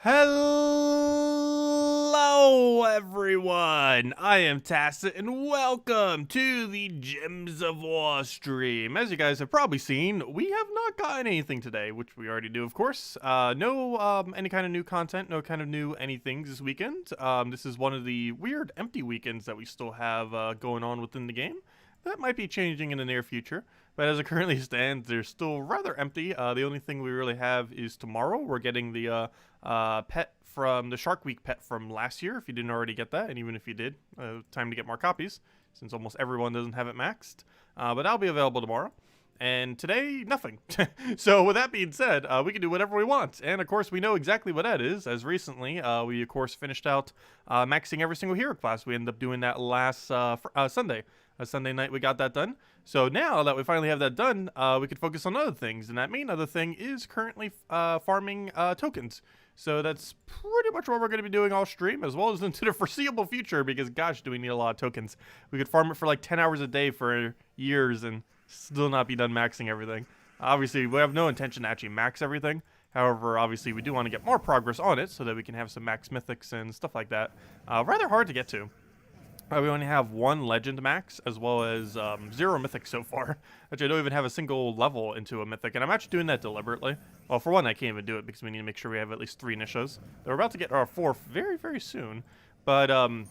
Hello everyone, I am Tacet and welcome to the Gems of War stream. As you guys have probably seen, we have not gotten anything today, which we already do of course. No any kind of new content, no kind of new anything this weekend. This is one of the weird empty weekends that we still have going on within the game. That might be changing in the near future, but as it currently stands, they're still rather empty. The only thing we really have is tomorrow. We're getting the pet from the Shark Week pet from last year, if you didn't already get that, and even if you did, time to get more copies, since almost everyone doesn't have it maxed. But that'll be available tomorrow. And today, nothing. So with that being said, we can do whatever we want. And of course, we know exactly what that is, as recently we of course finished out maxing every single hero class. We ended up doing that last Sunday. Sunday night we got that done. So now that we finally have that done, we could focus on other things. And that main other thing is currently farming tokens. So that's pretty much what we're going to be doing all stream, as well as into the foreseeable future, because gosh, do we need a lot of tokens. We could farm it for like 10 hours a day for years and still not be done maxing everything. Obviously, we have no intention to actually max everything. However, obviously, we do want to get more progress on it so that we can have some max mythics and stuff like that. Rather hard to get to. We only have one legend max, as well as 0 mythic so far, which I don't even have a single level into a mythic, and I'm actually doing that deliberately. Well, for one, I can't even do it because we need to make sure we have at least 3 niches. We're about to get our 4th very, very soon, but I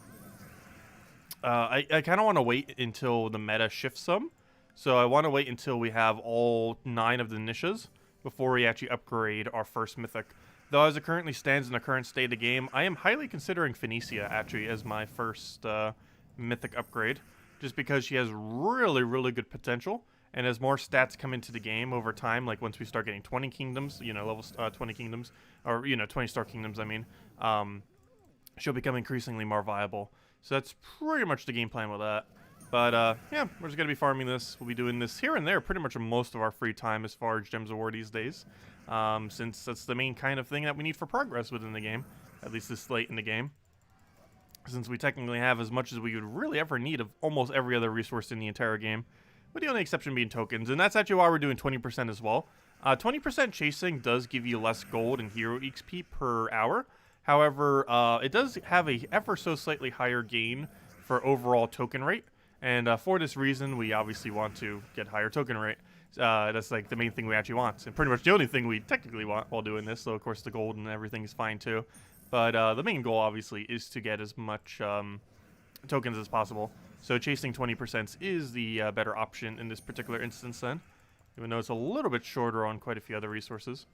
kind of want to wait until the meta shifts some. So I want to wait until we have all 9 of the niches before we actually upgrade our first mythic. Though as it currently stands in the current state of the game, I am highly considering Phoenicia actually as my first mythic upgrade, just because she has really, really good potential, and as more stats come into the game over time, like once we start getting 20 kingdoms, you know, level 20 kingdoms, or, you know, 20 star kingdoms, I mean, she'll become increasingly more viable. So that's pretty much the game plan with that. But, yeah, we're just going to be farming this. We'll be doing this here and there pretty much most of our free time as far as Gems of War these days, since that's the main kind of thing that we need for progress within the game, at least this late in the game. Since we technically have as much as we would really ever need of almost every other resource in the entire game, with the only exception being tokens, and that's actually why we're doing 20% as well. 20% chasing does give you less gold and hero XP per hour. However, it does have a ever so slightly higher gain for overall token rate. And for this reason, we obviously want to get higher token rate. That's like the main thing we actually want, and pretty much the only thing we technically want while doing this. So of course the gold and everything is fine too, but the main goal obviously is to get as much tokens as possible. So chasing 20% is the better option in this particular instance then, even though it's a little bit shorter on quite a few other resources.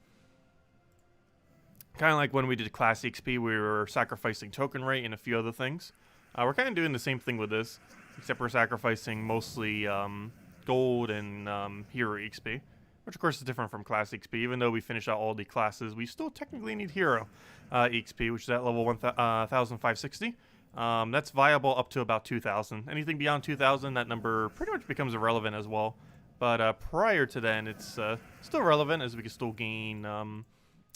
Kind of like when we did class XP, we were sacrificing token rate and a few other things. We're kind of doing the same thing with this, except we're sacrificing mostly gold and hero XP, which of course is different from class XP. Even though we finish out all the classes, we still technically need hero XP, which is at level 1,560. That's viable up to about 2,000. Anything beyond 2,000, that number pretty much becomes irrelevant as well. But prior to then, it's still relevant, as we can still gain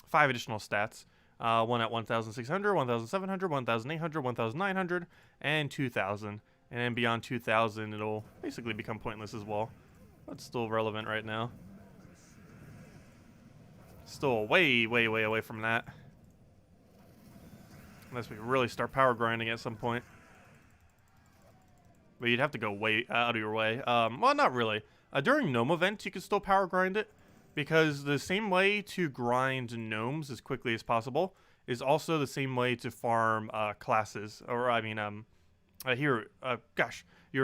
5 additional stats. One at 1,600, 1,700, 1,800, 1,900, and 2,000. And then beyond 2,000, it'll basically become pointless as well. But still relevant right now. Still way, way, way away from that. Unless we really start power grinding at some point. But you'd have to go way out of your way. Well, not really. During gnome events, you can still power grind it, because the same way to grind gnomes as quickly as possible is also the same way to farm classes, or I mean, your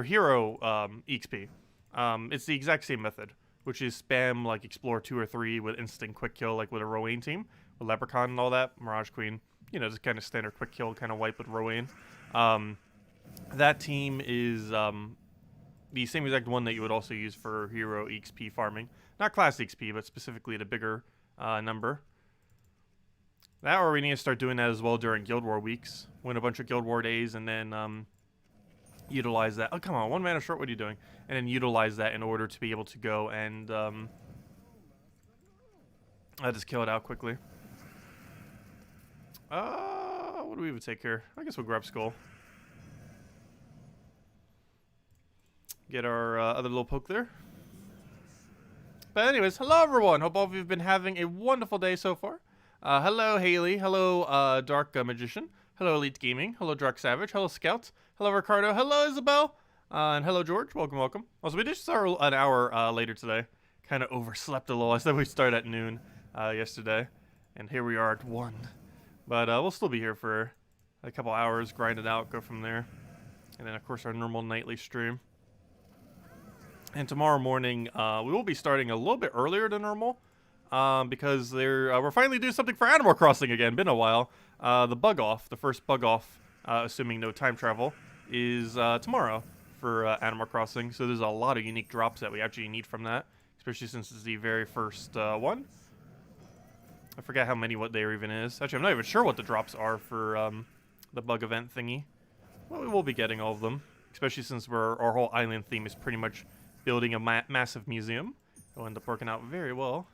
hero XP. It's the exact same method, which is spam like Explore 2 or 3 with instant quick kill, like with a Rowan team, with Leprechaun and all that, Mirage Queen, you know, just kind of standard quick kill kind of wipe with Rowan. That team is the same exact one that you would also use for hero XP farming. Not class XP, but specifically the bigger number. That, or we need to start doing that as well during Guild War weeks. Win a bunch of Guild War days and then utilize that. Oh, come on, 1 mana short, what are you doing? And then utilize that in order to be able to go and I'll just kill it out quickly. What do we even take here? I guess we'll grab Skull. Get our other little poke there. But anyways, hello everyone. Hope all of you have been having a wonderful day so far. Hello, Haley. Hello, Dark Magician. Hello, Elite Gaming. Hello, Dark Savage. Hello, Scout. Hello, Ricardo. Hello, Isabel. And hello, George. Welcome, welcome. Also, we did start an hour later today. Kind of overslept a little. I said we'd start at noon yesterday. And here we are at 1. But we'll still be here for a couple hours, grind it out, go from there. And then, of course, our normal nightly stream. And tomorrow morning, we will be starting a little bit earlier than normal. Because we're finally doing something for Animal Crossing again. Been a while. The bug off, the first bug off, assuming no time travel, is tomorrow for Animal Crossing. So there's a lot of unique drops that we actually need from that, especially since it's the very first one. I forget how many what there even is. Actually, I'm not even sure what the drops are for the bug event thingy. Well, we will be getting all of them, especially since our whole island theme is pretty much building a massive museum. It'll end up working out very well.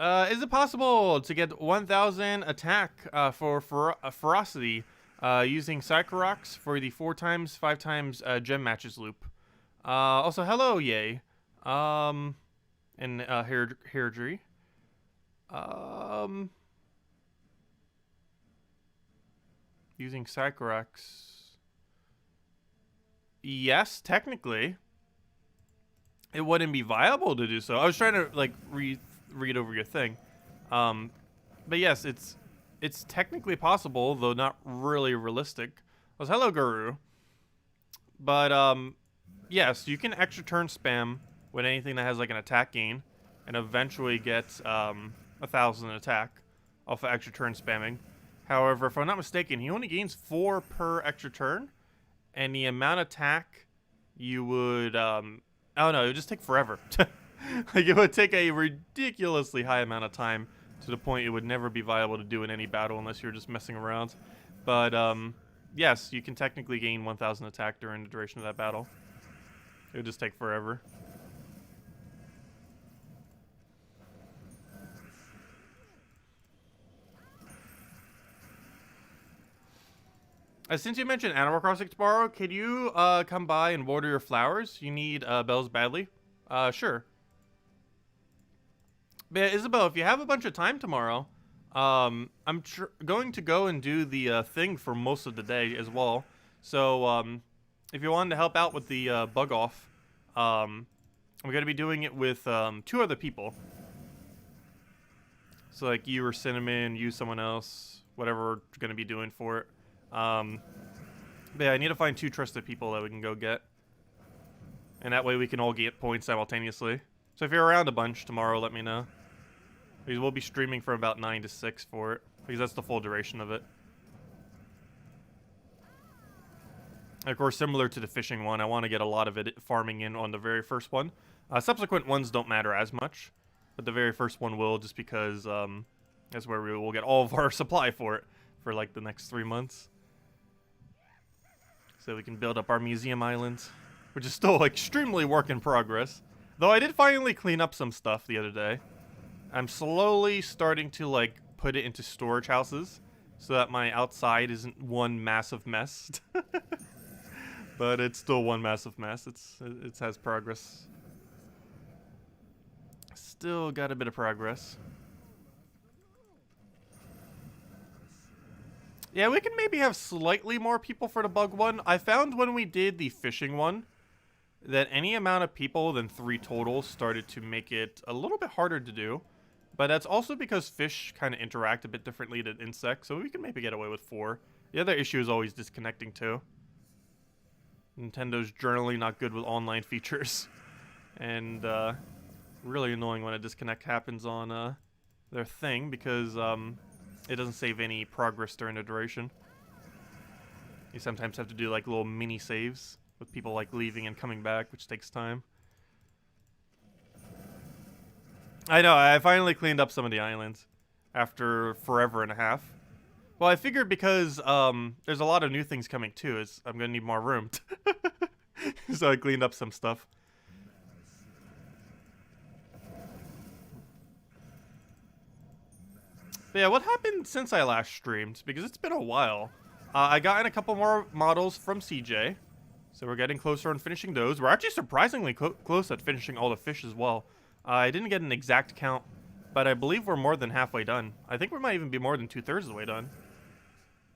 Is it possible to get 1,000 attack for ferocity using Psychorox for the 4x, 5x gem matches loop? Also, hello, yay. And Hairdry. Using Psychorox. Yes, technically. It wouldn't be viable to do so. I was trying to, like, read over your thing. But yes, it's technically possible, though not really realistic. Well, hello, Guru. But, yes, you can extra turn spam with anything that has, like, an attack gain, and eventually get 1,000 attack off of extra turn spamming. However, if I'm not mistaken, he only gains 4 per extra turn, and the amount of attack you would, oh no, it would just take forever. Like, it would take a ridiculously high amount of time to the point it would never be viable to do in any battle unless you're just messing around. But, yes, you can technically gain 1,000 attack during the duration of that battle. It would just take forever. Since you mentioned Animal Crossing tomorrow, can you come by and water your flowers? You need bells badly. Sure. But yeah, Isabel, if you have a bunch of time tomorrow, I'm going to go and do the thing for most of the day as well. So if you wanted to help out with the bug off, I'm going to be doing it with 2 other people. So like you or Cinnamon, you, someone else, whatever we're going to be doing for it. But yeah, I need to find 2 trusted people that we can go get. And that way we can all get points simultaneously. So if you're around a bunch tomorrow, let me know. Because we'll be streaming from about 9 to 6 for it. Because that's the full duration of it. And of course, similar to the fishing one, I want to get a lot of it farming in on the very first one. Subsequent ones don't matter as much. But the very first one will, just because that's where we will get all of our supply for it. For like the next 3 months. So we can build up our museum island. Which is still extremely work in progress. Though I did finally clean up some stuff the other day. I'm slowly starting to like put it into storage houses. So that my outside isn't one massive mess. But it's still one massive mess. It has progress. Still got a bit of progress. Yeah, we can maybe have slightly more people for the bug one. I found when we did the fishing one that any amount of people than 3 total started to make it a little bit harder to do. But that's also because fish kind of interact a bit differently than insects, so we can maybe get away with 4. The other issue is always disconnecting too. Nintendo's generally not good with online features. And really annoying when a disconnect happens on their thing because it doesn't save any progress during the duration. You sometimes have to do like little mini saves with people like leaving and coming back, which takes time. I know, I finally cleaned up some of the islands after forever and a half. Well, I figured because there's a lot of new things coming too, I'm gonna need more room. So I cleaned up some stuff. But yeah, what happened since I last streamed? Because it's been a while. I got in a couple more models from CJ. So we're getting closer on finishing those. We're actually surprisingly close at finishing all the fish as well. I didn't get an exact count, but I believe we're more than halfway done. I think we might even be more than 2/3 of the way done.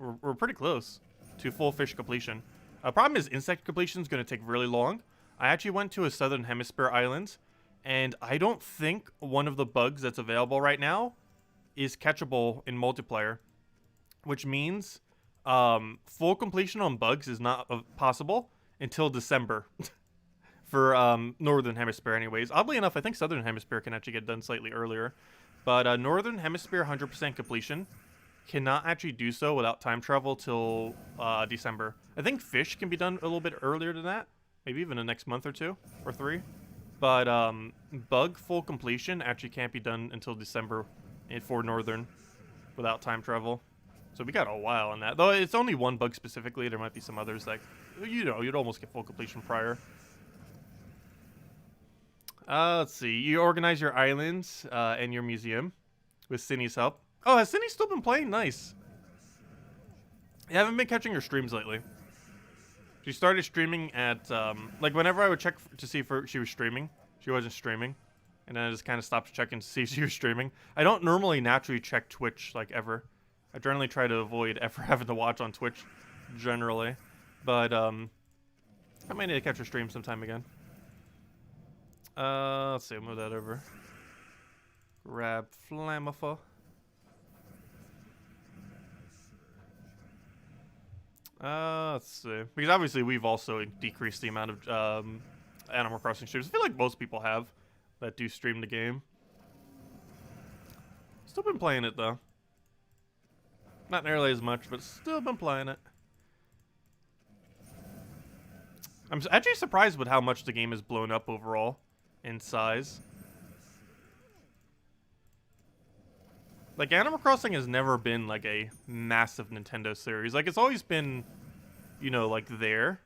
We're pretty close to full fish completion. Problem is insect completion is going to take really long. I actually went to a southern hemisphere island, and I don't think one of the bugs that's available right now is catchable in multiplayer, which means full completion on bugs is not possible until December for northern hemisphere anyways. Oddly enough, I think southern hemisphere can actually get done slightly earlier, but northern hemisphere 100% completion cannot actually do so without time travel till December. I think fish can be done a little bit earlier than that, maybe even the next month or 2 or 3, but bug full completion actually can't be done until December for northern without time travel. So we got a while on that, though it's only one bug specifically. There might be some others that, you know, you'd almost get full completion prior. Let's see, you organize your islands and your museum with Cindy's help. Oh, has Cindy still been playing? Nice. I haven't been catching her streams lately. She started streaming at, like, whenever I would check to see if she was streaming, she wasn't streaming. And then I just kind of stopped checking to see if she was streaming. I don't normally naturally check Twitch, like, ever. I generally try to avoid ever having to watch on Twitch, generally. But, I might need to catch her stream sometime again. Let's see, I'll move that over. Grab Flammifer. Let's see. Because obviously we've also decreased the amount of Animal Crossing streams. I feel like most people have that do stream the game. Still been playing it though. Not nearly as much, but still been playing it. I'm actually surprised with how much the game has blown up overall in size. Like, Animal Crossing has never been, like, a massive Nintendo series. Like, it's always been, you know, like, there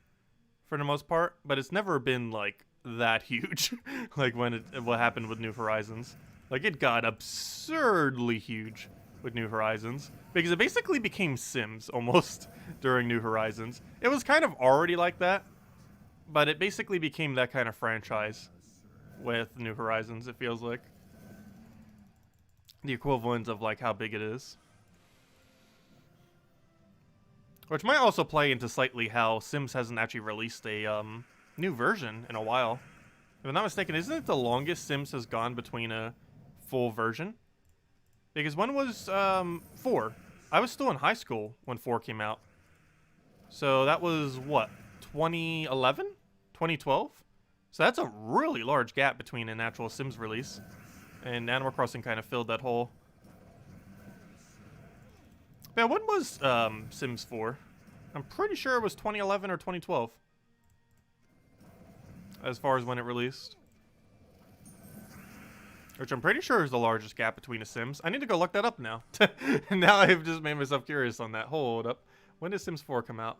for the most part. But it's never been, like, that huge. Like, what happened with New Horizons. Like, it got absurdly huge with New Horizons. Because it basically became Sims, almost, during New Horizons. It was kind of already like that. But it basically became that kind of franchise with New Horizons, it feels like. The equivalent of, like, how big it is. Which might also play into slightly how Sims hasn't actually released a new version in a while. If I'm not mistaken, isn't it the longest Sims has gone between a full version? Because when was 4? I was still in high school when 4 came out. So that was, what, 2011? 2012? So that's a really large gap between an actual Sims release. And Animal Crossing kind of filled that hole. Yeah, when was Sims 4? I'm pretty sure it was 2011 or 2012. As far as when it released. Which I'm pretty sure is the largest gap between the Sims. I need to go look that up now. Now I've just made myself curious on that. Hold up. When did Sims 4 come out?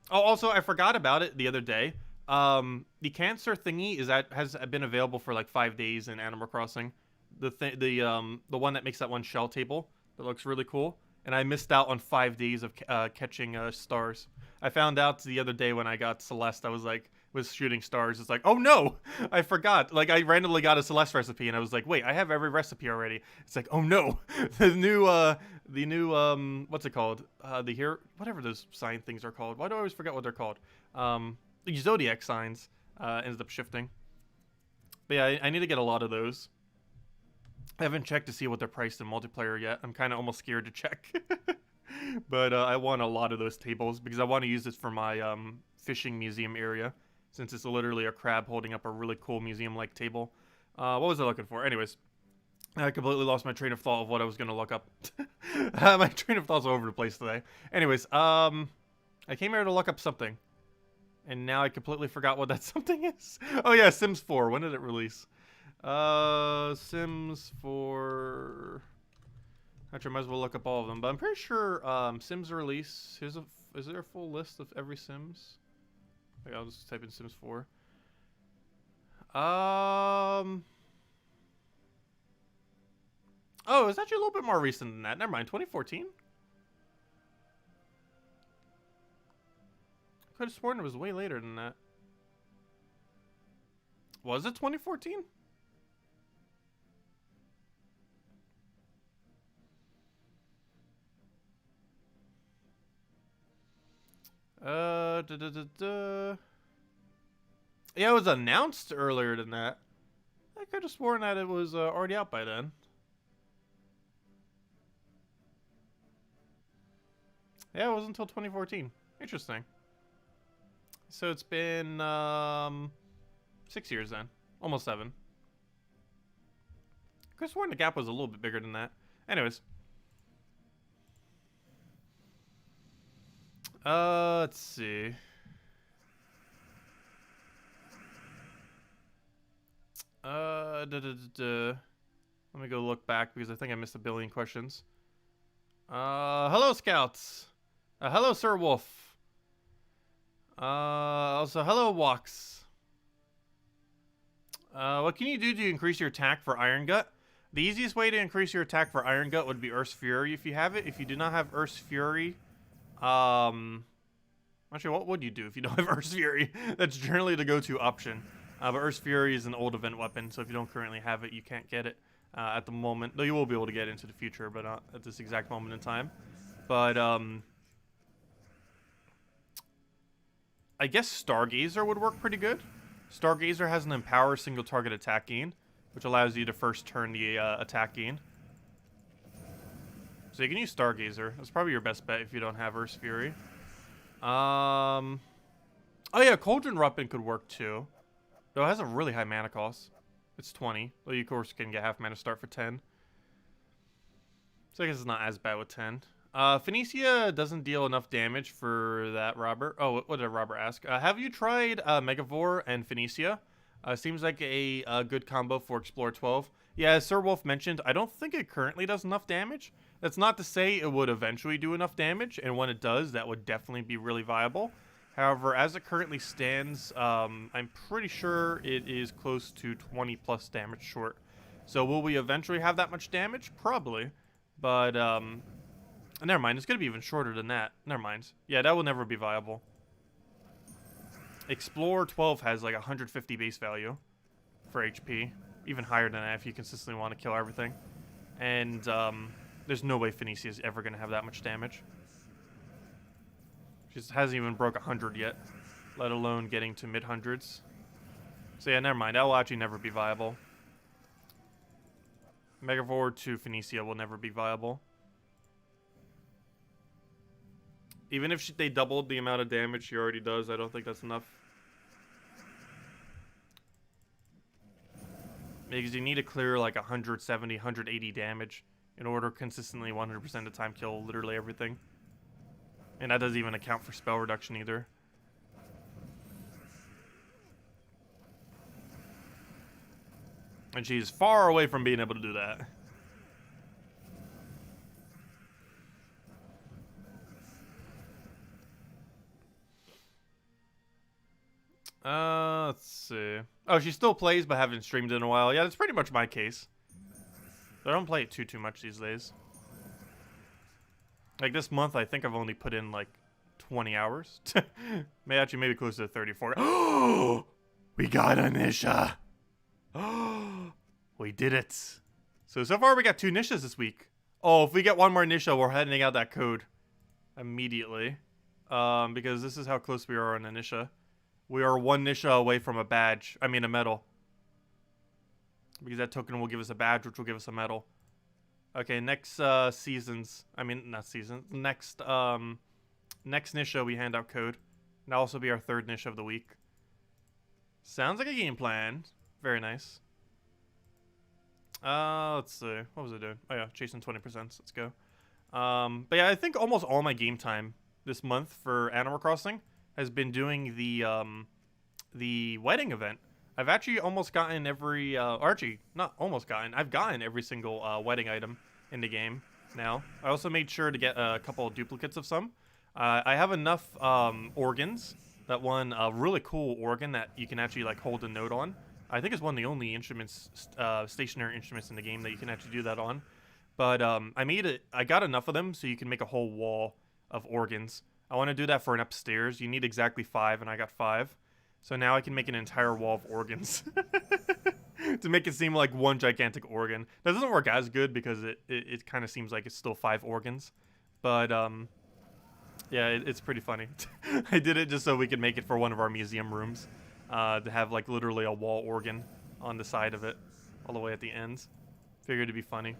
Oh, also, I forgot about it the other day. The cancer thingy has been available for like 5 days in Animal Crossing. The one that makes that one shell table that looks really cool. And I missed out on 5 days of catching stars. I found out the other day when I got Celeste. I was shooting stars. It's like, oh no, I forgot. Like, I randomly got a Celeste recipe, and I was like, wait, I have every recipe already. It's like, oh no, the new what's it called? Whatever those sign things are called. Why do I always forget what they're called? The zodiac signs ended up shifting. But yeah, I need to get a lot of those. I haven't checked to see what they're priced in multiplayer yet. I'm kind of almost scared to check. But I want a lot of those tables because I want to use this for my fishing museum area, since it's literally a crab holding up a really cool museum-like table. What was I looking for? Anyways, I completely lost my train of thought of what I was going to look up. My train of thought's all over the place today. Anyways, I came here to look up something. And now I completely forgot what that something is. Oh yeah, Sims 4. When did it release? Sims 4... Actually, I might as well look up all of them. But I'm pretty sure Sims release... Is there a full list of every Sims? Okay, I'll just type in Sims 4. Oh, it's actually a little bit more recent than that. Never mind, 2014? Could have sworn it was way later than that. Was it 2014? Yeah, it was announced earlier than that. I could have sworn that it was already out by then. Yeah, it wasn't until 2014. Interesting. So it's been 6 years then. Almost 7. I could have sworn the gap was a little bit bigger than that. Anyways. Let's see. Let me go look back because I think I missed a billion questions. Hello, Scouts. Hello, Sir Wolf. Also, hello, Walks. What can you do to increase your attack for Iron Gut? The easiest way to increase your attack for Iron Gut would be Earth's Fury if you have it. If you do not have Earth's Fury, actually, what would you do if you don't have Earth's Fury? That's generally the go-to option. But Earth's Fury is an old event weapon, so if you don't currently have it, you can't get it at the moment. Though you will be able to get it into the future, but not at this exact moment in time. But, I guess Stargazer would work pretty good. Stargazer has an Empower single target attack gain, which allows you to first turn the attack gain. So you can use Stargazer. That's probably your best bet if you don't have Earth's Fury. Oh yeah, Cauldron Weapon could work too. Though it has a really high mana cost. It's 20. Though you of course can get half mana start for 10. So I guess it's not as bad with 10. Phoenicia doesn't deal enough damage for that, Robert. Oh, what did Robert ask? Have you tried Megavore and Phoenicia? Seems like a good combo for Explorer 12. Yeah, as Sir Wolf mentioned, I don't think it currently does enough damage. That's not to say it would eventually do enough damage, and when it does, that would definitely be really viable. However, as it currently stands, I'm pretty sure it is close to 20 plus damage short. So will we eventually have that much damage? Probably. But, never mind. It's going to be even shorter than that. Never mind. Yeah, that will never be viable. Explorer 12 has like 150 base value for HP. Even higher than that if you consistently want to kill everything. And, there's no way Phoenicia is ever going to have that much damage. She just hasn't even broke 100 yet, let alone getting to mid-hundreds. So yeah, never mind. That will actually never be viable. Megavore to Phoenicia will never be viable. Even if they doubled the amount of damage she already does, I don't think that's enough. Because you need to clear like 170, 180 damage in order to consistently 100% of the time kill literally everything. And that doesn't even account for spell reduction either. And she's far away from being able to do that. Let's see. Oh, she still plays but haven't streamed in a while. Yeah, that's pretty much my case. I don't play it too much these days. Like this month, I think I've only put in like 20 hours. Maybe closer to 34. Oh, we got a Nisha. Oh, we did it. So far we got 2 Nishas this week. Oh, if we get one more Nisha, we're handing out that code immediately. Because this is how close we are on a Nisha. We are 1 Nisha away from a badge. I mean a medal. Because that token will give us a badge, which will give us a medal. Okay, next seasons. I mean, not seasons. Next Nisha, we hand out code. And that'll also be our 3rd Nisha of the week. Sounds like a game plan. Very nice. Let's see. What was I doing? Oh yeah, chasing 20%. Let's go. But yeah, I think almost all my game time this month for Animal Crossing has been doing the wedding event. I've actually almost gotten every, or actually, not almost gotten, I've gotten every single wedding item in the game now. I also made sure to get a couple of duplicates of some. I have enough organs. That one really cool organ that you can actually like hold a note on. I think it's one of the only instruments, stationary instruments in the game that you can actually do that on. But I got enough of them so you can make a whole wall of organs. I want to do that for an upstairs. You need exactly 5, and I got 5. So now I can make an entire wall of organs. To make it seem like one gigantic organ. That doesn't work as good because it kind of seems like it's still 5 organs. But, yeah, it's pretty funny. I did it just so we could make it for one of our museum rooms. To have, like, literally a wall organ on the side of it. All the way at the ends. Figured it'd be funny.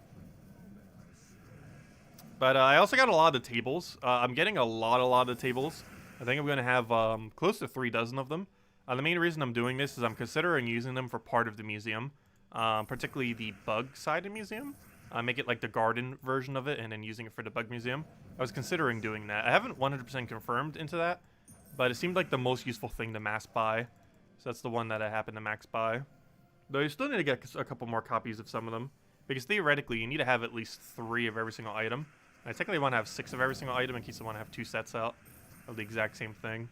But I also got a lot of the tables. I'm getting a lot of tables. I think I'm going to have close to 3 dozen of them. The main reason I'm doing this is I'm considering using them for part of the museum. Particularly the bug side of the museum. Make it like the garden version of it and then using it for the bug museum. I was considering doing that. I haven't 100% confirmed into that. But it seemed like the most useful thing to mass buy. So that's the one that I happen to max buy. Though you still need to get a couple more copies of some of them. Because theoretically, you need to have at least 3 of every single item. I technically want to have 6 of every single item in case I want to have 2 sets out of the exact same thing.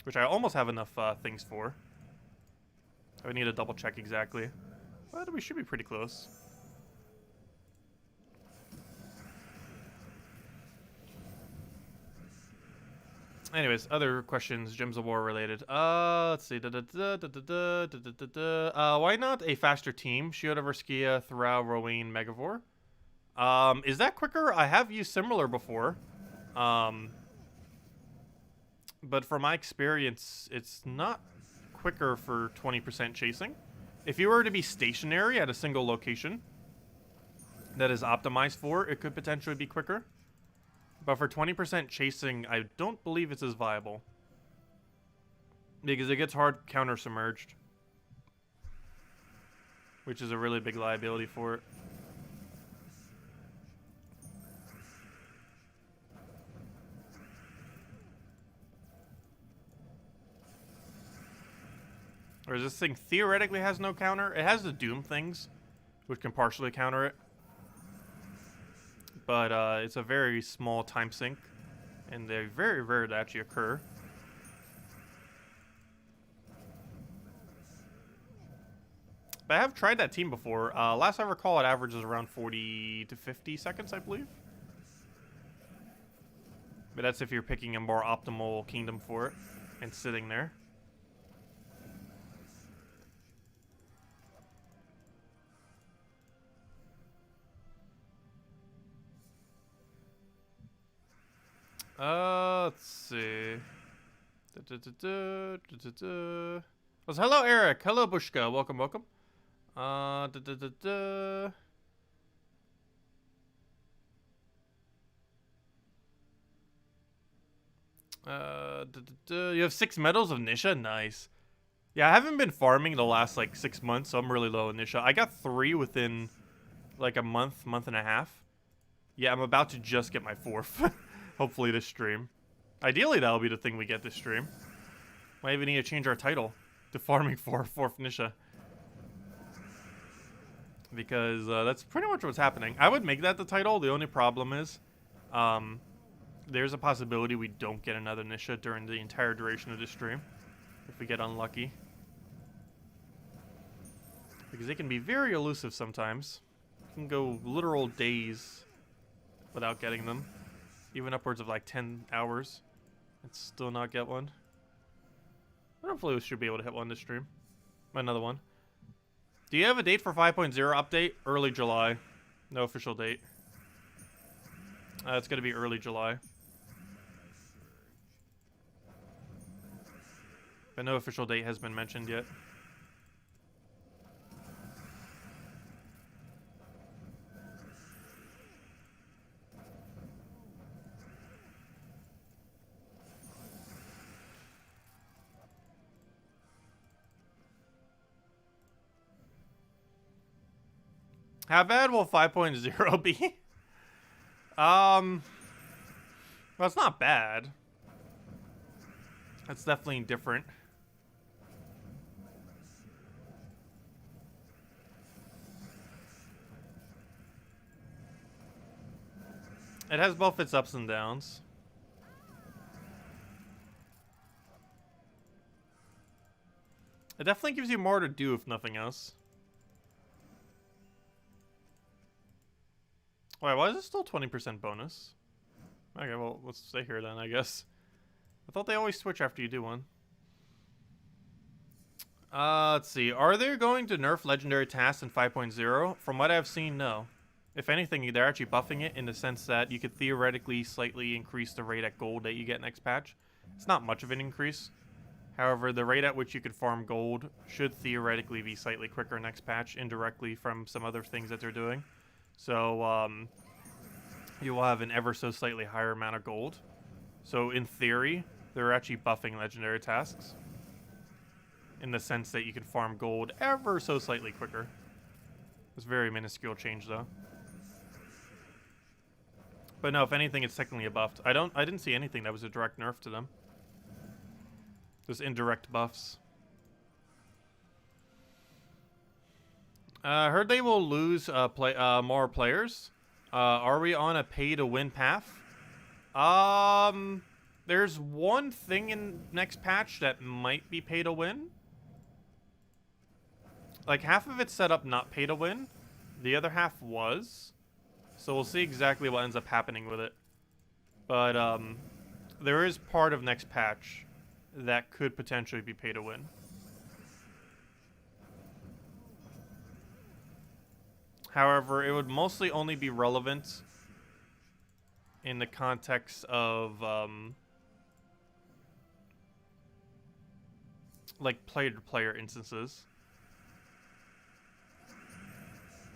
Which I almost have enough things for. I would need to double check exactly. But we should be pretty close. Anyways, other questions, Gems of War related. Let's see. Why not a faster team? Shiota, Verskia, Thrall, Rowan, Megavore. Is that quicker? I have used similar before. But from my experience, it's not quicker for 20% chasing. If you were to be stationary at a single location that is optimized for, it could potentially be quicker. But for 20% chasing, I don't believe it's as viable. Because it gets hard counter-submerged. Which is a really big liability for it. Whereas this thing theoretically has no counter. It has the Doom things, which can partially counter it. But it's a very small time sink, and they're very rare to actually occur. But I have tried that team before. Last I recall, it averages around 40 to 50 seconds, I believe. But that's if you're picking a more optimal kingdom for it and sitting there. Let's see. Oh, hello, Eric. Hello, Bushka. Welcome, welcome. You have 6 medals of Nisha? Nice. Yeah, I haven't been farming the last, like, 6 months, so I'm really low in Nisha. I got 3 within, like, a month and a half. Yeah, I'm about to just get my 4th. Hopefully this stream. Ideally, that'll be the thing we get this stream. Might even need to change our title to Farming for 4th Nisha. Because that's pretty much what's happening. I would make that the title. The only problem is there's a possibility we don't get another Nisha during the entire duration of this stream. If we get unlucky. Because they can be very elusive sometimes. You can go literal days without getting them. Even upwards of like 10 hours. And still not get one. But hopefully we should be able to hit one this stream. Another one. Do you have a date for 5.0 update? Early July. No official date. It's going to be early July. But no official date has been mentioned yet. How bad will 5.0 be? Well, it's not bad. It's definitely different. It has both its ups and downs. It definitely gives you more to do, if nothing else. Wait, why is it still 20% bonus? Okay, well, let's stay here then, I guess. I thought they always switch after you do one. Let's see. Are they going to nerf legendary tasks in 5.0? From what I've seen, no. If anything, they're actually buffing it in the sense that you could theoretically slightly increase the rate at gold that you get next patch. It's not much of an increase. However, the rate at which you could farm gold should theoretically be slightly quicker next patch, indirectly from some other things that they're doing. So, you will have an ever so slightly higher amount of gold. So, in theory, they're actually buffing legendary tasks. In the sense that you can farm gold ever so slightly quicker. It's a very minuscule change, though. But no, if anything, it's technically a buff. I didn't see anything that was a direct nerf to them. Just indirect buffs. Heard they will lose more players. Are we on a pay-to-win path? There's one thing in next patch that might be pay-to-win. Like, half of it's set up not pay to win. The other half was. So we'll see exactly what ends up happening with it. But, there is part of next patch that could potentially be pay to win. However, it would mostly only be relevant in the context of, like, player-to-player instances.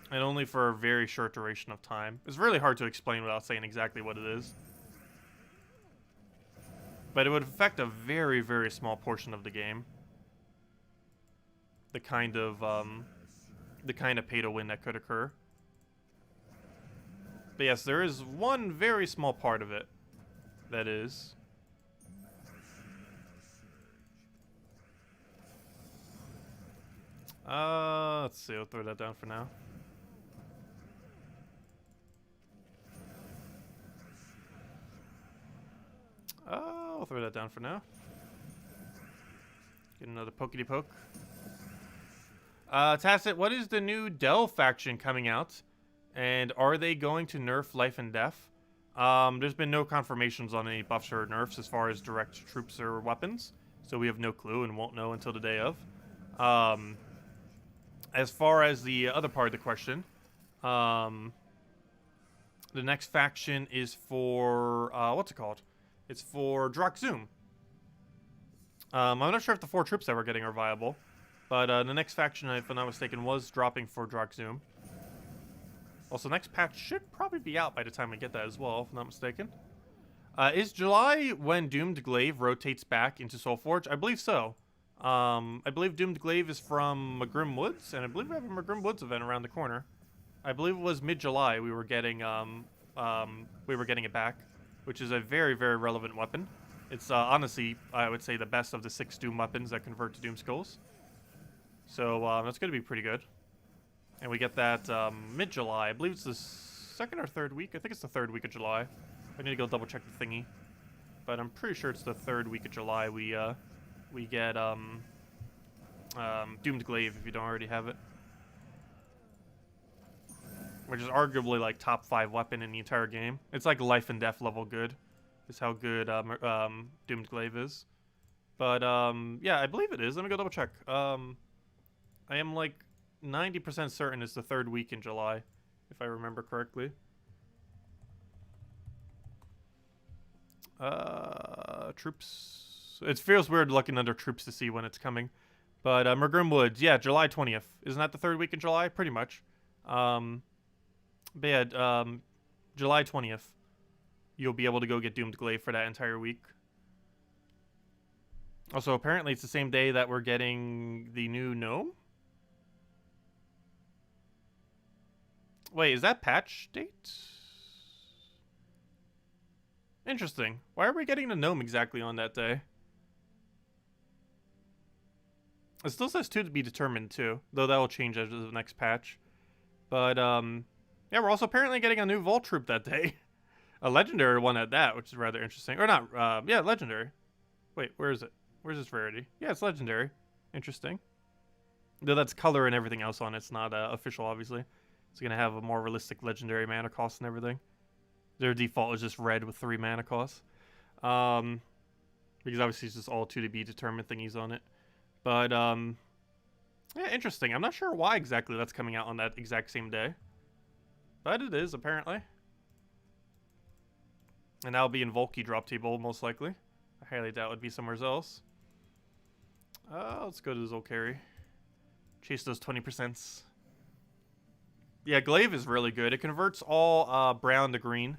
And only for a very short duration of time. It's really hard to explain without saying exactly what it is. But it would affect a very, very small portion of the game. The kind of pay-to-win that could occur. But yes, there is one very small part of it that is. Let's see, I'll throw that down for now. I'll throw that down for now. Get another pokey-poke. Tacet, what is the new Dell faction coming out? And are they going to nerf life and death? There's been no confirmations on any buffs or nerfs as far as direct troops or weapons. So we have no clue and won't know until the day of. As far as the other part of the question, the next faction is for, what's it called? It's for Zoom. I'm not sure if the 4 troops that we're getting are viable. But the next faction, if I'm not mistaken, was dropping for Zoom. Also, next patch should probably be out by the time we get that as well, if I'm not mistaken. Is July when Doomed Glaive rotates back into Soulforge? I believe so. I believe Doomed Glaive is from Magrim Woods, and I believe we have a Magrim Woods event around the corner. I believe it was mid-July we were getting it back, which is a very, very relevant weapon. It's honestly, I would say, the best of the 6 Doom weapons that convert to Doom Skulls. So that's going to be pretty good. And we get that mid-July. I believe it's the 2nd or 3rd week. I think it's the 3rd week of July. I need to go double check the thingy. But I'm pretty sure it's the 3rd week of July we get Doomed Glaive if you don't already have it. Which is arguably like top 5 weapon in the entire game. It's like life and death level good. Is how good Doomed Glaive is. But yeah, I believe it is. Let me go double check. I am like 90% certain it's the 3rd week in July, if I remember correctly. Troops. It feels weird looking under troops to see when it's coming. But Magrim Woods, yeah, July 20th. Isn't that the 3rd week in July? Pretty much. But yeah, July 20th. You'll be able to go get Doomed Glaive for that entire week. Also, apparently it's the same day that we're getting the new gnome. Wait, is that patch date? Interesting. Why are we getting the gnome exactly on that day? It still says 2 to be determined too, though that will change as of the next patch. But yeah, we're also apparently getting a new Vault Troop that day. A legendary one at that, which is rather interesting. Or not, yeah, legendary. Wait, where is it? Where's its rarity? Yeah, it's legendary. Interesting. Though that's color and everything else on it. It's not official, obviously. It's going to have a more realistic legendary mana cost and everything. Their default is just red with 3 mana cost. Because obviously it's just all 2 to be determined thingies on it. But, yeah, interesting. I'm not sure why exactly that's coming out on that exact same day. But it is, apparently. And that'll be in Volky drop table, most likely. I highly doubt it would be somewhere else. Let's go to the Zolkari. Chase those 20%. Yeah, Glaive is really good. It converts all brown to green.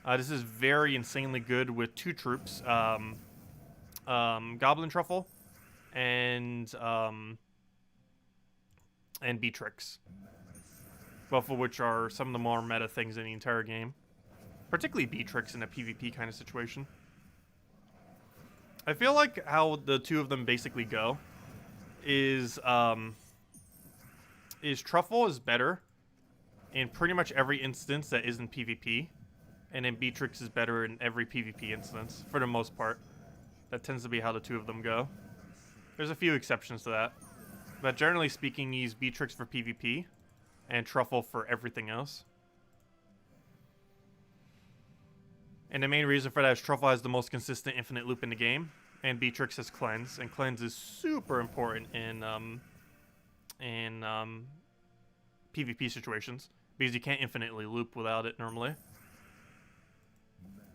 This is very insanely good with 2 troops. Goblin Truffle and Beatrix. Both of which are some of the more meta things in the entire game. Particularly Beatrix in a PvP kind of situation. I feel like how the 2 of them basically go is Truffle is better in pretty much every instance that isn't PvP, and then Beatrix is better in every PvP instance, for the most part. That tends to be how the 2 of them go. There's a few exceptions to that, but generally speaking, you use Beatrix for PvP, and Truffle for everything else. And the main reason for that is Truffle has the most consistent infinite loop in the game, and Beatrix has Cleanse, and Cleanse is super important in PvP situations, because you can't infinitely loop without it normally,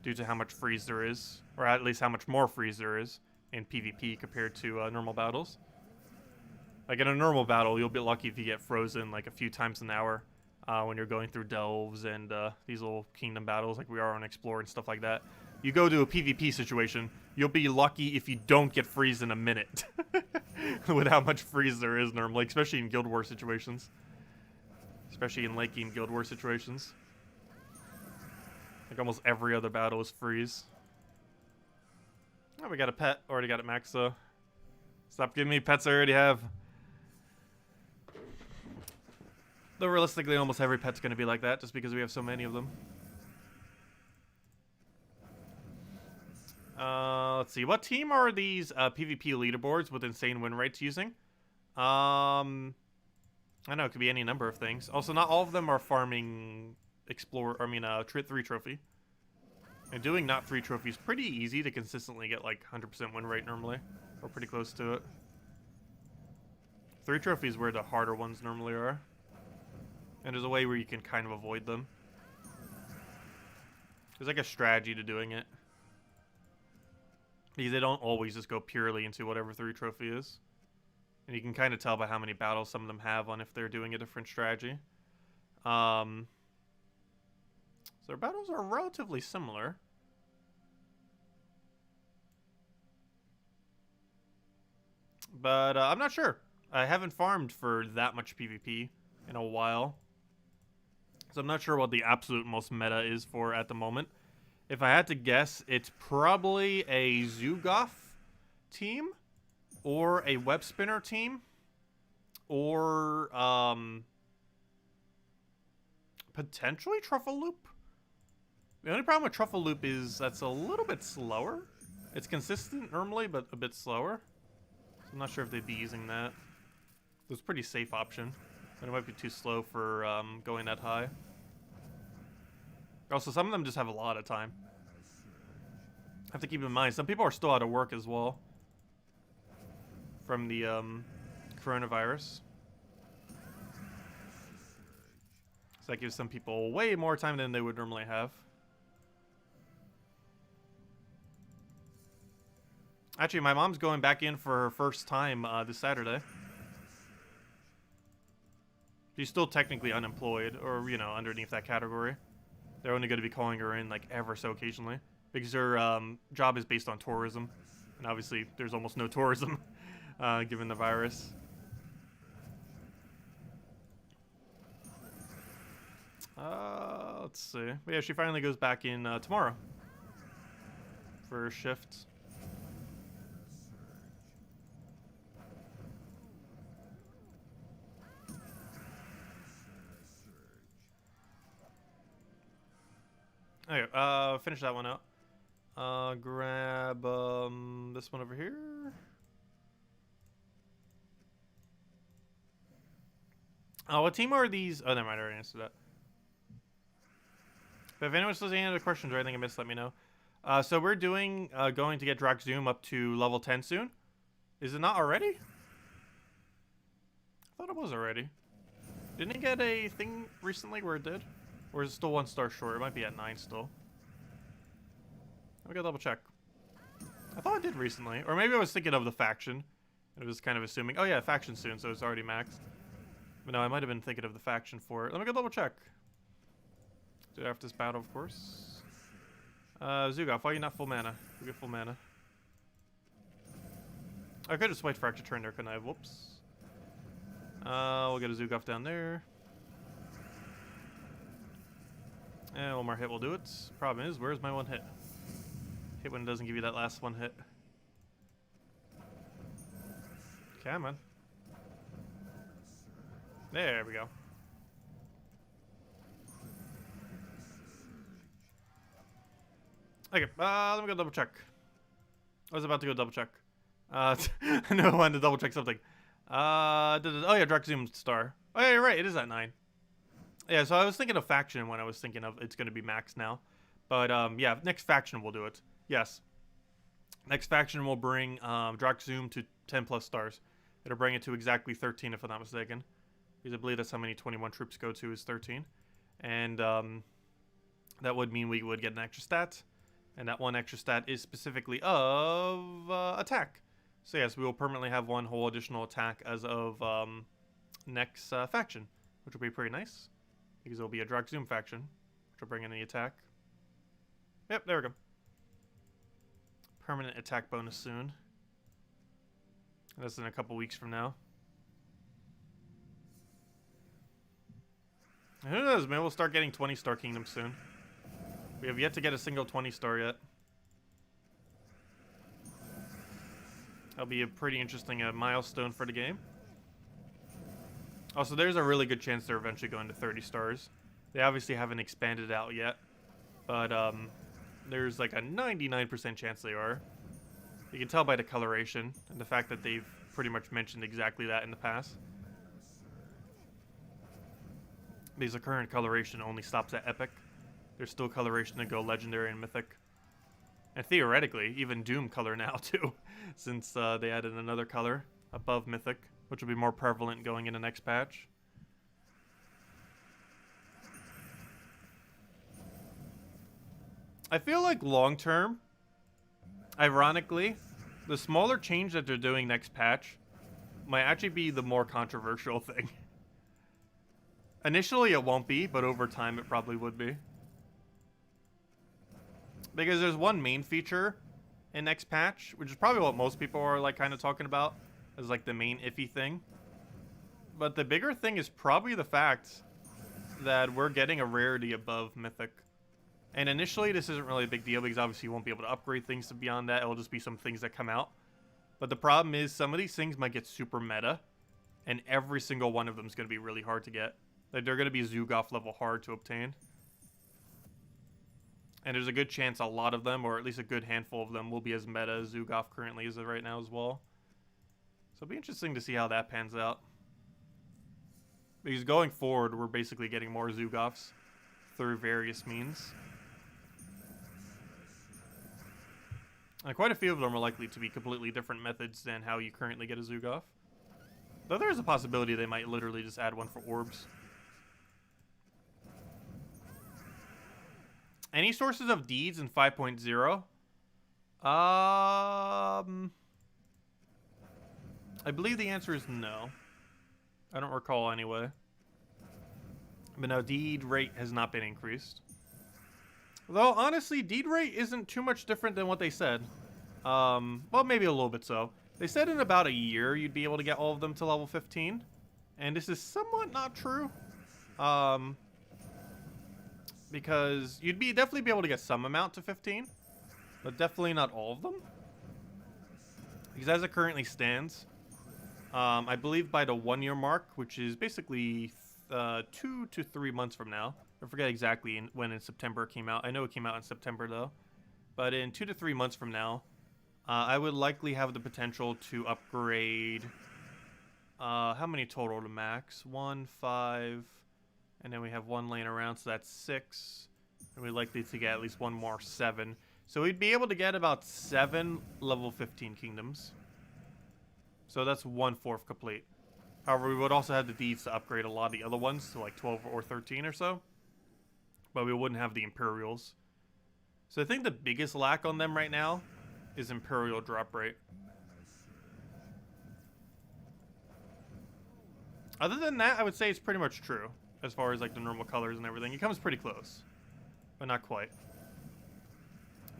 due to how much freeze there is, or at least how much more freeze there is in PvP compared to normal battles. Like in a normal battle, you'll be lucky if you get frozen like a few times an hour when you're going through delves and these little kingdom battles like we are on Explore and stuff like that. You go to a PvP situation, you'll be lucky if you don't get freeze in a minute with how much freeze there is normally, especially in Guild War situations. Especially in late game Guild War situations. Like almost every other battle is freeze. Oh, we got a pet. Already got it maxed though. Stop giving me pets I already have. Though realistically, almost every pet's going to be like that just because we have so many of them. Let's see. What team are these PvP leaderboards with insane win rates using? I don't know. It could be any number of things. Also, not all of them are farming Explore. 3 trophy. And doing not 3 trophy is pretty easy to consistently get like 100% win rate normally. Or pretty close to it. 3 trophies where the harder ones normally are. And there's a way where you can kind of avoid them. There's like a strategy to doing it. Because they don't always just go purely into whatever 3 trophy is. And you can kind of tell by how many battles some of them have on if they're doing a different strategy. So their battles are relatively similar. But I'm not sure. I haven't farmed for that much PvP in a while. So I'm not sure what the absolute most meta is for at the moment. If I had to guess, it's probably a Zugoff team. Or a Web Spinner team. Or potentially Truffle Loop. The only problem with Truffle Loop is that's a little bit slower. It's consistent normally, but a bit slower. So I'm not sure if they'd be using that. It's a pretty safe option. But it might be too slow for going that high. Also, some of them just have a lot of time. Have to keep in mind, some people are still out of work as well. From the coronavirus. So that gives some people way more time than they would normally have. Actually, my mom's going back in for her first time this Saturday. She's still technically unemployed, or, you know, underneath that category. They're only going to be calling her in, like, ever so occasionally. Because her job is based on tourism. And obviously, there's almost no tourism, given the virus. Let's see. But yeah, she finally goes back in tomorrow. For her shift. Okay, finish that one out. Grab this one over here. Oh, what team are these? Oh, never mind, I already answered that. But if anyone still has any other questions or anything I missed, let me know. So we're doing going to get Zoom up to level 10 soon. Is it not already? I thought it was already. Didn't it get a thing recently where it did? Or is it still 1 star short? It might be at 9 still. Let me go double check. I thought it did recently. Or maybe I was thinking of the faction. It was kind of assuming, oh yeah, faction soon, so it's already maxed. But no, I might have been thinking of the faction for it. Let me go double check. Do it after this battle, of course. Zugaf, why are you not full mana? You get full mana. I could just wait for extra turn there, couldn't I? Whoops. We'll get a Zugaf down there. And 1 more hit will do it. Problem is, where's my 1 hit? Hit when it doesn't give you that last 1 hit. Come on. There we go. Okay, let me go double check. I was about to go double check. I know I wanted to double check something. Oh yeah, Zoom star. Oh yeah, you're right, it is at 9. Yeah, so I was thinking of faction when I was thinking of it's going to be max now. But yeah, next faction will do it. Yes. Next faction will bring Zoom to 10 plus stars. It'll bring it to exactly 13 if I'm not mistaken. Because I believe that's how many 21 troops go to is 13. And that would mean we would get an extra stat. And that 1 extra stat is specifically of attack. So yes, we will permanently have 1 whole additional attack as of next faction. Which will be pretty nice. Because it will be a Zoom faction. Which will bring in the attack. Yep, there we go. Permanent attack bonus soon. That's in a couple weeks from now. Who knows, man? We'll start getting 20-star kingdoms soon. We have yet to get a single 20-star yet. That'll be a pretty interesting milestone for the game. Also, there's a really good chance they're eventually going to 30 stars. They obviously haven't expanded out yet. But there's like a 99% chance they are. You can tell by the coloration and the fact that they've pretty much mentioned exactly that in the past. Because the current coloration only stops at epic. There's still coloration to go legendary and mythic. And theoretically, even Doom color now too. Since they added another color above mythic, which will be more prevalent going in the next patch. I feel like long term, ironically, the smaller change that they're doing next patch might actually be the more controversial thing. Initially it won't be, but over time it probably would be. Because there's one main feature in next patch, which is probably what most people are like kind of talking about as like the main iffy thing. But the bigger thing is probably the fact that we're getting a rarity above mythic. And initially, this isn't really a big deal because obviously you won't be able to upgrade things to beyond that. It'll just be some things that come out. But the problem is some of these things might get super meta. And every single one of them is going to be really hard to get. Like, they're going to be Zugaf level hard to obtain. And there's a good chance a lot of them, or at least a good handful of them, will be as meta as Zugaf currently is right now as well. So it'll be interesting to see how that pans out. Because going forward, we're basically getting more Zugafs through various means. And quite a few of them are likely to be completely different methods than how you currently get a Zugaf. Though there is a possibility they might literally just add one for orbs. Any sources of deeds in 5.0? I believe the answer is no. I don't recall anyway. But no, deed rate has not been increased. Though, honestly, deed rate isn't too much different than what they said. Well, maybe a little bit so. They said in about a year you'd be able to get all of them to level 15. And this is somewhat not true. Because you'd definitely be able to get some amount to 15. But definitely not all of them. Because as it currently stands, I believe by the 1 year mark, which is basically 2 to 3 months from now. I forget exactly when in September it came out. I know it came out in September though. But in 2 to 3 months from now, I would likely have the potential to upgrade... how many total to max? 1, 5... And then we have 1 laying around, so that's 6. And we'd likely to get at least one more 7. So we'd be able to get about 7 level 15 kingdoms. So that's 1/4 complete. However, we would also have the deeds to upgrade a lot of the other ones to like 12 or 13 or so. But we wouldn't have the Imperials. So I think the biggest lack on them right now is Imperial drop rate. Other than that, I would say it's pretty much true. As far as like the normal colors and everything. It comes pretty close. But not quite.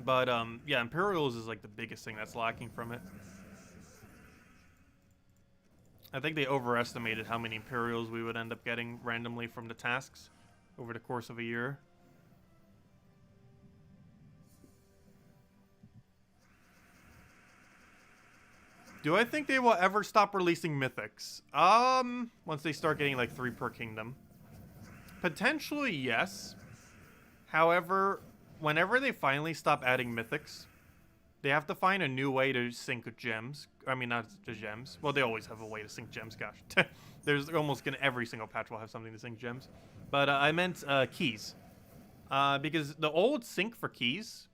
But yeah, Imperials is like the biggest thing that's lacking from it. I think they overestimated how many Imperials we would end up getting randomly from the tasks over the course of a year. Do I think they will ever stop releasing mythics? Once they start getting like 3 per kingdom. Potentially, yes. However, whenever they finally stop adding mythics, they have to find a new way to sync gems. I mean, not just gems. Well, they always have a way to sync gems, gosh. There's almost gonna every single patch will have something to sync gems. But I meant keys. Because the old sync for keys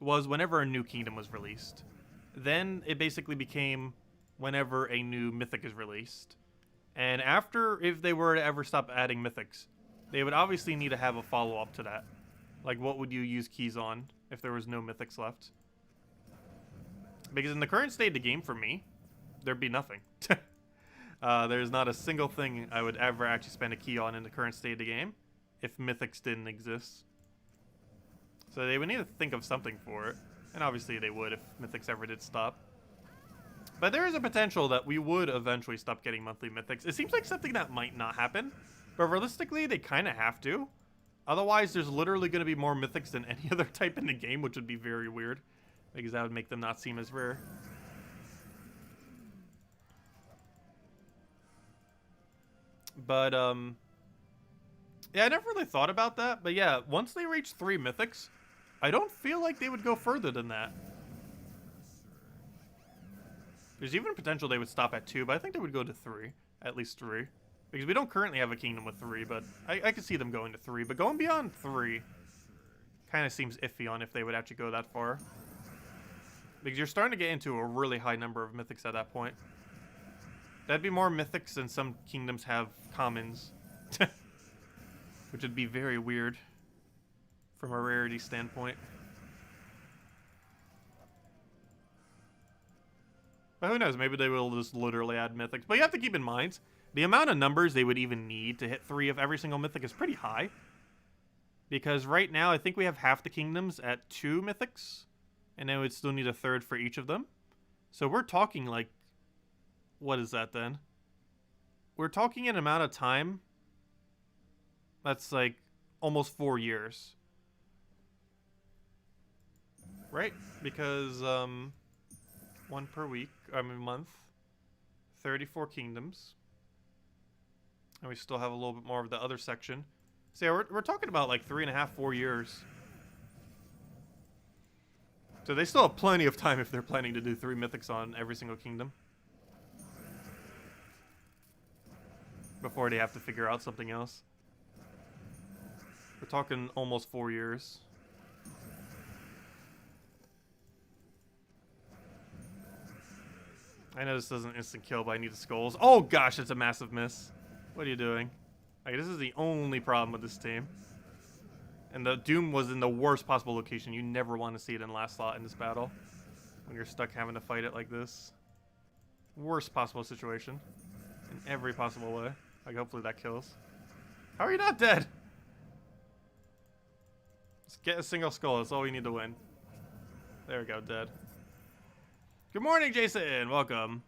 was whenever a new kingdom was released. Then it basically became whenever a new mythic is released. And after, if they were to ever stop adding mythics, they would obviously need to have a follow-up to that. Like, what would you use keys on if there was no mythics left? Because in the current state of the game, for me, there'd be nothing. There's not a single thing I would ever actually spend a key on in the current state of the game if mythics didn't exist. So they would need to think of something for it. And obviously they would if mythics ever did stop. But there is a potential that we would eventually stop getting monthly mythics. It seems like something that might not happen. But realistically, they kind of have to. Otherwise, there's literally going to be more mythics than any other type in the game, which would be very weird. Because that would make them not seem as rare. But, yeah, I never really thought about that. But yeah, once they reach 3 mythics, I don't feel like they would go further than that. There's even potential they would stop at 2, but I think they would go to 3. At least 3. Because we don't currently have a kingdom with 3, but I could see them going to 3. But going beyond 3 kind of seems iffy on if they would actually go that far. Because you're starting to get into a really high number of mythics at that point. That'd be more mythics than some kingdoms have commons. Which would be very weird from a rarity standpoint. But who knows, maybe they will just literally add mythics. But you have to keep in mind, the amount of numbers they would even need to hit 3 of every single mythic is pretty high. Because right now, I think we have half the kingdoms at 2 mythics. And then we'd still need a 3rd for each of them. So we're talking like... What is that then? We're talking an amount of time that's like almost 4 years. Right? Because, 1 per week, month. 34 kingdoms. And we still have a little bit more of the other section. So yeah, we're talking about like 3.5, 4 years. So they still have plenty of time if they're planning to do 3 mythics on every single kingdom. Before they have to figure out something else. We're talking almost 4 years. I know this doesn't instant kill, but I need the skulls. Oh gosh, it's a massive miss. What are you doing? Like, this is the only problem with this team. And the Doom was in the worst possible location. You never want to see it in last slot in this battle. When you're stuck having to fight it like this. Worst possible situation. In every possible way. Like, hopefully that kills. How are you not dead? Just get a single skull. That's all we need to win. There we go, dead. Good morning, Jason. Welcome.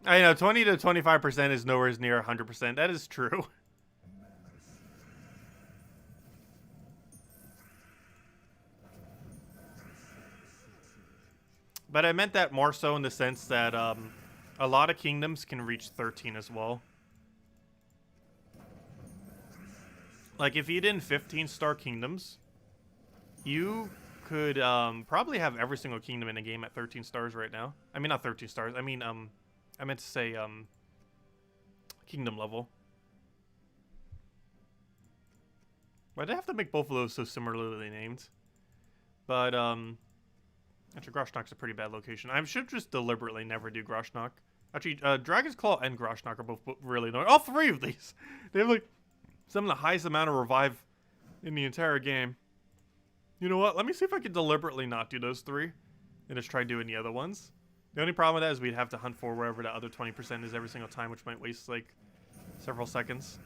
I know, 20 to 25% is nowhere near 100%. That is true. But I meant that more so in the sense that a lot of kingdoms can reach 13 as well. Like, if you did 15-star kingdoms, you could probably have every single kingdom in the game at 13 stars right now. I mean, not 13 stars. I mean, I meant to say kingdom level. Why'd I have to make both of those so similarly named? But, actually, Groshnok's a pretty bad location. I should just deliberately never do Groshnok. Actually, Dragon's Claw and Groshnok are both really annoying. All three of these! They have, like, some of the highest amount of revive in the entire game. You know what? Let me see if I can deliberately not do those three and just try doing the other ones. The only problem with that is we'd have to hunt for wherever the other 20% is every single time, which might waste, like, several seconds.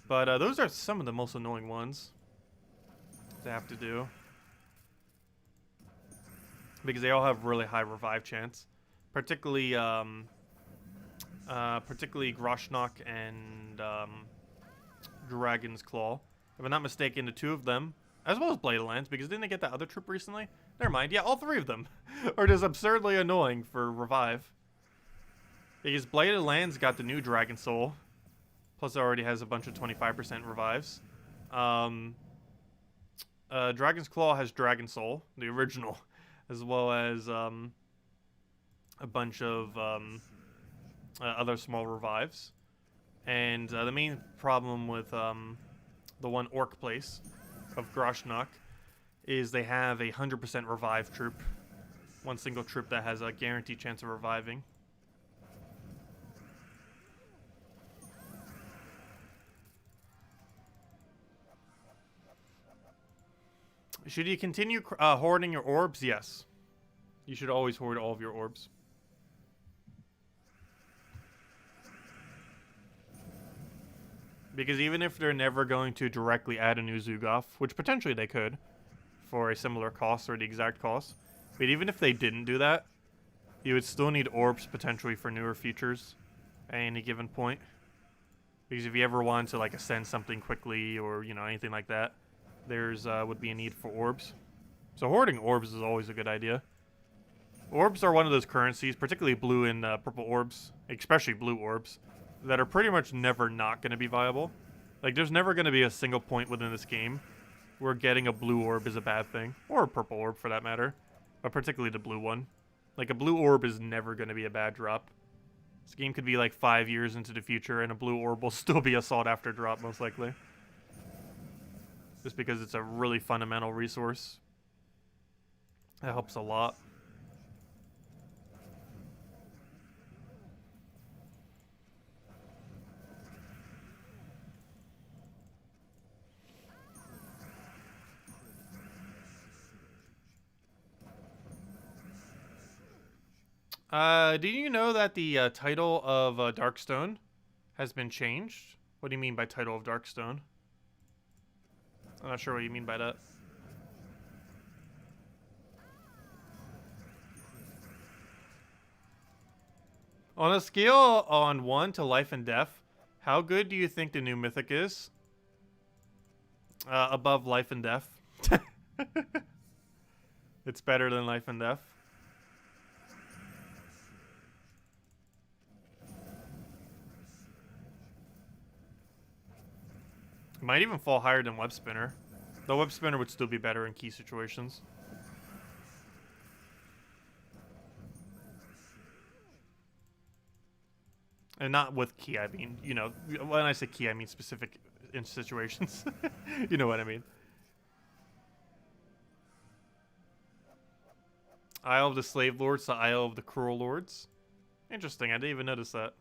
But those are some of the most annoying ones to have to do. Because they all have really high revive chance. Particularly Groshnok and Dragon's Claw. If I'm not mistaken, the two of them, as well as Blade of Lands, because didn't they get that other troop recently? Never mind, yeah, all three of them are just absurdly annoying for revive. Because Blade of Lands got the new Dragon Soul, plus it already has a bunch of 25% revives. Dragon's Claw has Dragon Soul, the original, as well as a bunch of other small revives. And the main problem with the one Orc place of Groshnok is they have a 100% revive troop. One single troop that has a guaranteed chance of reviving. Should you continue hoarding your orbs? Yes. You should always hoard all of your orbs. Because even if they're never going to directly add a new Zugoff, which potentially they could, for a similar cost or the exact cost, but even if they didn't do that, you would still need orbs potentially for newer features at any given point. Because if you ever want to like ascend something quickly or, you know, anything like that, there's would be a need for orbs. So hoarding orbs is always a good idea. Orbs are one of those currencies, particularly blue and purple orbs, especially blue orbs, that are pretty much never not going to be viable. Like, there's never going to be a single point within this game where getting a blue orb is a bad thing. Or a purple orb, for that matter. But particularly the blue one. Like, a blue orb is never going to be a bad drop. This game could be, like, 5 years into the future, and a blue orb will still be a sought-after drop, most likely. Just because it's a really fundamental resource. That helps a lot. Do you know that the title of Darkstone has been changed? What do you mean by title of Darkstone? I'm not sure what you mean by that. On a scale on 1 to life and death, how good do you think the new mythic is? Above life and death. It's better than life and death. Might even fall higher than Web Spinner. The Web Spinner would still be better in key situations. And not with key, I mean, you know, when I say key, I mean specific in situations. You know what I mean. Isle of the Slave Lords to Isle of the Cruel Lords. Interesting, I didn't even notice that.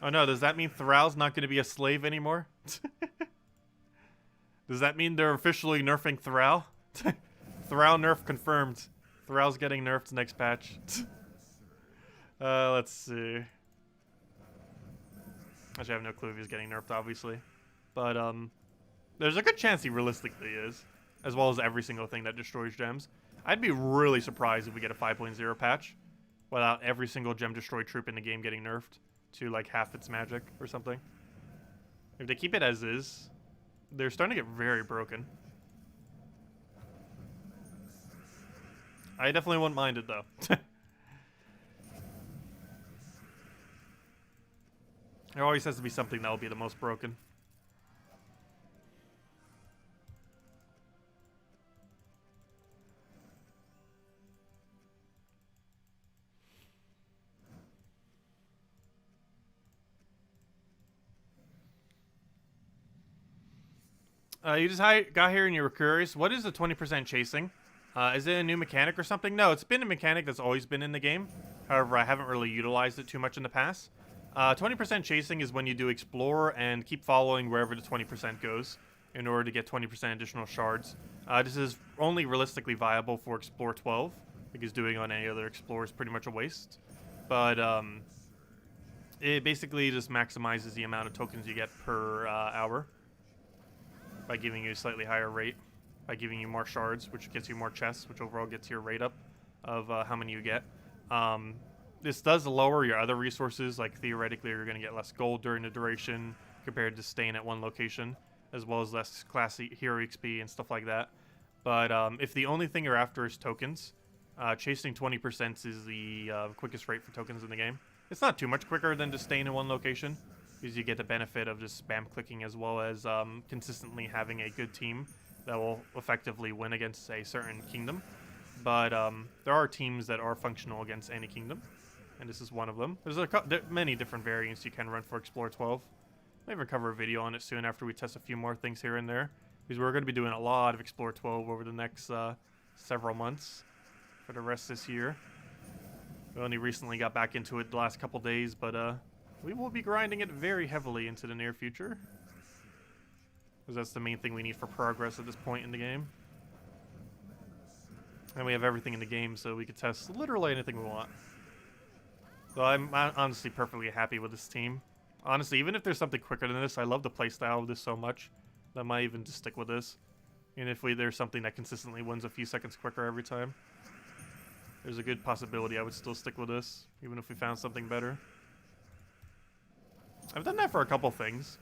Oh no, does that mean Thrall's not going to be a slave anymore? Does that mean they're officially nerfing Thrall? Thrall nerf confirmed. Thrall's getting nerfed next patch. Let's see. Actually, I have no clue if he's getting nerfed, obviously. But, there's a good chance he realistically is. As well as every single thing that destroys gems. I'd be really surprised if we get a 5.0 patch without every single gem destroy troop in the game getting nerfed to like half its magic or something. If they keep it as is, they're starting to get very broken. I definitely wouldn't mind it though. There always has to be something that will be the most broken. You just got here and you were curious. What is the 20% chasing? Is it a new mechanic or something? No, it's been a mechanic that's always been in the game. However, I haven't really utilized it too much in the past. 20% chasing is when you do explore and keep following wherever the 20% goes in order to get 20% additional shards. This is only realistically viable for Explore 12 because doing on any other Explore is pretty much a waste. But it basically just maximizes the amount of tokens you get per hour by giving you a slightly higher rate, by giving you more shards, which gets you more chests, which overall gets your rate up of how many you get. This does lower your other resources, like theoretically you're going to get less gold during the duration compared to staying at one location, as well as less classy hero XP and stuff like that. But if the only thing you're after is tokens, chasing 20% is the quickest rate for tokens in the game. It's not too much quicker than just staying in one location, because you get the benefit of just spam clicking as well as consistently having a good team that will effectively win against a certain kingdom. But there are teams that are functional against any kingdom, and this is one of them. There's many different variants you can run for Explore 12. I'll even cover a video on it soon after we test a few more things here and there, because we're going to be doing a lot of Explore 12 over the next several months for the rest of this year. We only recently got back into it the last couple days, but we will be grinding it very heavily into the near future, because that's the main thing we need for progress at this point in the game. And we have everything in the game, so we can test literally anything we want. So I'm honestly perfectly happy with this team. Honestly, even if there's something quicker than this, I love the playstyle of this so much that I might even just stick with this. And if there's something that consistently wins a few seconds quicker every time, there's a good possibility I would still stick with this, even if we found something better. I've done that for a couple things.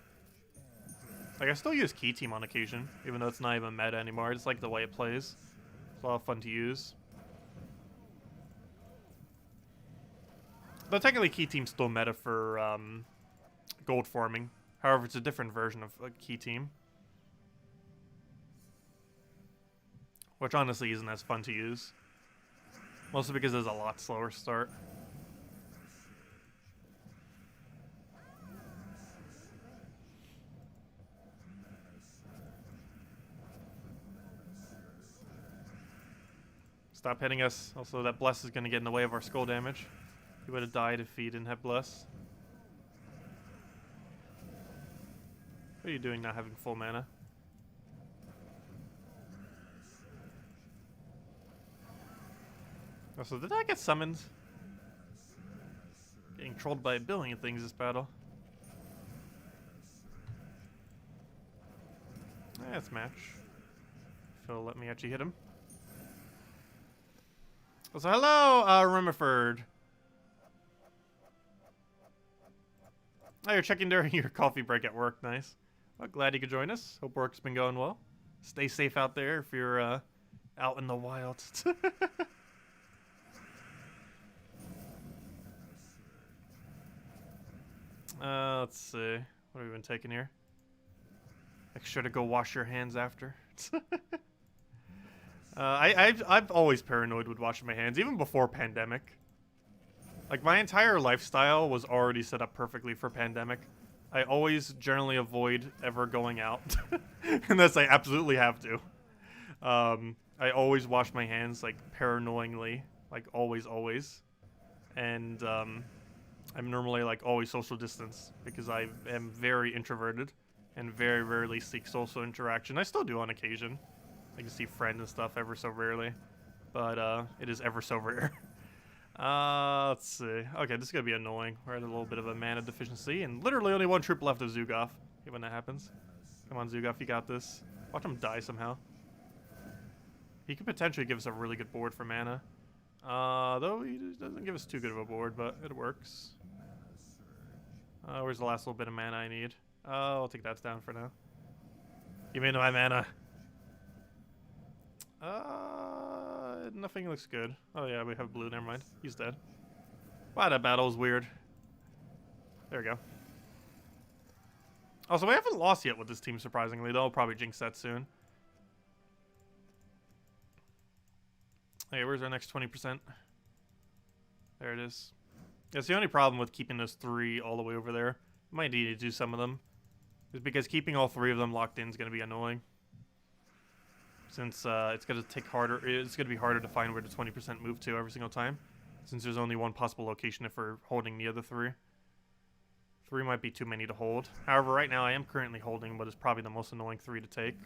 Like, I still use Key Team on occasion, even though it's not even meta anymore. I just like the way it plays. It's a lot of fun to use. But technically, Key Team's still meta for gold farming. However, it's a different version of a Key Team, which honestly isn't as fun to use. Mostly because there's a lot slower start. Stop hitting us. Also, that Bless is going to get in the way of our skull damage. He would have died if he didn't have Bless. What are you doing not having full mana? Also, did I get summoned? Getting trolled by a billion things this battle. That's match. Phil, let me actually hit him. So hello, Rimmerford. Oh, you're checking during your coffee break at work. Nice. Well, glad you could join us. Hope work's been going well. Stay safe out there if you're out in the wild. Let's see. What have we been taking here? Make sure to go wash your hands after. I've always paranoid with washing my hands, even before pandemic. Like, my entire lifestyle was already set up perfectly for pandemic. I always generally avoid ever going out, unless I absolutely have to. I always wash my hands, like, paranoidly, like, always. And, I'm normally, like, always social distance, because I am very introverted, and very rarely seek social interaction. I still do on occasion. I can see friends and stuff ever so rarely, but it is ever so rare. Let's see. Okay, this is gonna be annoying. We're at a little bit of a mana deficiency, and literally only one troop left of Zugoff. Okay, when that happens. Come on, Zugoff, you got this. Watch him die somehow. He could potentially give us a really good board for mana. Though he doesn't give us too good of a board, but it works. Where's the last little bit of mana I need? I'll take that down for now. Give me my mana. Nothing looks good. Oh yeah, we have blue, never mind. He's dead. Wow, that battle's weird. There we go. Also, we haven't lost yet with this team, surprisingly. They'll probably jinx that soon. Hey, where's our next 20%? There it is. That's the only problem with keeping those 3 all the way over there. Might need to do some of them. Is because keeping all 3 of them locked in is going to be annoying. Since it's going to take harder. It's going to be harder to find where the 20% move to every single time. Since there's only one possible location if we're holding the other 3. 3 might be too many to hold. However, right now I am currently holding what is probably the most annoying 3 to take.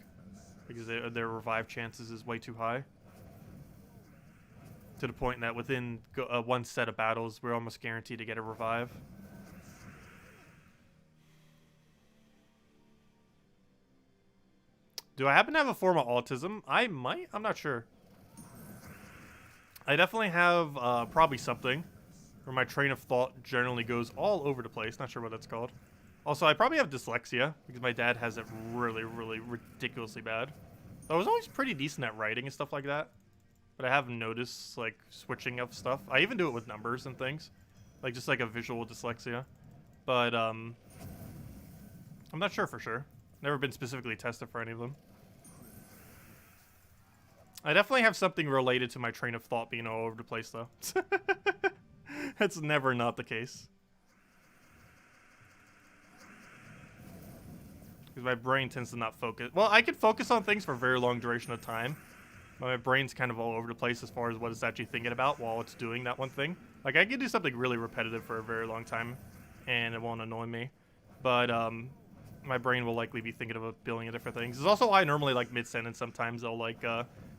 Because their revive chances is way too high. To the point that within one set of battles, we're almost guaranteed to get a revive. Do I happen to have a form of autism? I might. I'm not sure. I definitely have probably something where my train of thought generally goes all over the place. Not sure what that's called. Also, I probably have dyslexia because my dad has it really, really ridiculously bad. I was always pretty decent at writing and stuff like that. But I have noticed, like, switching of stuff. I even do it with numbers and things. Like, just like a visual dyslexia. But, I'm not sure for sure. Never been specifically tested for any of them. I definitely have something related to my train of thought being all over the place, though. That's never not the case. Because my brain tends to not focus. Well, I can focus on things for a very long duration of time. But my brain's kind of all over the place as far as what it's actually thinking about while it's doing that one thing. Like, I can do something really repetitive for a very long time, and it won't annoy me. But, my brain will likely be thinking of a billion different things. It's also why I normally, like, mid-sentence sometimes I'll, like,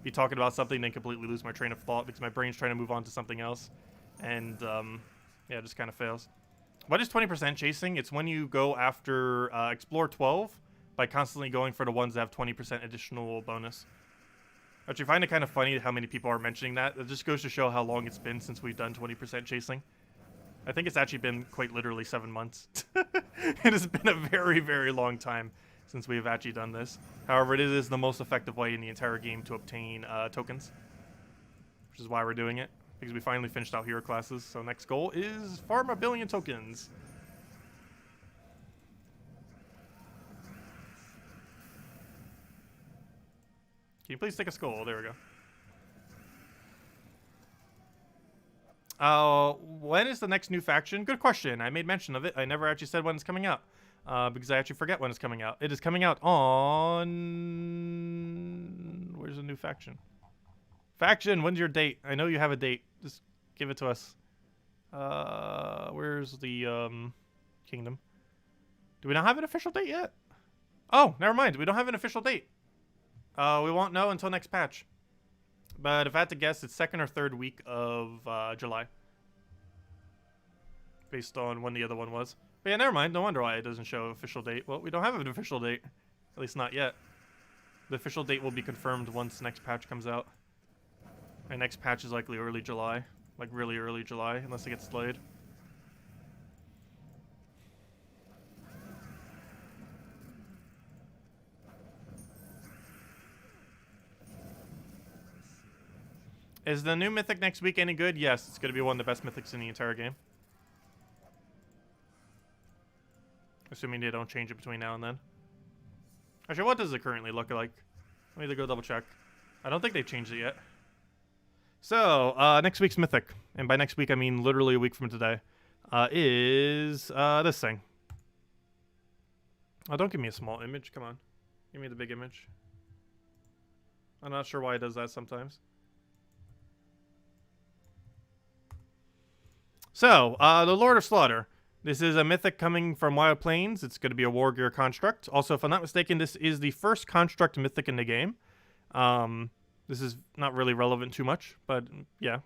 be talking about something and then completely lose my train of thought because my brain's trying to move on to something else. And, yeah, it just kind of fails. What is 20% chasing? It's when you go after Explore 12 by constantly going for the ones that have 20% additional bonus. Actually, I find it kind of funny how many people are mentioning that. It just goes to show how long it's been since we've done 20% chasing. I think it's actually been quite literally 7 months. It has been a very, very long time since we have actually done this. However, it is the most effective way in the entire game to obtain tokens. Which is why we're doing it. Because we finally finished out hero classes. So next goal is farm 1 billion tokens. Can you please take a skull? There we go. When is the next new faction? Good question. I made mention of it. I never actually said when it's coming out. Because I actually forget when it's coming out. It is coming out on... Where's the new faction? Faction, when's your date? I know you have a date. Just give it to us. Where's the, kingdom? Do we not have an official date yet? Oh, never mind. We don't have an official date. We won't know until next patch. But if I had to guess, it's 2nd or 3rd week of July. Based on when the other one was. But yeah, never mind. No wonder why it doesn't show official date. Well, we don't have an official date. At least not yet. The official date will be confirmed once next patch comes out. My next patch is likely early July. Like really early July, unless it gets delayed. Is the new mythic next week any good? Yes, it's going to be one of the best mythics in the entire game. Assuming they don't change it between now and then. Actually, what does it currently look like? Let me go double check. I don't think they've changed it yet. So, next week's mythic, and by next week I mean literally a week from today, is this thing. Oh, don't give me a small image. Come on. Give me the big image. I'm not sure why it does that sometimes. So, the Lord of Slaughter. This is a mythic coming from Wild Plains. It's going to be a War Gear construct. Also, if I'm not mistaken, this is the first construct mythic in the game. This is not really relevant too much, but yeah,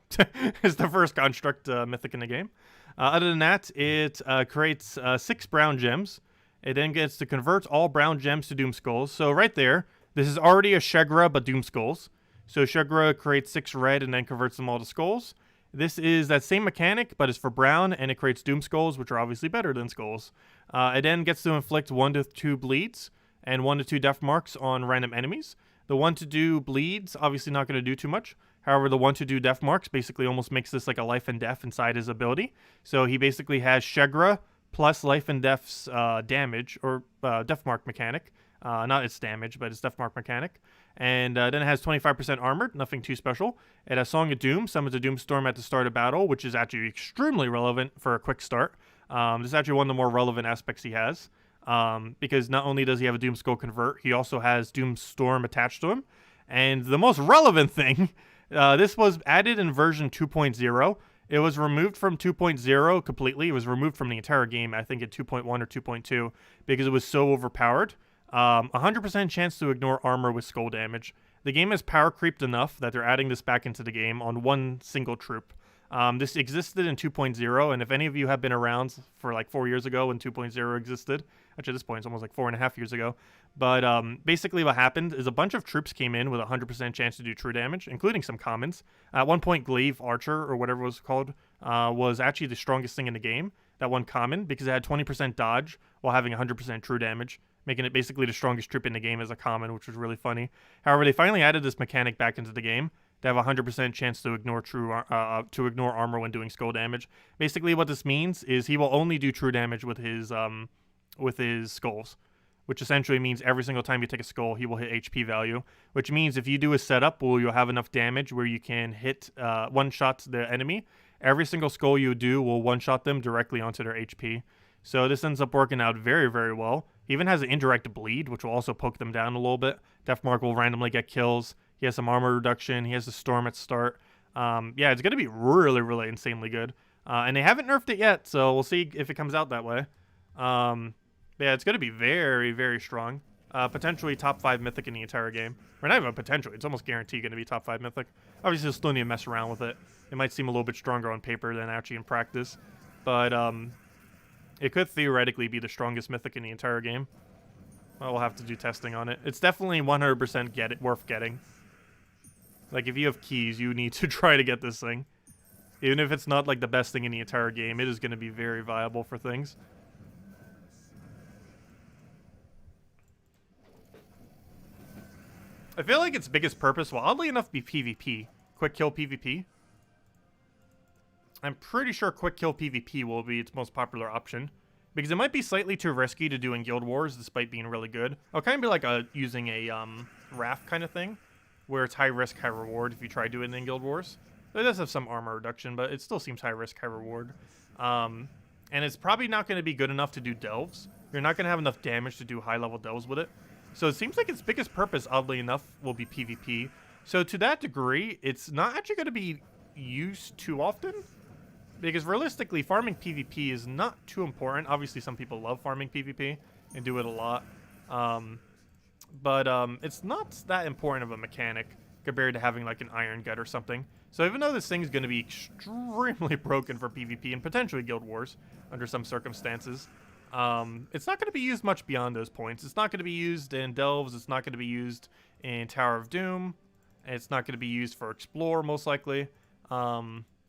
it's the first construct mythic in the game. Other than that, it creates 6 brown gems. It then gets to convert all brown gems to Doom Skulls. So right there, this is already a Shegra, but Doom Skulls. So Shegra creates 6 red and then converts them all to skulls. This is that same mechanic, but it's for brown, and it creates Doom Skulls, which are obviously better than skulls. It then gets to inflict 1 to 2 bleeds and 1 to 2 death marks on random enemies. The 1 to do bleeds, obviously not going to do too much. However, the 1 to do death marks basically almost makes this like a life and death inside his ability. So he basically has Shegra plus life and death's damage, or death mark mechanic. Not its damage, but its death mark mechanic. And then it has 25% armored, nothing too special. It has Song of Doom, summons a Doomstorm at the start of battle, which is actually extremely relevant for a quick start. This is actually one of the more relevant aspects he has. Because not only does he have a Doomskull convert, he also has Doomstorm attached to him. And the most relevant thing, this was added in version 2.0. It was removed from 2.0 completely. It was removed from the entire game, I think, at 2.1 or 2.2, because it was so overpowered. 100% chance to ignore armor with skull damage. The game has power creeped enough that they're adding this back into the game on one single troop. This existed in 2.0, and if any of you have been around for like 4 years ago when 2.0 existed, actually at this point it's almost like 4.5 years ago, but basically what happened is a bunch of troops came in with a 100% chance to do true damage, including some commons. At one point, Glaive Archer, or whatever it was called, was actually the strongest thing in the game, that one common, because it had 20% dodge while having 100% true damage, making it basically the strongest troop in the game as a common, which was really funny. However, they finally added this mechanic back into the game to have a 100% chance to ignore ignore armor when doing skull damage. Basically, what this means is he will only do true damage with his skulls, which essentially means every single time you take a skull, he will hit HP value. Which means if you do a setup where you'll have enough damage where you can hit one-shot the enemy, every single skull you do will one-shot them directly onto their HP. So this ends up working out very, very well. He even has an indirect bleed, which will also poke them down a little bit. Deathmark will randomly get kills. He has some armor reduction. He has the storm at start. Yeah, it's going to be really, really insanely good. And they haven't nerfed it yet, so we'll see if it comes out that way. Yeah, it's going to be very, very strong. Potentially top 5 mythic in the entire game. Or not even potentially. It's almost guaranteed going to be top 5 mythic. Obviously, you'll still need to mess around with it. It might seem a little bit stronger on paper than actually in practice. But it could theoretically be the strongest mythic in the entire game. Well, we'll have to do testing on it. It's definitely 100% worth getting. Like, if you have keys, you need to try to get this thing. Even if it's not, like, the best thing in the entire game, it is going to be very viable for things. I feel like its biggest purpose will, oddly enough, be PvP. Quick kill PvP. I'm pretty sure quick kill PvP will be its most popular option. Because it might be slightly too risky to do in Guild Wars, despite being really good. It'll kind of be like using a Wrath kind of thing, where it's high risk, high reward if you try doing it in Guild Wars. It does have some armor reduction, but it still seems high risk, high reward. And it's probably not going to be good enough to do delves. You're not going to have enough damage to do high level delves with it. So it seems like its biggest purpose, oddly enough, will be PvP. So to that degree, it's not actually going to be used too often. Because realistically, farming PvP is not too important. Obviously, some people love farming PvP and do it a lot. But it's not that important of a mechanic compared to having like an Iron Gut or something. So even though this thing's going to be extremely broken for PvP and potentially Guild Wars under some circumstances, it's not going to be used much beyond those points. It's not going to be used in Delves. It's not going to be used in Tower of Doom. It's not going to be used for Explore, most likely.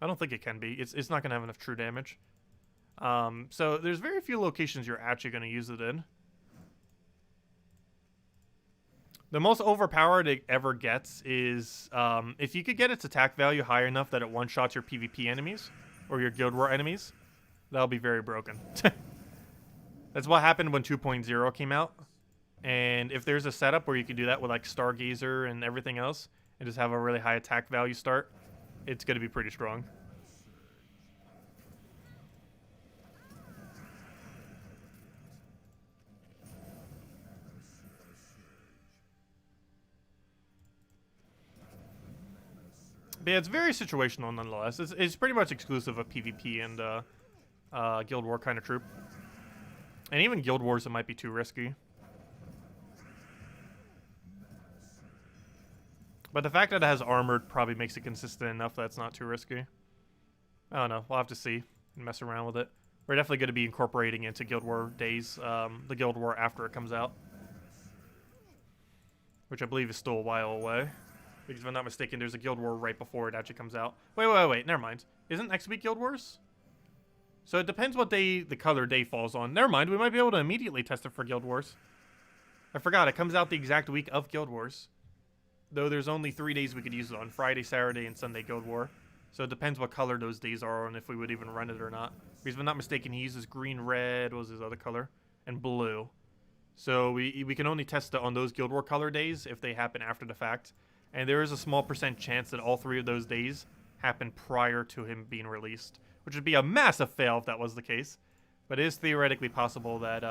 I don't think it can be. It's not going to have enough true damage. So there's very few locations you're actually going to use it in. The most overpowered it ever gets is if you could get its attack value high enough that it one-shots your PvP enemies or your Guild War enemies, that'll be very broken. That's what happened when 2.0 came out. And if there's a setup where you can do that with like Stargazer and everything else and just have a really high attack value start, it's going to be pretty strong. But yeah, it's very situational nonetheless. It's pretty much exclusive of PvP and Guild War kind of troop. And even Guild Wars, it might be too risky. But the fact that it has armored probably makes it consistent enough that it's not too risky. I don't know. We'll have to see and mess around with it. We're definitely going to be incorporating into Guild War days, the Guild War after it comes out. Which I believe is still a while away. Because if I'm not mistaken, there's a Guild War right before it actually comes out. Wait. Never mind. Isn't next week Guild Wars? So it depends what day the color day falls on. Never mind. We might be able to immediately test it for Guild Wars. I forgot. It comes out the exact week of Guild Wars. Though there's only 3 days we could use it on. Friday, Saturday, and Sunday Guild War. So it depends what color those days are and if we would even run it or not. Because if I'm not mistaken, he uses green, red, what was his other color? And blue. So we can only test it on those Guild War color days if they happen after the fact. And there is a small % chance that all 3 of those days happen prior to him being released. Which would be a massive fail if that was the case. But it is theoretically possible that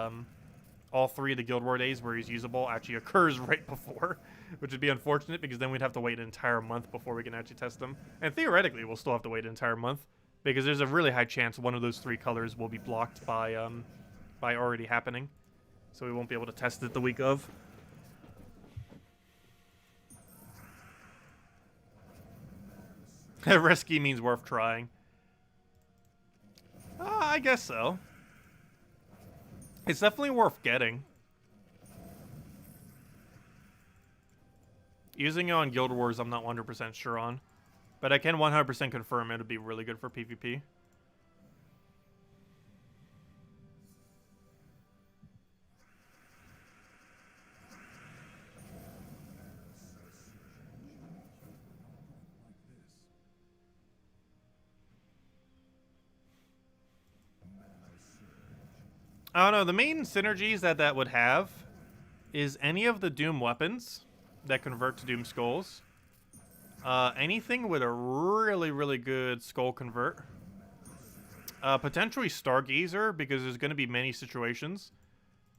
all 3 of the Guild War days where he's usable actually occurs right before. Which would be unfortunate because then we'd have to wait an entire month before we can actually test them. And theoretically, we'll still have to wait an entire month. Because there's a really high chance one of those 3 colors will be blocked by already happening. So we won't be able to test it the week of. Risky means worth trying. I guess so. It's definitely worth getting. Using it on Guild Wars, I'm not 100% sure on. But I can 100% confirm it would be really good for PvP. I don't know, the main synergies that would have is any of the Doom weapons that convert to Doom Skulls. Anything with a really, really good Skull convert. Potentially Stargazer, because there's going to be many situations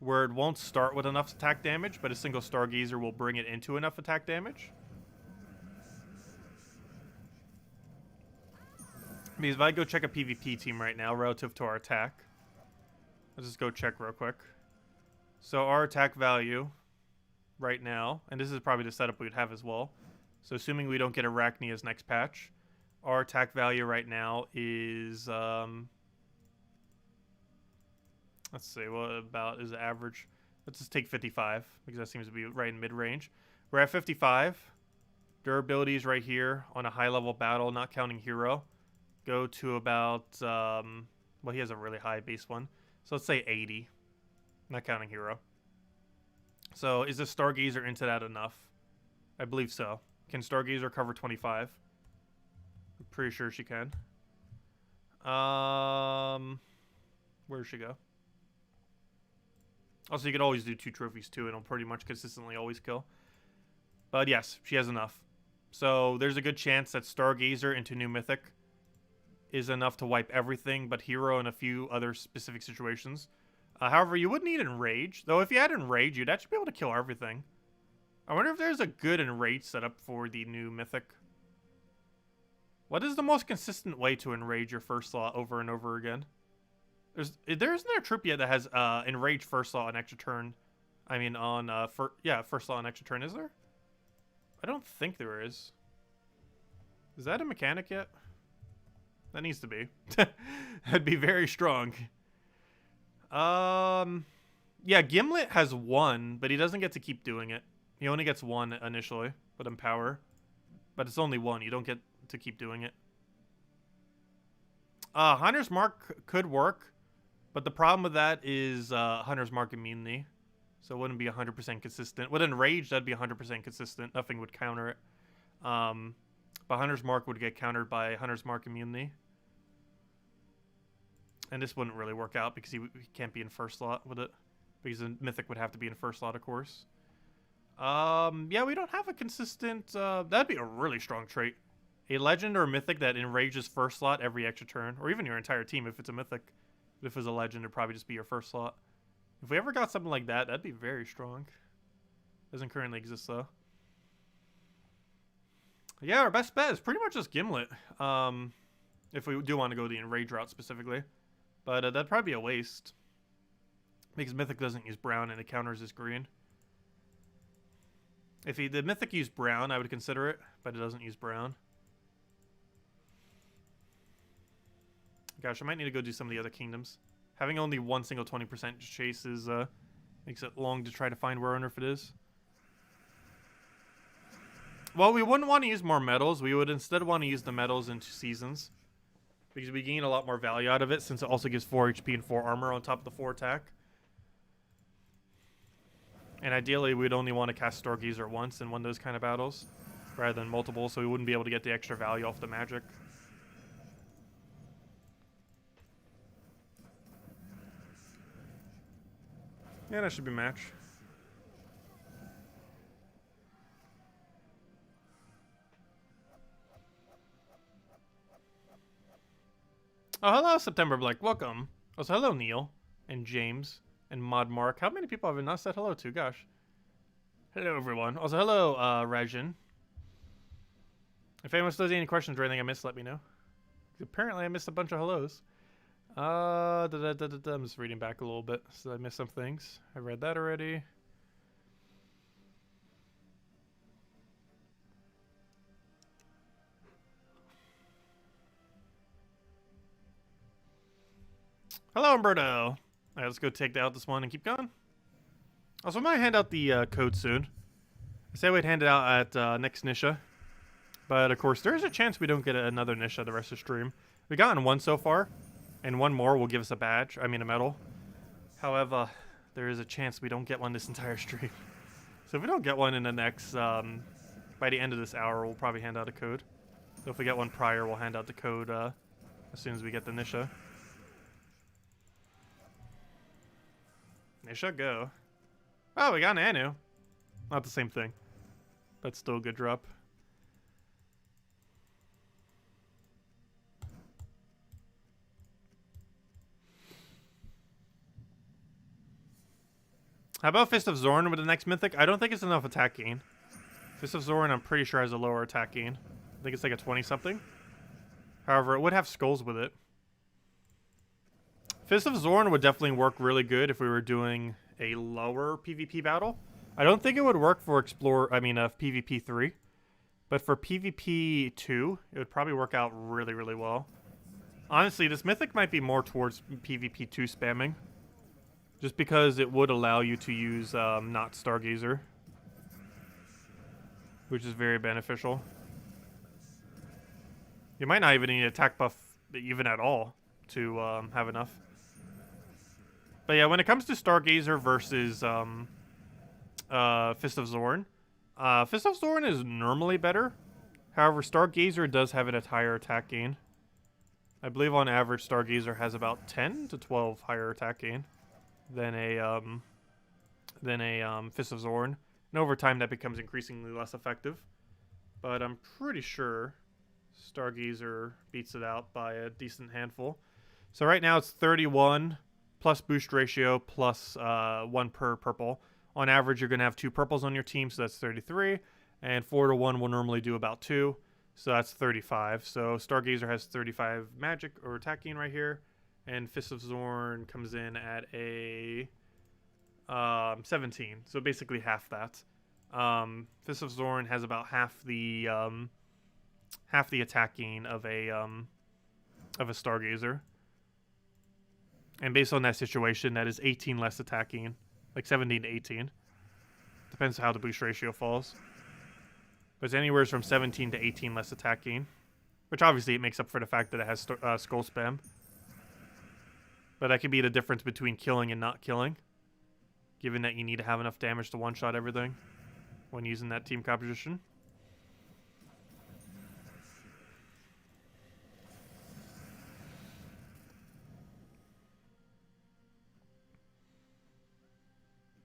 where it won't start with enough attack damage, but a single Stargazer will bring it into enough attack damage. Because if I go check a PvP team right now relative to our attack, let's just go check real quick. So our attack value right now, and this is probably the setup we'd have as well. So assuming we don't get Arachnia's next patch, our attack value right now is, let's see, what about is the average? Let's just take 55, because that seems to be right in mid-range. We're at 55. Durability is right here on a high-level battle, not counting hero. Go to about, well, he has a really high base one. So let's say 80, not counting hero. So is the Stargazer into that enough? I believe so. Can Stargazer cover 25? I'm pretty sure she can. Where does she go? Also, you could always do 2 trophies too, and it'll pretty much consistently always kill. But yes, she has enough. So there's a good chance that Stargazer into New Mythic is enough to wipe everything but hero and a few other specific situations. However, you would need Enrage. Though if you had Enrage, you'd actually be able to kill everything. I wonder if there's a good Enrage setup for the New Mythic. What is the most consistent way to Enrage your first slot over and over again? There isn't there a troop yet that has Enrage first slot on extra turn. I mean on first slot on extra turn, is there? I don't think there is. Is that a mechanic yet? That needs to be. That'd be very strong. Yeah, Gimlet has 1, but he doesn't get to keep doing it. He only gets 1 initially with Empower. But it's only 1. You don't get to keep doing it. Hunter's Mark could work, but the problem with that is Hunter's Mark immunity. So it wouldn't be 100% consistent. With Enrage, that'd be 100% consistent. Nothing would counter it. But Hunter's Mark would get countered by Hunter's Mark immunity. And this wouldn't really work out because he can't be in first slot with it. Because the Mythic would have to be in first slot, of course. Yeah, we don't have a consistent... that'd be a really strong trait. A Legend or a Mythic that enrages first slot every extra turn. Or even your entire team if it's a Mythic. But if it was a Legend, it'd probably just be your first slot. If we ever got something like that, that'd be very strong. Doesn't currently exist, though. Yeah, our best bet is pretty much just Gimlet. If we do want to go the Enrage route specifically. But that'd probably be a waste. Because Mythic doesn't use brown and it counters his green. If the Mythic used brown, I would consider it. But it doesn't use brown. Gosh, I might need to go do some of the other kingdoms. Having only one single 20% chase is, makes it long to try to find where Nerf it is. Well, we wouldn't want to use more medals. We would instead want to use the medals into seasons. Because we gain a lot more value out of it since it also gives 4 HP and 4 armor on top of the 4 attack. And ideally, we'd only want to cast Stargazer once in one of those kind of battles. Rather than multiple, so we wouldn't be able to get the extra value off the magic. Yeah, that should be a match. Oh, hello, September Black. Welcome. Also, hello, Neil and James and Mod Mark. How many people have I not said hello to? Gosh. Hello, everyone. Also, hello, Rajin. If anyone still has any questions or anything I missed, let me know. Apparently, I missed a bunch of hellos. I'm just reading back a little bit, so I missed some things. I read that already. Hello, Umberto. All right, let's go take out this one and keep going. Also, I might hand out the code soon. I said we'd hand it out at next Nisha. But, of course, there is a chance we don't get another Nisha the rest of the stream. We've gotten one so far, and one more will give us a badge. I mean, a medal. However, there is a chance we don't get one this entire stream. So if we don't get one in the next, by the end of this hour, we'll probably hand out a code. So if we get one prior, we'll hand out the code as soon as we get the Nisha. Nisha, go. Oh, we got an Anu. Not the same thing. But still a good drop. How about Fist of Zorn with the next mythic? I don't think it's enough attack gain. Fist of Zorn, I'm pretty sure, has a lower attack gain. I think it's like a 20-something. However, it would have skulls with it. Fist of Zorn would definitely work really good if we were doing a lower PvP battle. I don't think it would work for PvP 3. But for PvP 2, it would probably work out really, really well. Honestly, this mythic might be more towards PvP 2 spamming. Just because it would allow you to use not Stargazer. Which is very beneficial. You might not even need an attack buff even at all to have enough. But yeah, when it comes to Stargazer versus Fist of Zorn, Fist of Zorn is normally better. However, Stargazer does have a higher attack gain. I believe on average Stargazer has about 10 to 12 higher attack gain than a Fist of Zorn. And over time that becomes increasingly less effective. But I'm pretty sure Stargazer beats it out by a decent handful. So right now it's 31 plus boost ratio plus 1 per purple. On average you're going to have 2 purples on your team, so that's 33. And 4 to 1 will normally do about 2. So that's 35. So Stargazer has 35 magic or attack gain right here. And Fist of Zorn comes in at a 17. So basically half that. Fist of Zorn has about half the attack gain of a Stargazer. And based on that situation, that is 18 less attack gain. Like 17 to 18. Depends on how the boost ratio falls. But it's anywhere from 17 to 18 less attack gain. Which obviously it makes up for the fact that it has skull spam. But that could be the difference between killing and not killing. Given that you need to have enough damage to one-shot everything when using that team composition.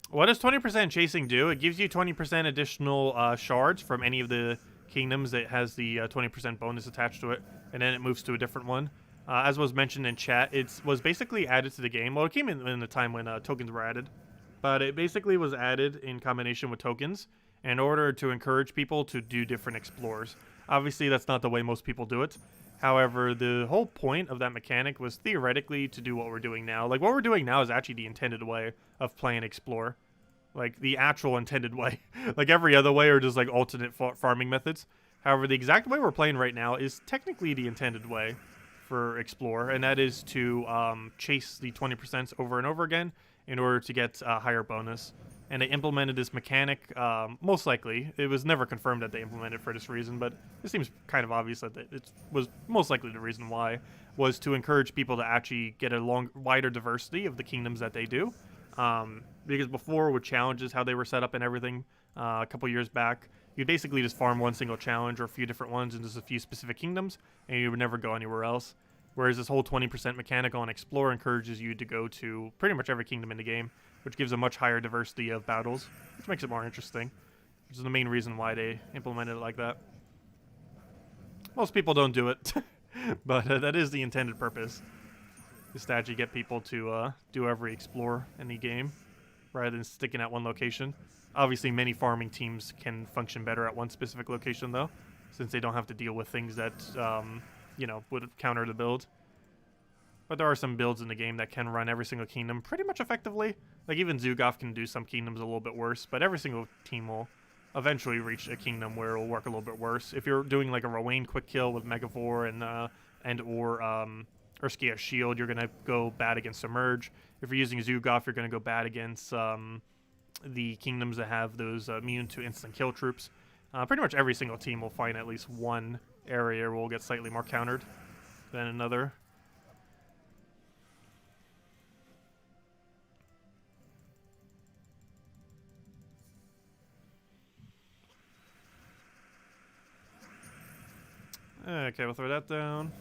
What does 20% chasing do? It gives you 20% additional shards from any of the kingdoms that has the 20% bonus attached to it. And then it moves to a different one. As was mentioned in chat, it was basically added to the game. Well, it came in the time when tokens were added. But it basically was added in combination with tokens in order to encourage people to do different explores. Obviously, that's not the way most people do it. However, the whole point of that mechanic was theoretically to do what we're doing now. Like, what we're doing now is actually the intended way of playing Explore. Like, the actual intended way. Like, every other way are just, like, alternate farming methods. However, the exact way we're playing right now is technically the intended way for Explore, and that is to chase the 20% over and over again in order to get a higher bonus. And they implemented this mechanic, most likely. It was never confirmed that they implemented it for this reason, but it seems kind of obvious that it was most likely the reason why, was to encourage people to actually get a wider diversity of the kingdoms that they do. Because before, with challenges, how they were set up and everything, a couple years back, you basically just farm one single challenge or a few different ones in just a few specific kingdoms, and you would never go anywhere else. Whereas this whole 20% mechanic on Explore encourages you to go to pretty much every kingdom in the game, which gives a much higher diversity of battles, which makes it more interesting, which is the main reason why they implemented it like that. Most people don't do it, but that is the intended purpose, is to actually get people to do every Explore in the game, rather than sticking at one location. Obviously, many farming teams can function better at one specific location, though, since they don't have to deal with things that, you know, would counter the build. But there are some builds in the game that can run every single kingdom pretty much effectively. Like, even Zugov can do some kingdoms a little bit worse, but every single team will eventually reach a kingdom where it will work a little bit worse. If you're doing, like, a Rowan quick kill with Megavore or Urskia Shield, you're going to go bad against Submerge. If you're using Zugov, you're going to go bad against the kingdoms that have those immune to instant kill troops. Pretty much every single team will find at least one area where will get slightly more countered than another. Okay, we'll throw that down.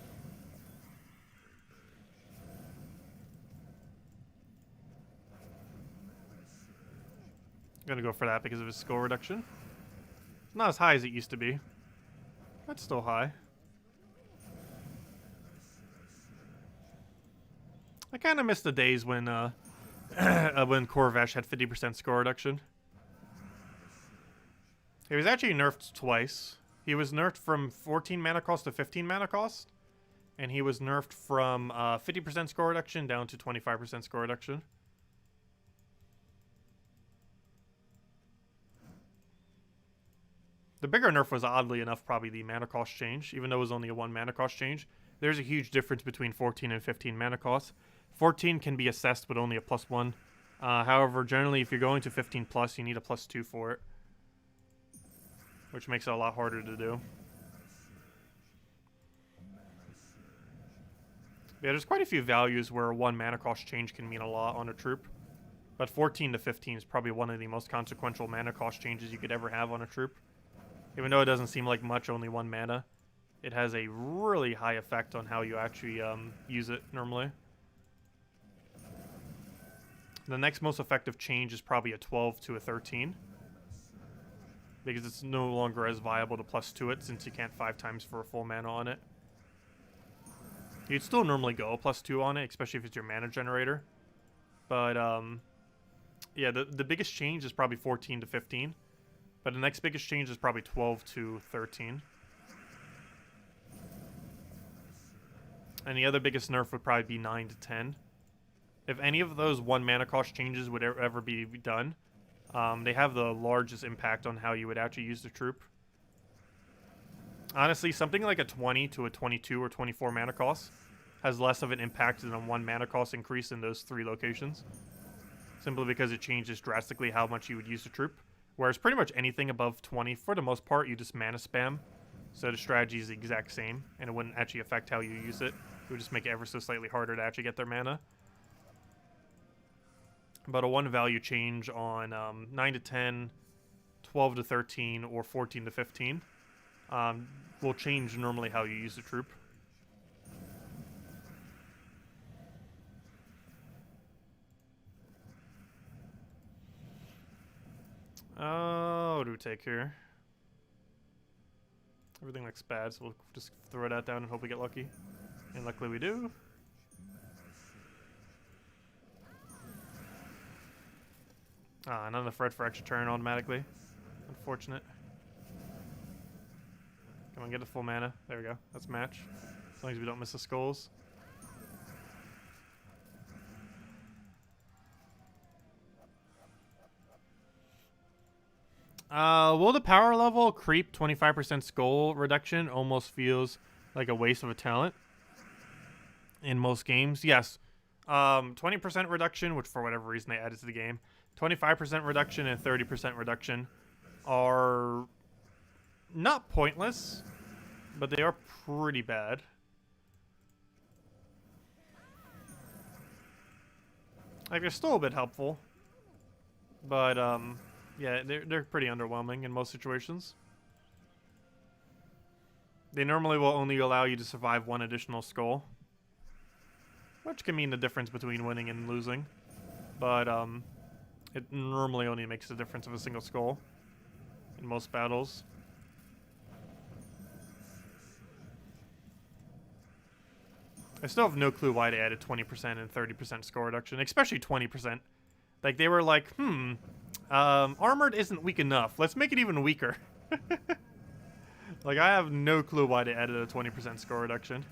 I'm gonna go for that because of his score reduction. It's not as high as it used to be. That's still high. I kind of miss the days when when Corvash had 50% score reduction. He was actually nerfed twice. He was nerfed from 14 mana cost to 15 mana cost, and he was nerfed from 50% score reduction down to 25% score reduction. The bigger nerf was, oddly enough, probably the mana cost change. Even though it was only a 1 mana cost change, there's a huge difference between 14 and 15 mana costs. 14 can be assessed with only a +1. However, generally, if you're going to 15 plus, you need a +2 for it, which makes it a lot harder to do. Yeah, there's quite a few values where a 1 mana cost change can mean a lot on a troop, but 14 to 15 is probably one of the most consequential mana cost changes you could ever have on a troop. Even though it doesn't seem like much, only 1 mana, it has a really high effect on how you actually use it normally. The next most effective change is probably a 12 to a 13, because it's no longer as viable to +2 it, since you can't 5 times for a full mana on it. You'd still normally go +2 on it, especially if it's your mana generator. But yeah, the biggest change is probably 14 to 15. But the next biggest change is probably 12 to 13. And the other biggest nerf would probably be 9 to 10. If any of those 1 mana cost changes would ever be done, they have the largest impact on how you would actually use the troop. Honestly, something like a 20 to a 22 or 24 mana cost has less of an impact than a 1 mana cost increase in those 3 locations. Simply because it changes drastically how much you would use the troop. Whereas pretty much anything above 20, for the most part, you just mana spam. So the strategy is the exact same, and it wouldn't actually affect how you use it. It would just make it ever so slightly harder to actually get their mana. But a 1 value change on 9 to 10, 12 to 13, or 14 to 15 will change normally how you use the troop. What do we take here? Everything looks bad, so we'll just throw that down and hope we get lucky. And luckily we do. None of the Fred for extra turn automatically. Unfortunate. Come on, get the full mana. There we go. That's match. As long as we don't miss the skulls. Will the power level creep 25% skull reduction almost feels like a waste of a talent in most games? Yes. 20% reduction, which for whatever reason they added to the game, 25% reduction and 30% reduction are not pointless, but they are pretty bad. Like, they're still a bit helpful, but yeah, they're pretty underwhelming in most situations. They normally will only allow you to survive 1 additional skull, which can mean the difference between winning and losing. But it normally only makes the difference of a single skull in most battles. I still have no clue why they added 20% and 30% score reduction, especially 20%. Like, they were like, armored isn't weak enough. Let's make it even weaker. Like, I have no clue why they added a 20% score reduction.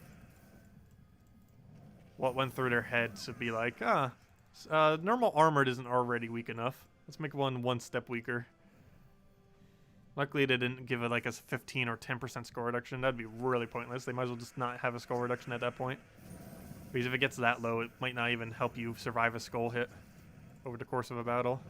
What went through their head to be like, normal armored isn't already weak enough. Let's make one step weaker. Luckily, they didn't give it like a 15 or 10% score reduction. That'd be really pointless. They might as well just not have a skull reduction at that point. Because if it gets that low, it might not even help you survive a skull hit over the course of a battle.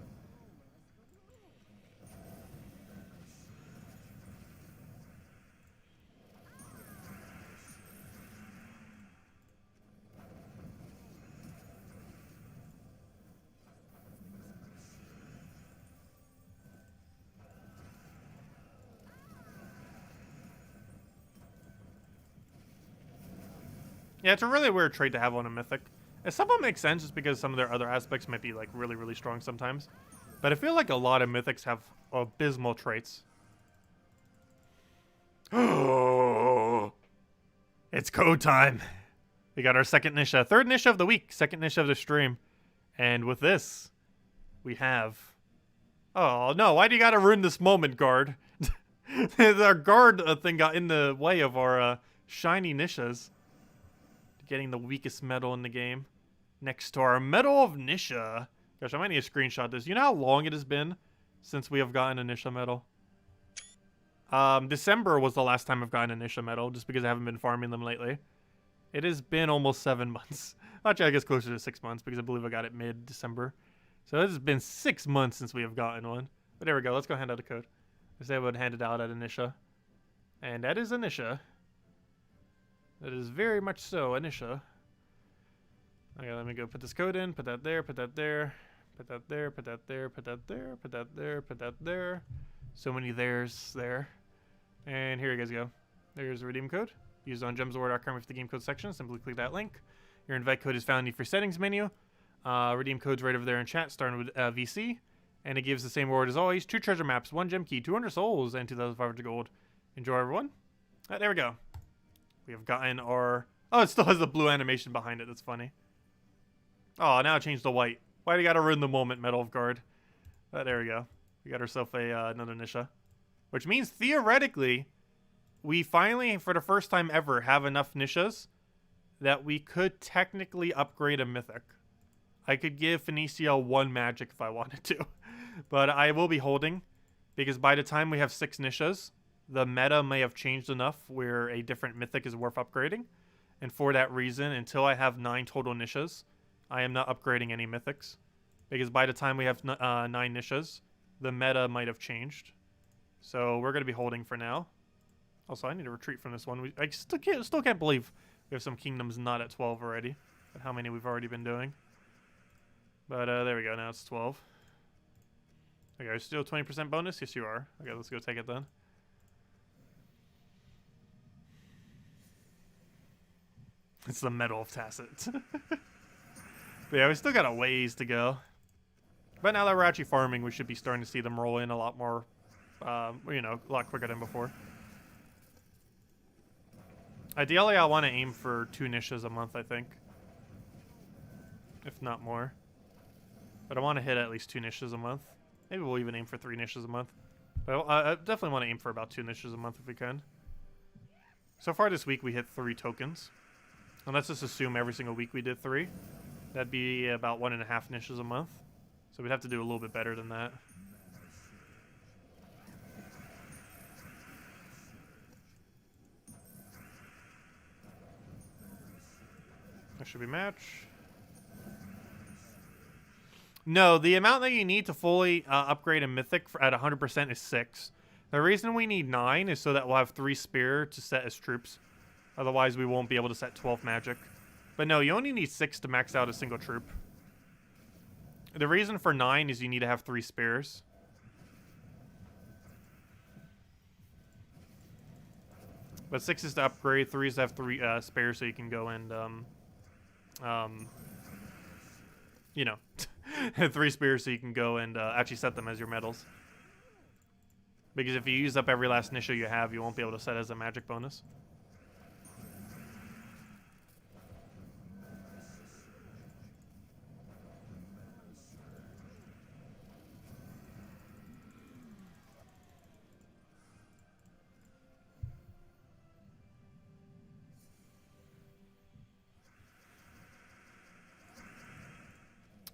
Yeah, it's a really weird trait to have on a mythic. And some of them make sense just because some of their other aspects might be like really, really strong sometimes. But I feel like a lot of mythics have abysmal traits. Oh, it's code time. We got our second Nisha. Third Nisha of the week. Second Nisha of the stream. And with this, we have... Oh, no. Why do you gotta ruin this moment, guard? Our guard thing got in the way of our shiny Nishas. Getting the weakest medal in the game. Next to our Medal of Nisha. Gosh, I might need to screenshot this. You know how long it has been since we have gotten a Nisha medal? December was the last time I've gotten a Nisha medal, just because I haven't been farming them lately. It has been almost 7 months. Actually, I guess closer to 6 months, because I believe I got it mid-December. So it has been 6 months since we have gotten one. But there we go. Let's go hand out a code. I said I would hand it out at a Nisha. And that is a Nisha. That is very much so, Anisha. Okay, let me go put this code in, put that there, put that there, put that there, put that there, put that there, put that there, put that there. So many there's there. And here you guys go. There's the redeem code. Used on gemsawar.com with the game code section. Simply click that link. Your invite code is found in your settings menu. Redeem code's right over there in chat, starting with VC. And it gives the same reward as always. 2 treasure maps, 1 gem key, 200 souls, and 2,500 gold. Enjoy, everyone. There we go. We have gotten our... Oh, it still has the blue animation behind it. That's funny. Oh, now it changed to white. Why do you gotta ruin the moment, Medal of Guard? There we go. We got ourselves another Nisha. Which means, theoretically, we finally, for the first time ever, have enough Nishas that we could technically upgrade a Mythic. I could give Phoenicia 1 magic if I wanted to. But I will be holding, because by the time we have 6 Nishas, the meta may have changed enough where a different mythic is worth upgrading. And for that reason, until I have 9 total Nishas, I am not upgrading any mythics. Because by the time we have 9 Nishas, the meta might have changed. So we're going to be holding for now. Also, I need to retreat from this one. I still can't believe we have some kingdoms not at 12 already. But how many we've already been doing. But there we go. Now it's 12. Okay, are you still 20% bonus? Yes, you are. Okay, let's go take it then. It's the Medal of Tacet. But yeah, we still got a ways to go. But now that we're actually farming, we should be starting to see them roll in a lot more, you know, a lot quicker than before. Ideally, I want to aim for 2 Nishas a month, I think. If not more. But I want to hit at least 2 Nishas a month. Maybe we'll even aim for 3 Nishas a month. But I definitely want to aim for about 2 Nishas a month if we can. So far this week, we hit 3 tokens. And let's just assume every single week we did 3. That'd be about 1.5 Nishas a month. So we'd have to do a little bit better than that. That should be match. No, the amount that you need to fully upgrade a mythic at 100% is 6. The reason we need 9 is so that we'll have 3 spear to set as troops. Otherwise, we won't be able to set 12 magic. But no, you only need 6 to max out a single troop. The reason for 9 is you need to have 3 spears. But 6 is to upgrade, 3 is to have 3 spares so you can go and you know, 3 spears so you can go and actually set them as your medals. Because if you use up every last initial you have, you won't be able to set as a magic bonus.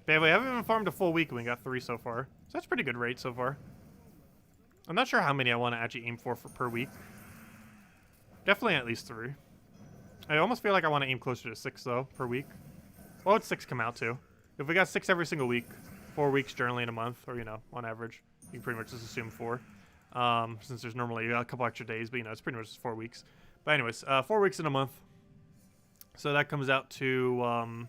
But yeah, we haven't even farmed a full week and we got 3 so far. So that's pretty good rate so far. I'm not sure how many I want to actually aim for per week. Definitely at least 3. I almost feel like I want to aim closer to 6 though, per week. What would 6 come out to? If we got 6 every single week, 4 weeks generally in a month, or, you know, on average, you can pretty much just assume 4. Since there's normally a couple extra days, but, you know, it's pretty much just 4 weeks. But anyways, 4 weeks in a month. So that comes out to,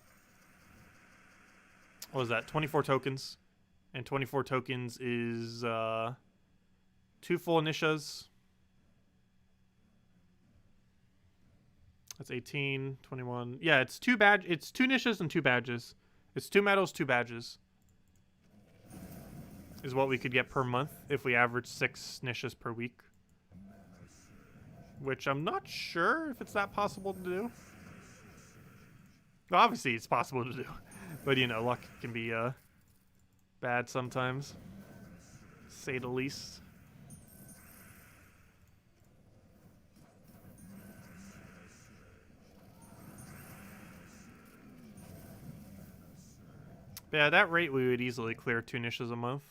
what was that? 24 tokens. And 24 tokens is 2 full Nishas. That's 18, 21. Yeah, it's 2 Nishas and 2 badges. It's 2 medals, 2 badges. Is what we could get per month if we average 6 Nishas per week. Which I'm not sure if it's that possible to do. Well, obviously it's possible to do. But, you know, luck can be bad sometimes. To say the least. But yeah, at that rate, we would easily clear 2 Nishas a month.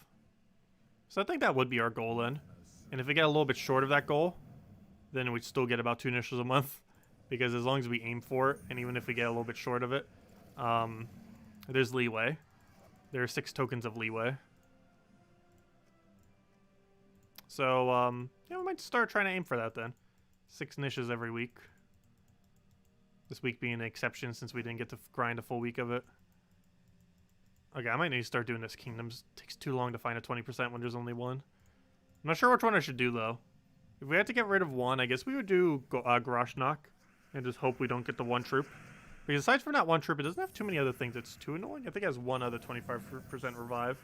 So I think that would be our goal then. And if we get a little bit short of that goal, then we'd still get about 2 Nishas a month. Because as long as we aim for it, and even if we get a little bit short of it, there's leeway. There are 6 tokens of leeway. So, yeah, we might start trying to aim for that then. 6 Nishas every week. This week being an exception since we didn't get to grind a full week of it. Okay, I might need to start doing this Kingdoms. It takes too long to find a 20% when there's only 1. I'm not sure which one I should do, though. If we had to get rid of 1, I guess we would do Garrosh Knock. And just hope we don't get the 1 troop. Because aside from that 1 troop, it doesn't have too many other things that's too annoying. I think it has 1 other 25% revive.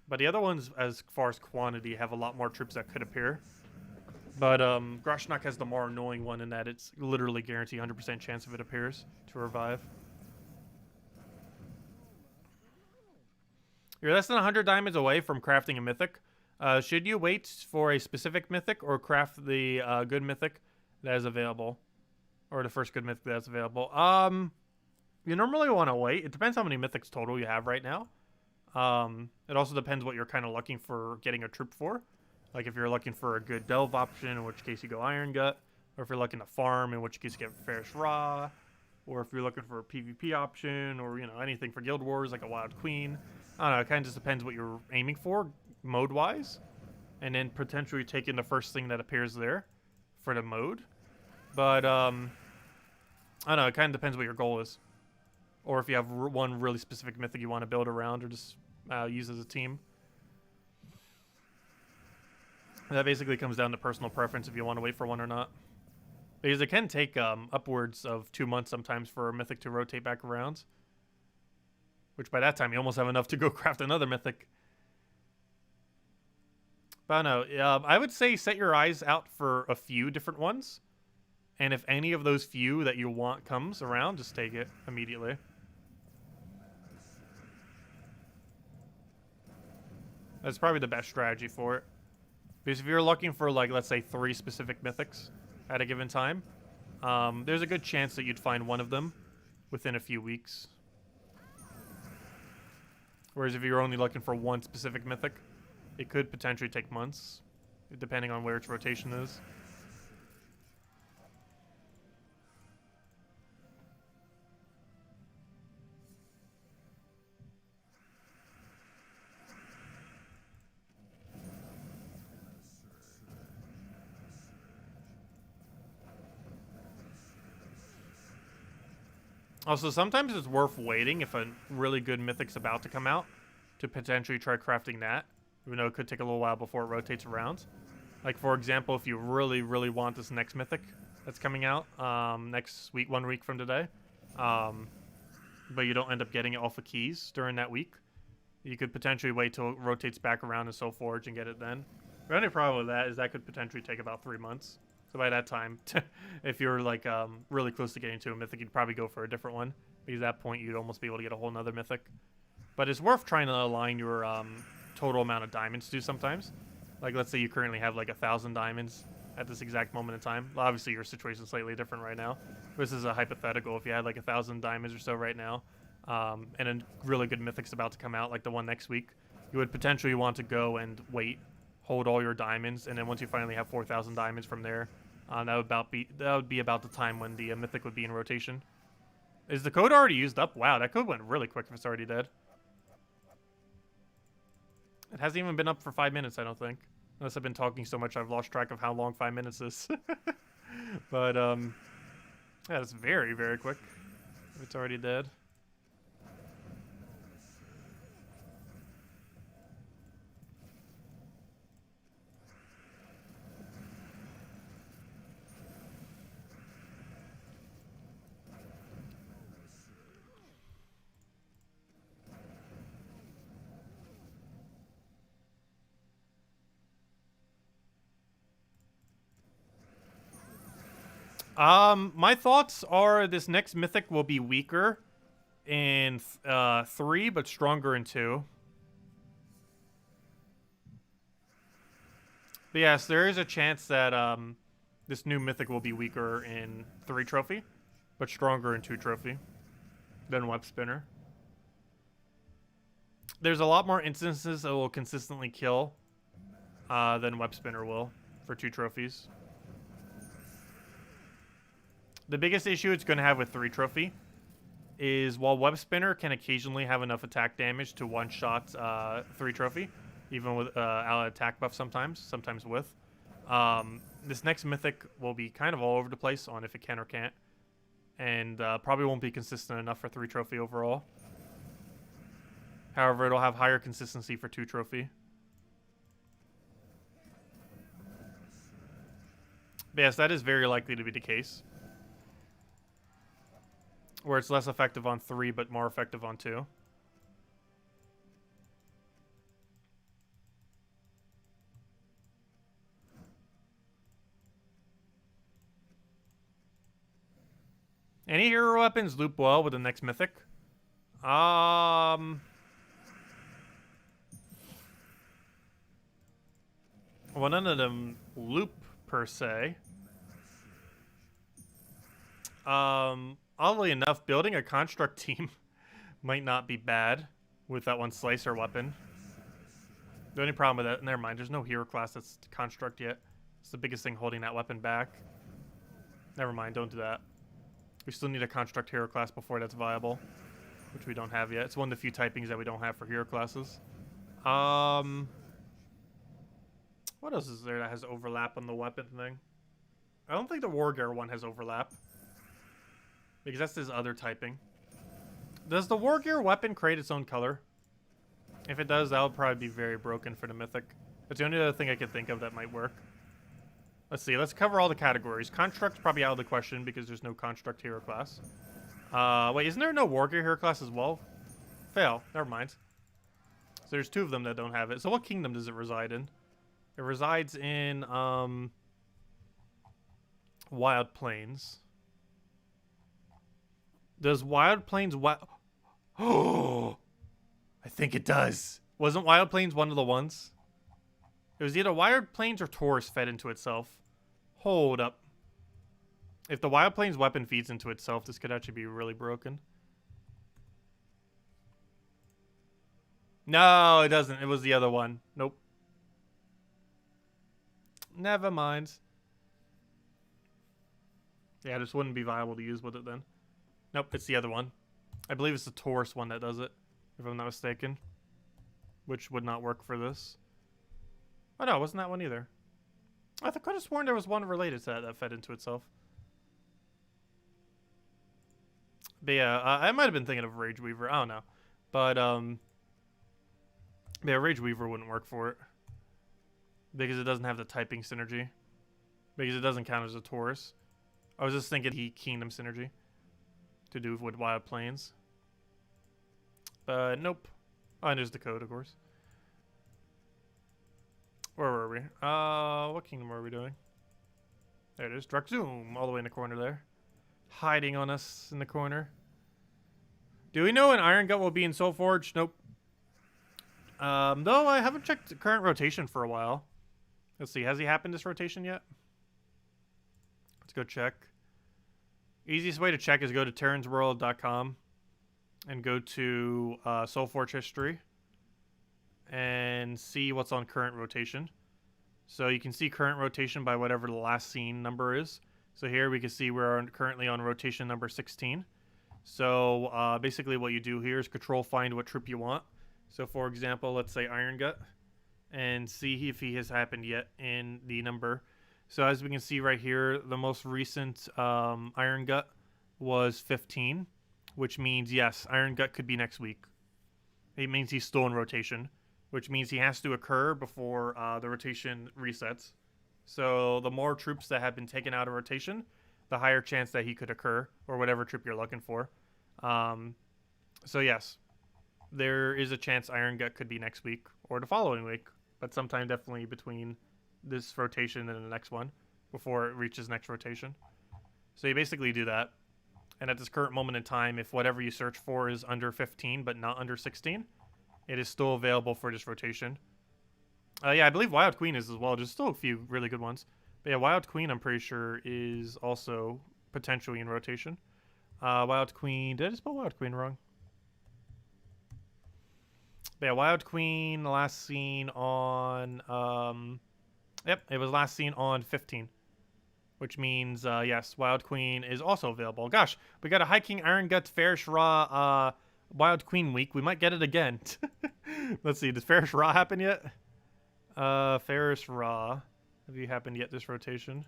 But the other ones, as far as quantity, have a lot more troops that could appear. But Garrosh Knock has the more annoying one in that it's literally guaranteed 100% chance if it appears to revive. You're less than 100 diamonds away from crafting a mythic. Should you wait for a specific mythic or craft the good mythic that is available? Or the first good mythic that's available? You normally want to wait. It depends how many mythics total you have right now. It also depends what you're kind of looking for getting a troop for. Like if you're looking for a good delve option, in which case you go Iron Gut. Or if you're looking to farm, in which case you get Ferris Raw. Or if you're looking for a PvP option, or, you know, anything for Guild Wars, like a Wild Queen. I don't know, it kind of just depends what you're aiming for, mode-wise. And then potentially taking the first thing that appears there for the mode. But, I don't know, it kind of depends what your goal is. Or if you have one really specific mythic you want to build around or just use as a team. That basically comes down to personal preference if you want to wait for one or not. Because it can take upwards of 2 months sometimes for a mythic to rotate back around. Which by that time you almost have enough to go craft another mythic. But I don't know, I would say set your eyes out for a few different ones. And if any of those few that you want comes around, just take it immediately. That's probably the best strategy for it. Because if you're looking for, like, let's say 3 specific mythics at a given time, there's a good chance that you'd find one of them within a few weeks. Whereas if you're only looking for 1 specific mythic, it could potentially take months, depending on where its rotation is. Also, sometimes it's worth waiting if a really good mythic's about to come out to potentially try crafting that, even though it could take a little while before it rotates around. Like, for example, if you really, really want this next mythic that's coming out next week, 1 week from today, but you don't end up getting it off of keys during that week, you could potentially wait till it rotates back around in Soul Forge and get it then. The only problem with that is that could potentially take about 3 months. So by that time, if you're like really close to getting to a mythic, you'd probably go for a different one. Because at that point, you'd almost be able to get a whole nother mythic. But it's worth trying to align your total amount of diamonds to sometimes. Like, let's say you currently have like 1,000 diamonds at this exact moment in time. Well, obviously, your situation's slightly different right now. This is a hypothetical. If you had like 1,000 diamonds or so right now, and a really good mythic's about to come out, like the one next week, you would potentially want to go and wait, hold all your diamonds, and then once you finally have 4,000 diamonds from there, that would be about the time when the mythic would be in rotation. Is the code already used up? Wow, that code went really quick if it's already dead. It hasn't even been up for 5 minutes, I don't think. Unless I've been talking so much, I've lost track of how long 5 minutes is. But, yeah, it's very, very quick. If it's already dead. My thoughts are this next mythic will be weaker in 3, but stronger in 2. But yes, there is a chance that this new mythic will be weaker in 3 trophy, but stronger in 2 trophy than Web Spinner. There's a lot more instances that will consistently kill than Web Spinner will for 2 trophies. The biggest issue it's going to have with 3 trophy is while Web Spinner can occasionally have enough attack damage to one-shot 3 trophy, even with ally attack buff sometimes with, this next mythic will be kind of all over the place on if it can or can't, and probably won't be consistent enough for 3 trophy overall. However, it'll have higher consistency for 2 trophy. But yes, that is very likely to be the case. Where it's less effective on 3, but more effective on 2. Any hero weapons loop well with the next mythic? Well, none of them loop per se. Oddly enough, building a construct team might not be bad with that one slicer weapon. The only problem with that, never mind, there's no hero class that's construct yet. It's the biggest thing holding that weapon back. Never mind, don't do that. We still need a construct hero class before that's viable, which we don't have yet. It's one of the few typings that we don't have for hero classes. What else is there that has overlap on the weapon thing? I don't think the Wargear one has overlap. Because that's his other typing. Does the Wargear weapon create its own color? If it does, that would probably be very broken for the mythic. That's the only other thing I could think of that might work. Let's see. Let's cover all the categories. Construct's probably out of the question because there's no construct hero class. Wait, isn't there no Wargear hero class as well? Fail. Never mind. So there's 2 of them that don't have it. So what kingdom does it reside in? It resides in Wild Plains. Does Wild Plains Oh, I think it does. Wasn't Wild Plains one of the ones? It was either Wild Plains or Taurus fed into itself. Hold up. If the Wild Plains weapon feeds into itself, this could actually be really broken. No, it doesn't. It was the other one. Nope. Never mind. Yeah, this wouldn't be viable to use with it then. Nope, it's the other one. I believe it's the Taurus one that does it, if I'm not mistaken. Which would not work for this. Oh no, it wasn't that one either. I could have sworn there was one related to that fed into itself. But yeah, I might have been thinking of Rage Weaver. I don't know. But, yeah, Rage Weaver wouldn't work for it. Because it doesn't have the typing synergy. Because it doesn't count as a Taurus. I was just thinking Kingdom synergy. To do with Wild Plains. But nope. Oh, and there's the code, of course. Where were we? What kingdom were we doing? There it is. Direct zoom all the way in the corner there. Hiding on us in the corner. Do we know an Iron Gut will be in Soulforge? Nope. Though I haven't checked the current rotation for a while. Let's see. Has he happened this rotation yet? Let's go check. Easiest way to check is go to terransworld.com and go to Soulforge history and see what's on current rotation. So you can see current rotation by whatever the last seen number is. So here we can see we're currently on rotation number 16. So basically what you do here is control find what troop you want. So for example, let's say Iron Gut, and see if he has happened yet in the number. So as we can see right here, the most recent Iron Gut was 15, which means yes, Iron Gut could be next week. It means he's still in rotation, which means he has to occur before the rotation resets. So the more troops that have been taken out of rotation, the higher chance that he could occur, or whatever troop you're looking for. So yes, there is a chance Iron Gut could be next week or the following week, but sometime definitely between this rotation and the next one before it reaches next rotation. So you basically do that. And at this current moment in time, if whatever you search for is under 15 but not under 16, it is still available for this rotation. Yeah, I believe Wild Queen is as well. There's still a few really good ones. But yeah, Wild Queen, I'm pretty sure, is also potentially in rotation. Wild Queen... Did I spell Wild Queen wrong? But yeah, Wild Queen, last seen on... Yep, it was last seen on 15. Which means, yes, Wild Queen is also available. Gosh, we got a High King Iron Gut Fairish Ra Wild Queen week. We might get it again. Let's see, does Fairish Ra happen yet? Fairish Ra. Have you happened yet this rotation?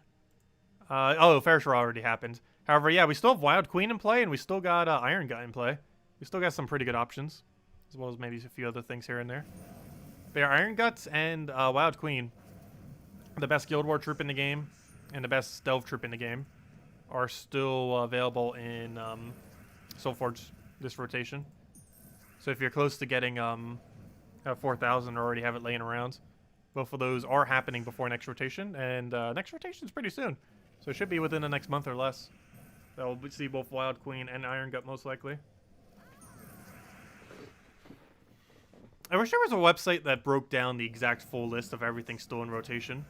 Oh, Fairish Ra already happened. However, yeah, we still have Wild Queen in play, and we still got Iron Gut in play. We still got some pretty good options, as well as maybe a few other things here and there. But yeah, Iron Guts and Wild Queen, the best Guild War troop in the game, and the best stealth troop in the game, are still available in Soulforge this rotation. So if you're close to getting 4,000 or already have it laying around, both of those are happening before next rotation, and next rotation is pretty soon. So it should be within the next month or less. So we'll see both Wild Queen and Iron Gut most likely. I wish there was a website that broke down the exact full list of everything still in rotation,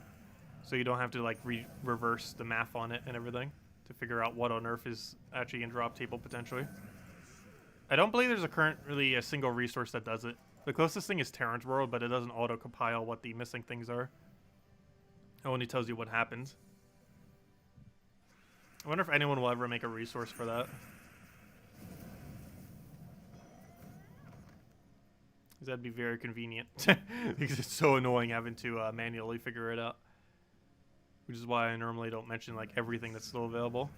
so you don't have to like reverse the math on it and everything to figure out what on Nerf is actually in drop table potentially. I don't believe there's currently a single resource that does it. The closest thing is TJTimebomb, but it doesn't auto-compile what the missing things are. It only tells you what happens. I wonder if anyone will ever make a resource for that. That'd be very convenient. Because it's so annoying having to manually figure it out. Which is why I normally don't mention like everything that's still available.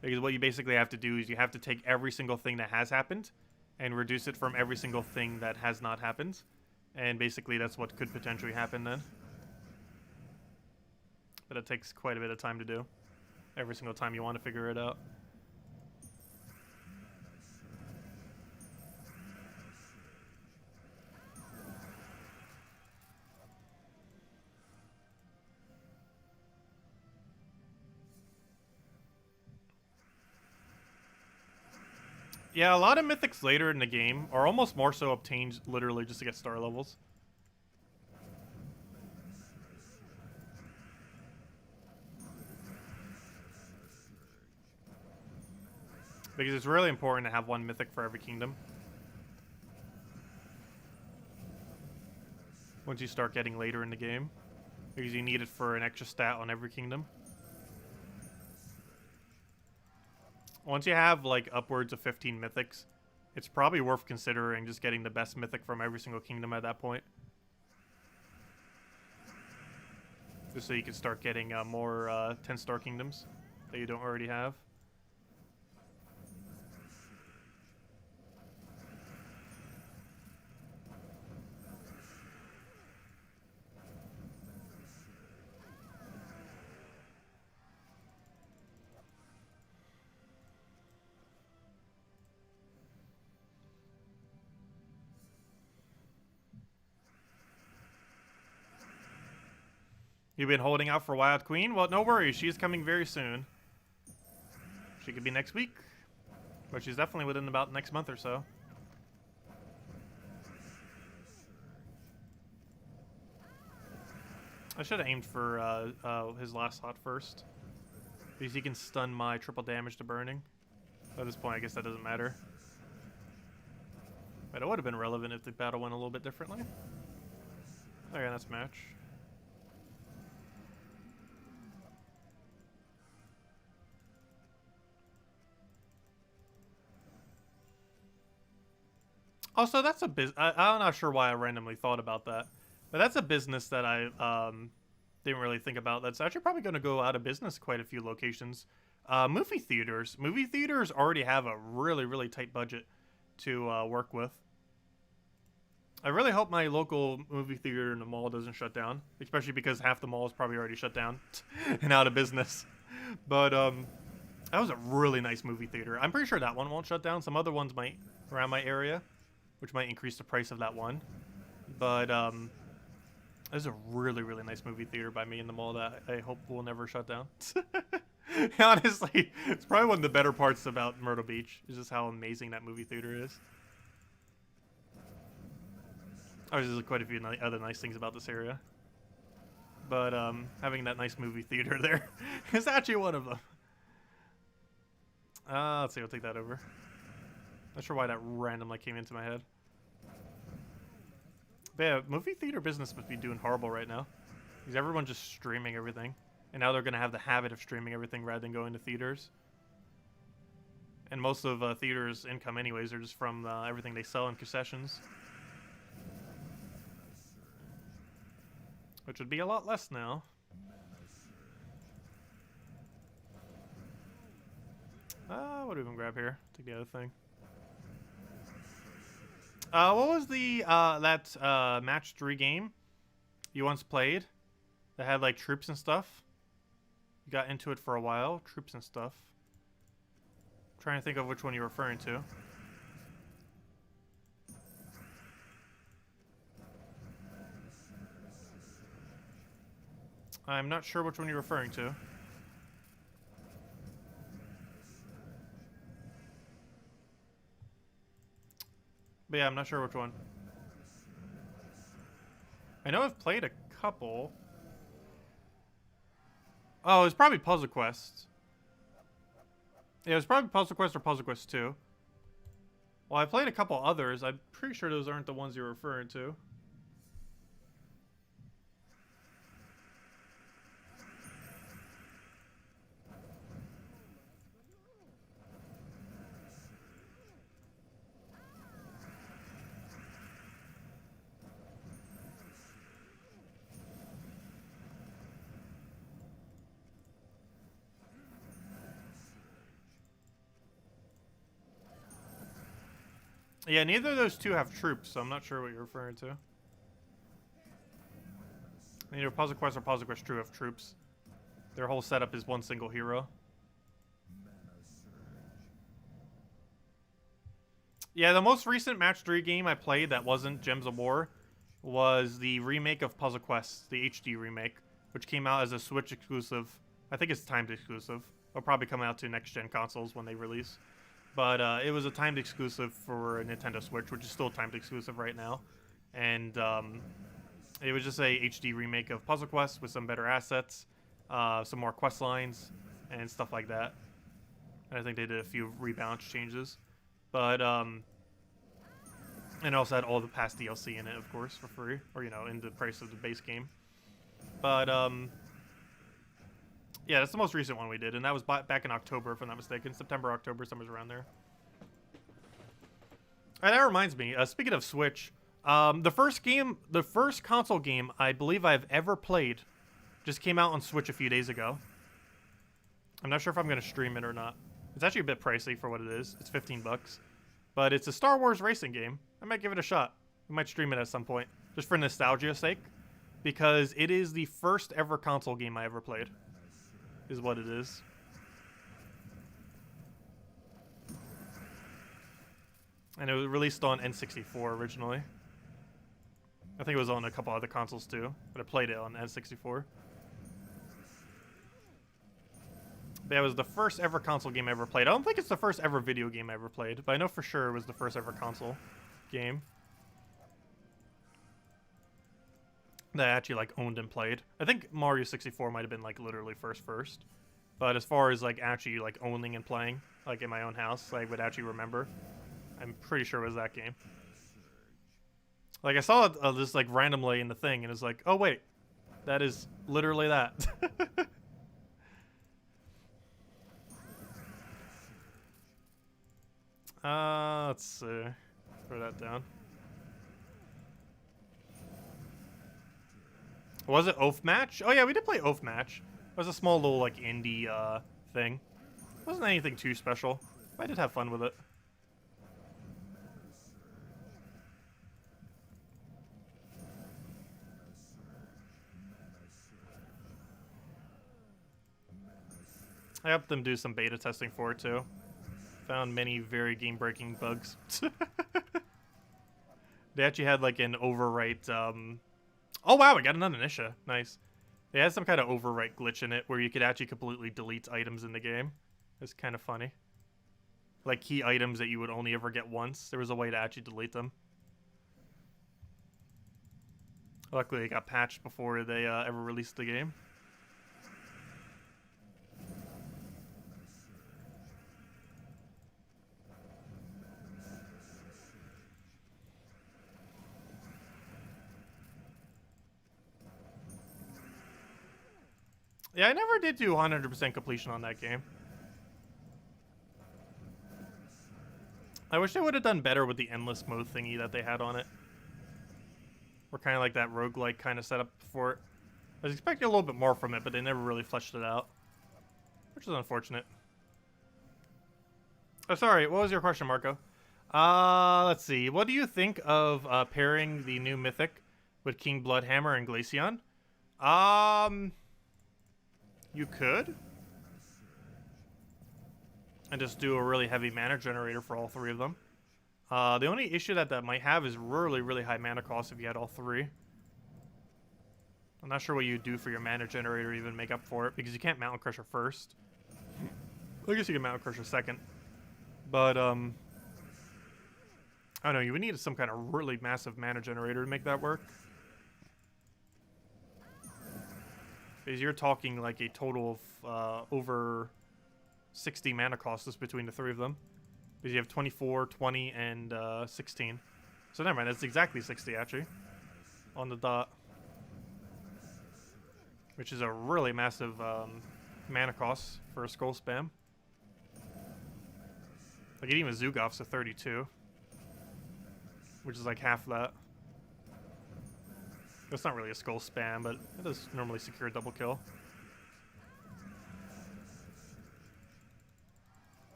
Because what you basically have to do is you have to take every single thing that has happened and reduce it from every single thing that has not happened. And basically that's what could potentially happen then. But it takes quite a bit of time to do. Every single time you want to figure it out. Yeah, a lot of mythics later in the game are almost more so obtained literally just to get star levels. Because it's really important to have one mythic for every kingdom. Once you start getting later in the game. Because you need it for an extra stat on every kingdom. Once you have like upwards of 15 mythics, it's probably worth considering just getting the best mythic from every single kingdom at that point. Just so you can start getting more 10-star kingdoms that you don't already have. You've been holding out for Wild Queen? Well, no worries. She's coming very soon. She could be next week. But she's definitely within about next month or so. I should have aimed for his last slot first. Because he can stun my triple damage to burning. At this point, I guess that doesn't matter. But it would have been relevant if the battle went a little bit differently. Okay, that's match. Also, that's a business. I'm not sure why I randomly thought about that. But that's a business that I didn't really think about. That's actually probably going to go out of business quite a few locations. Movie theaters. Movie theaters already have a really, really tight budget to work with. I really hope my local movie theater in the mall doesn't shut down. Especially because half the mall is probably already shut down and out of business. But that was a really nice movie theater. I'm pretty sure that one won't shut down. Some other ones might around my area, which might increase the price of that one. But there's a really, really nice movie theater by me in the mall that I hope will never shut down. Honestly, it's probably one of the better parts about Myrtle Beach, is just how amazing that movie theater is. Oh, there's quite a few other nice things about this area. But having that nice movie theater there is actually one of them. Let's see, I'll take that over. Not sure why that randomly came into my head. But yeah, movie theater business must be doing horrible right now. Because everyone's just streaming everything. And now they're going to have the habit of streaming everything rather than going to theaters. And most of theaters' income anyways are just from everything they sell in concessions. Which would be a lot less now. What do we even grab here? Take the other thing. What was the that match 3 game you once played that had like troops and stuff? You got into it for a while, troops and stuff. I'm trying to think of which one you're referring to. I'm not sure which one you're referring to. But yeah, I'm not sure which one. I know I've played a couple. Oh, it's probably Puzzle Quest. Yeah, it was probably Puzzle Quest or Puzzle Quest 2. Well, I played a couple others. I'm pretty sure those aren't the ones you're referring to. Yeah, neither of those two have troops, so I'm not sure what you're referring to. Either Puzzle Quest or Puzzle Quest 2 have troops. Their whole setup is one single hero. Yeah, the most recent Match 3 game I played that wasn't Gems of War was the remake of Puzzle Quest, the HD remake, which came out as a Switch exclusive. I think it's timed exclusive. It'll probably come out to next-gen consoles when they release. But it was a timed exclusive for Nintendo Switch, which is still timed exclusive right now. And it was just a HD remake of Puzzle Quest with some better assets, some more quest lines, and stuff like that. And I think they did a few rebalance changes. But, and also had all the past DLC in it, of course, for free. Or, you know, in the price of the base game. But, yeah, that's the most recent one we did, and that was back in October, if I'm not mistaken. September, October, somewhere around there. And that reminds me, speaking of Switch, the first console game I believe I've ever played just came out on Switch a few days ago. I'm not sure if I'm going to stream it or not. It's actually a bit pricey for what it is. It's 15 bucks. But it's a Star Wars racing game. I might give it a shot. We might stream it at some point, just for nostalgia's sake, because it is the first ever console game I ever played. Is what it is. And it was released on N64 originally. I think it was on a couple other consoles too, but I played it on N64. That was the first ever console game I ever played. I don't think it's the first ever video game I ever played, but I know for sure it was the first ever console game that I actually like owned and played. I think Mario 64 might have been like literally first. But as far as like actually like owning and playing like in my own house, I would actually remember. I'm pretty sure it was that game. Like I saw it just like randomly in the thing and it's like, oh wait, that is literally that. Let's see. Throw that down. Was it Oath Match? Oh yeah, we did play Oath Match. It was a small little like indie thing. It wasn't anything too special. I did have fun with it. I helped them do some beta testing for it too. Found many very game-breaking bugs. They actually had like an overwrite. Oh wow, we got another Nisha. Nice. They had some kind of overwrite glitch in it where you could actually completely delete items in the game. It's kind of funny. Like key items that you would only ever get once. There was a way to actually delete them. Luckily, it got patched before they ever released the game. Yeah, I never did do 100% completion on that game. I wish they would have done better with the endless mode thingy that they had on it. Or kind of like that roguelike kind of setup for it. I was expecting a little bit more from it, but they never really fleshed it out. Which is unfortunate. Oh, sorry, what was your question, Marco? Let's see. What do you think of pairing the new Mythic with King Bloodhammer and Glaceon? You could. And just do a really heavy mana generator for all three of them. The only issue that might have is really, really high mana cost if you had all three. I'm not sure what you do for your mana generator to even make up for it, because you can't Mountain Crusher first. I guess you can Mountain Crusher second. But, I don't know, you would need some kind of really massive mana generator to make that work. Because you're talking like a total of over 60 mana costs between the three of them. Because you have 24, 20, and 16. So never mind, that's exactly 60 actually. On the dot. Which is a really massive mana cost for a Skull Spam. Like even Zugoff's a 32. Which is like half that. It's not really a Skull Spam, but it does normally secure a double kill.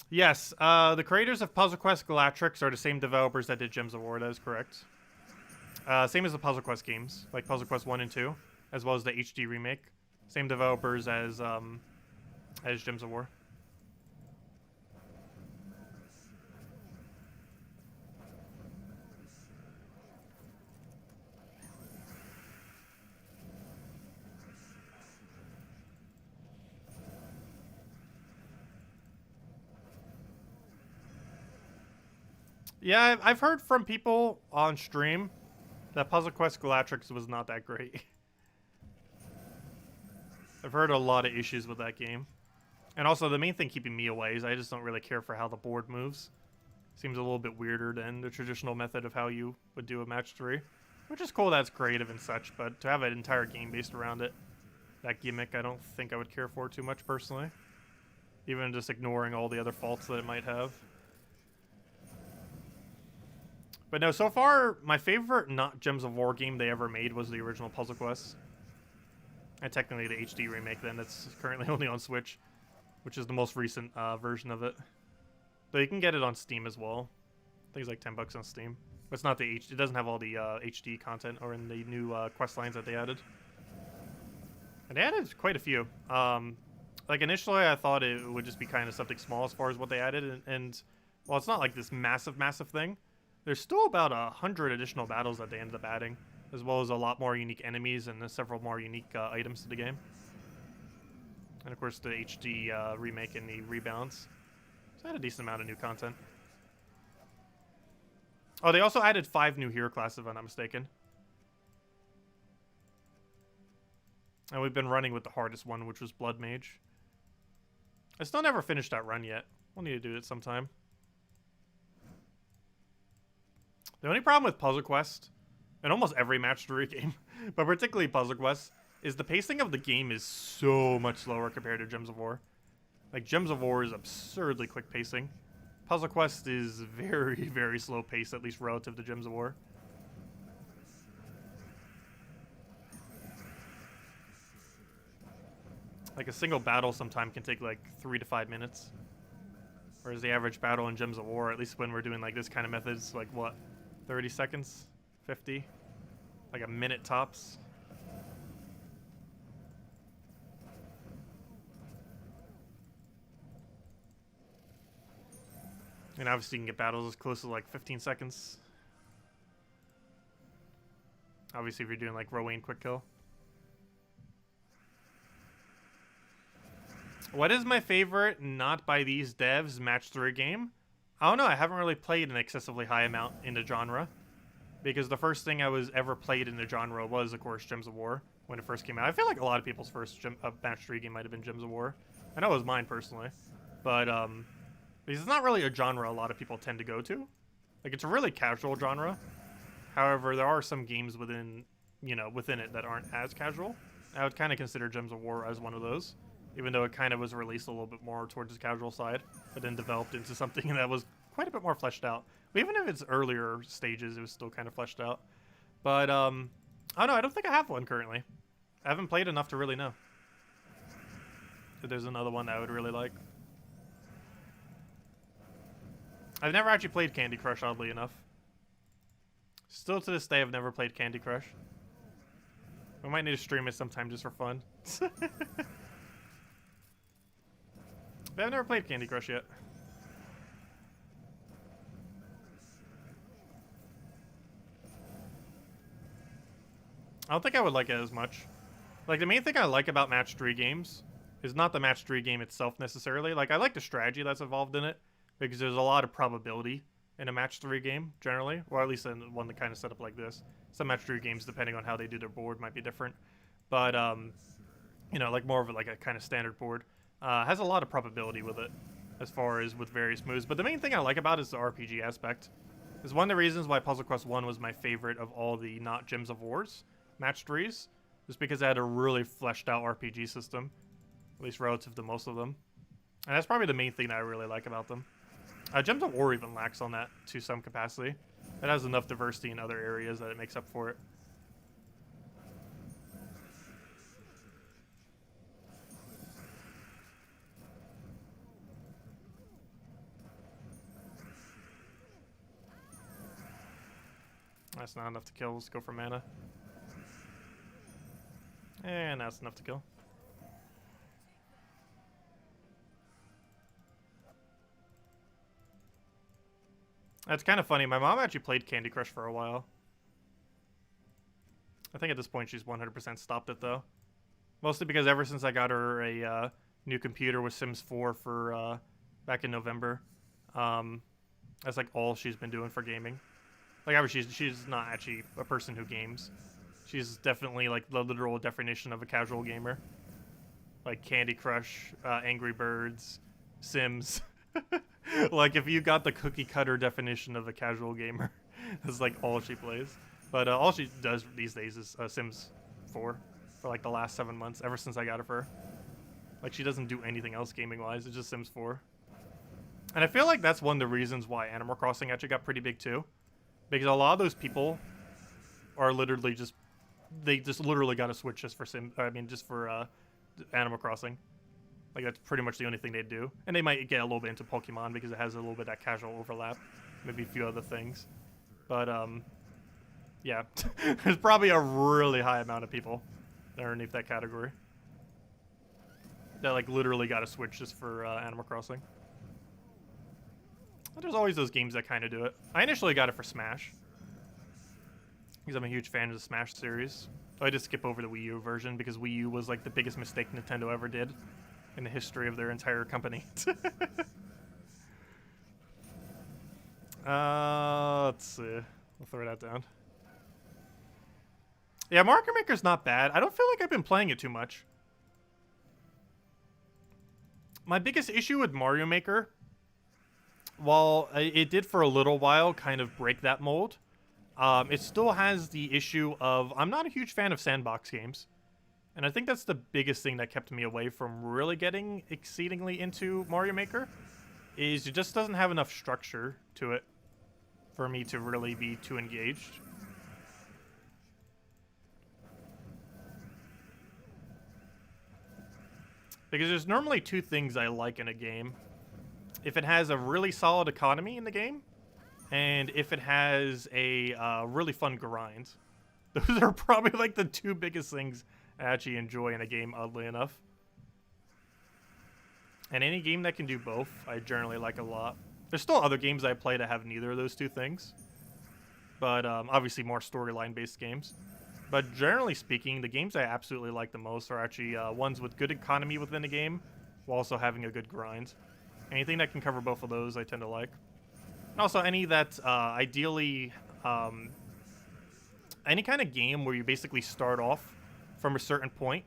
Yes, the creators of Puzzle Quest Galactrix are the same developers that did Gems of War, that is correct. Same as the Puzzle Quest games, like Puzzle Quest 1 and 2, as well as the HD remake. Same developers as Gems of War. Yeah, I've heard from people on stream that Puzzle Quest Galactrix was not that great. I've heard a lot of issues with that game. And also, the main thing keeping me away is I just don't really care for how the board moves. Seems a little bit weirder than the traditional method of how you would do a match 3. Which is cool, that's creative and such, but to have an entire game based around it, that gimmick, I don't think I would care for too much personally. Even just ignoring all the other faults that it might have. But no, so far, my favorite not Gems of War game they ever made was the original Puzzle Quest. And technically the HD remake then, that's currently only on Switch, which is the most recent version of it. Though you can get it on Steam as well. I think it's like $10 on Steam. But it's not the it doesn't have all the HD content or in the new quest lines that they added. And they added quite a few. Like initially I thought it would just be kind of something small as far as what they added, and well, it's not like this massive thing. There's still about 100 additional battles at the end of the adding, as well as a lot more unique enemies and several more unique items to the game. And of course the HD remake and the rebalance. So I had a decent amount of new content. Oh, they also added 5 new hero classes, if I'm not mistaken. And we've been running with the hardest one, which was Blood Mage. I still never finished that run yet. We'll need to do it sometime. The only problem with Puzzle Quest, and almost every Match 3 game, but particularly Puzzle Quest, is the pacing of the game is so much slower compared to Gems of War. Like, Gems of War is absurdly quick pacing. Puzzle Quest is very, very slow paced, at least relative to Gems of War. Like, a single battle sometimes can take like 3 to 5 minutes. Whereas the average battle in Gems of War, at least when we're doing like this kind of methods, like what, 30 seconds? 50? Like a minute tops? And obviously you can get battles as close to like 15 seconds. Obviously if you're doing like Rowan quick kill. What is my favorite not by these devs match 3 game? I don't know, I haven't really played an excessively high amount in the genre. Because the first thing I was ever played in the genre was, of course, Gems of War when it first came out. I feel like a lot of people's first match 3 game might have been Gems of War. I know it was mine personally. But, because it's not really a genre a lot of people tend to go to. Like, it's a really casual genre. However, there are some games within, you know, within it that aren't as casual. I would kind of consider Gems of War as one of those. Even though it kind of was released a little bit more towards the casual side, but then developed into something that was quite a bit more fleshed out. But even if it's earlier stages, it was still kind of fleshed out. But, I don't know, I don't think I have one currently. I haven't played enough to really know. If there's another one that I would really like. I've never actually played Candy Crush, oddly enough. Still to this day, I've never played Candy Crush. We might need to stream it sometime just for fun. But I've never played Candy Crush yet. I don't think I would like it as much. Like, the main thing I like about Match 3 games is not the Match 3 game itself necessarily. Like, I like the strategy that's involved in it, because there's a lot of probability in a Match 3 game, generally. Or at least in one that kind of set up like this. Some Match 3 games, depending on how they do their board, might be different. But, you know, like more of like a kind of standard board. Has a lot of probability with it, as far as with various moves. But the main thing I like about it is the RPG aspect. It's one of the reasons why Puzzle Quest 1 was my favorite of all the not Gems of Wars Match 3s. Just because it had a really fleshed out RPG system. At least relative to most of them. And that's probably the main thing that I really like about them. Gems of War even lacks on that to some capacity. It has enough diversity in other areas that it makes up for it. That's not enough to kill. Let's go for mana. And that's enough to kill. That's kind of funny. My mom actually played Candy Crush for a while. I think at this point she's 100% stopped it though. Mostly because ever since I got her a new computer with Sims 4 for back in November, that's like all she's been doing for gaming. Like, obviously, she's not actually a person who games. She's definitely, like, the literal definition of a casual gamer. Like, Candy Crush, Angry Birds, Sims. Like, if you got the cookie-cutter definition of a casual gamer, that's, like, all she plays. But all she does these days is Sims 4 for, like, the last 7 months, ever since I got it for her. Like, she doesn't do anything else gaming-wise. It's just Sims 4. And I feel like that's one of the reasons why Animal Crossing actually got pretty big, too. Because a lot of those people are literally just, they just literally got to switch just for just for Animal Crossing. Like, that's pretty much the only thing they do. And they might get a little bit into Pokemon because it has a little bit of that casual overlap. Maybe a few other things. But, yeah. There's probably a really high amount of people underneath that category that, like, literally got to switch just for Animal Crossing. There's always those games that kind of do it. I initially got it for Smash, because I'm a huge fan of the Smash series. So I just skip over the Wii U version because Wii U was like the biggest mistake Nintendo ever did in the history of their entire company. Let's see. We'll throw that down. Yeah, Mario Maker's not bad. I don't feel like I've been playing it too much. My biggest issue with Mario Maker, while it did for a little while kind of break that mold, it still has the issue of I'm not a huge fan of sandbox games. And I think that's the biggest thing that kept me away from really getting exceedingly into Mario Maker, is it just doesn't have enough structure to it for me to really be too engaged. Because there's normally two things I like in a game. If it has a really solid economy in the game, and if it has a really fun grind. Those are probably like the two biggest things I actually enjoy in a game, oddly enough. And any game that can do both, I generally like a lot. There's still other games I play that have neither of those two things. But obviously more storyline-based games. But generally speaking, the games I absolutely like the most are actually ones with good economy within the game, while also having a good grind. Anything that can cover both of those, I tend to like. And also any that ideally, any kind of game where you basically start off from a certain point,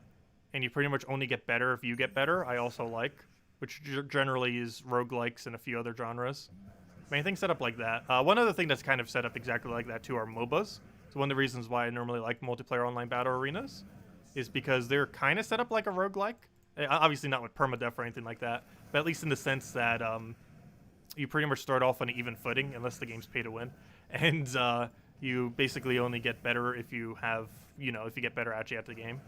and you pretty much only get better if you get better, I also like. Which generally is roguelikes and a few other genres. Anything set up like that. One other thing that's kind of set up exactly like that too are MOBAs. So one of the reasons why I normally like multiplayer online battle arenas is because they're kind of set up like a roguelike. Obviously not with permadeath or anything like that, but at least in the sense that you pretty much start off on an even footing unless the game's pay to win. And you basically only get better if you have, if you get better actually at the game.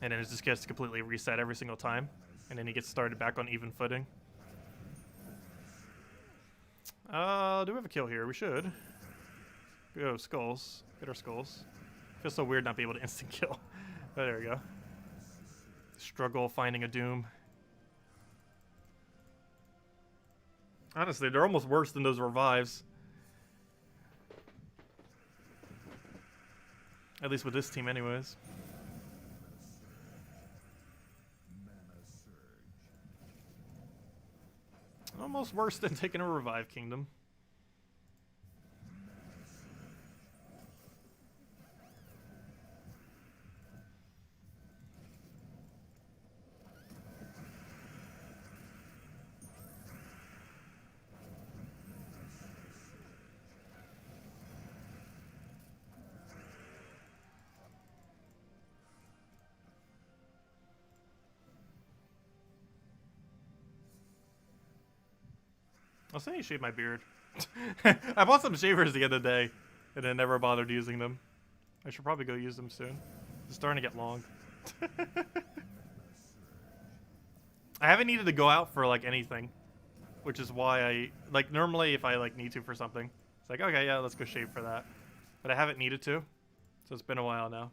And then it just gets completely reset every single time. And then you get started back on even footing. Do we have a kill here? We should. Go skulls. Get our skulls. Feels so weird not being able to instant kill. But there we go. Struggle finding a doom. Honestly, they're almost worse than those revives. At least with this team anyways. Almost worse than taking a revive kingdom. I'll say I shave my beard. I bought some shavers the other day, and I never bothered using them. I should probably go use them soon. It's starting to get long. I haven't needed to go out for, like, anything. Which is why I... Like, normally if I, like, need to for something, it's like, okay, yeah, let's go shave for that. But I haven't needed to. So it's been a while now.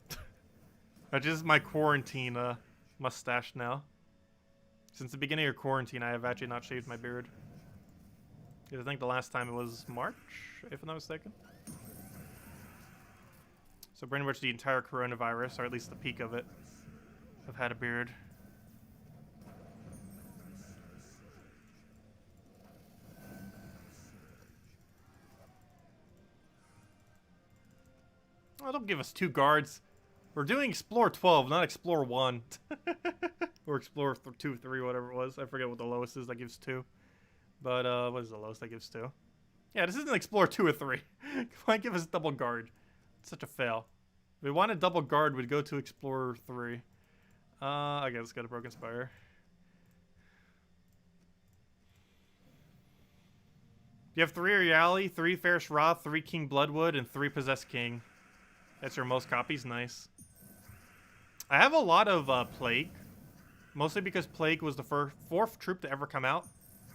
Which is my quarantine mustache now. Since the beginning of quarantine, I have actually not shaved my beard. I think the last time it was March, if I'm not mistaken. So pretty much the entire coronavirus, or at least the peak of it, I've had a beard. Oh, don't give us 2 guards. We're doing Explore 12, not Explore 1. Or Explore 2, 3, whatever it was. I forget what the lowest is that gives 2. But, what is the lowest that gives 2? Yeah, this isn't Explore 2 or 3. Why give us double guard? It's such a fail. If we wanted double guard, we'd go to Explorer 3. Okay, let's go to Broken Spire. You have 3 Reality, 3 Fairish Wrath, 3 King Bloodwood, and 3 Possessed King. That's your most copies. Nice. I have a lot of Plague. Mostly because Plague was the 4th troop to ever come out.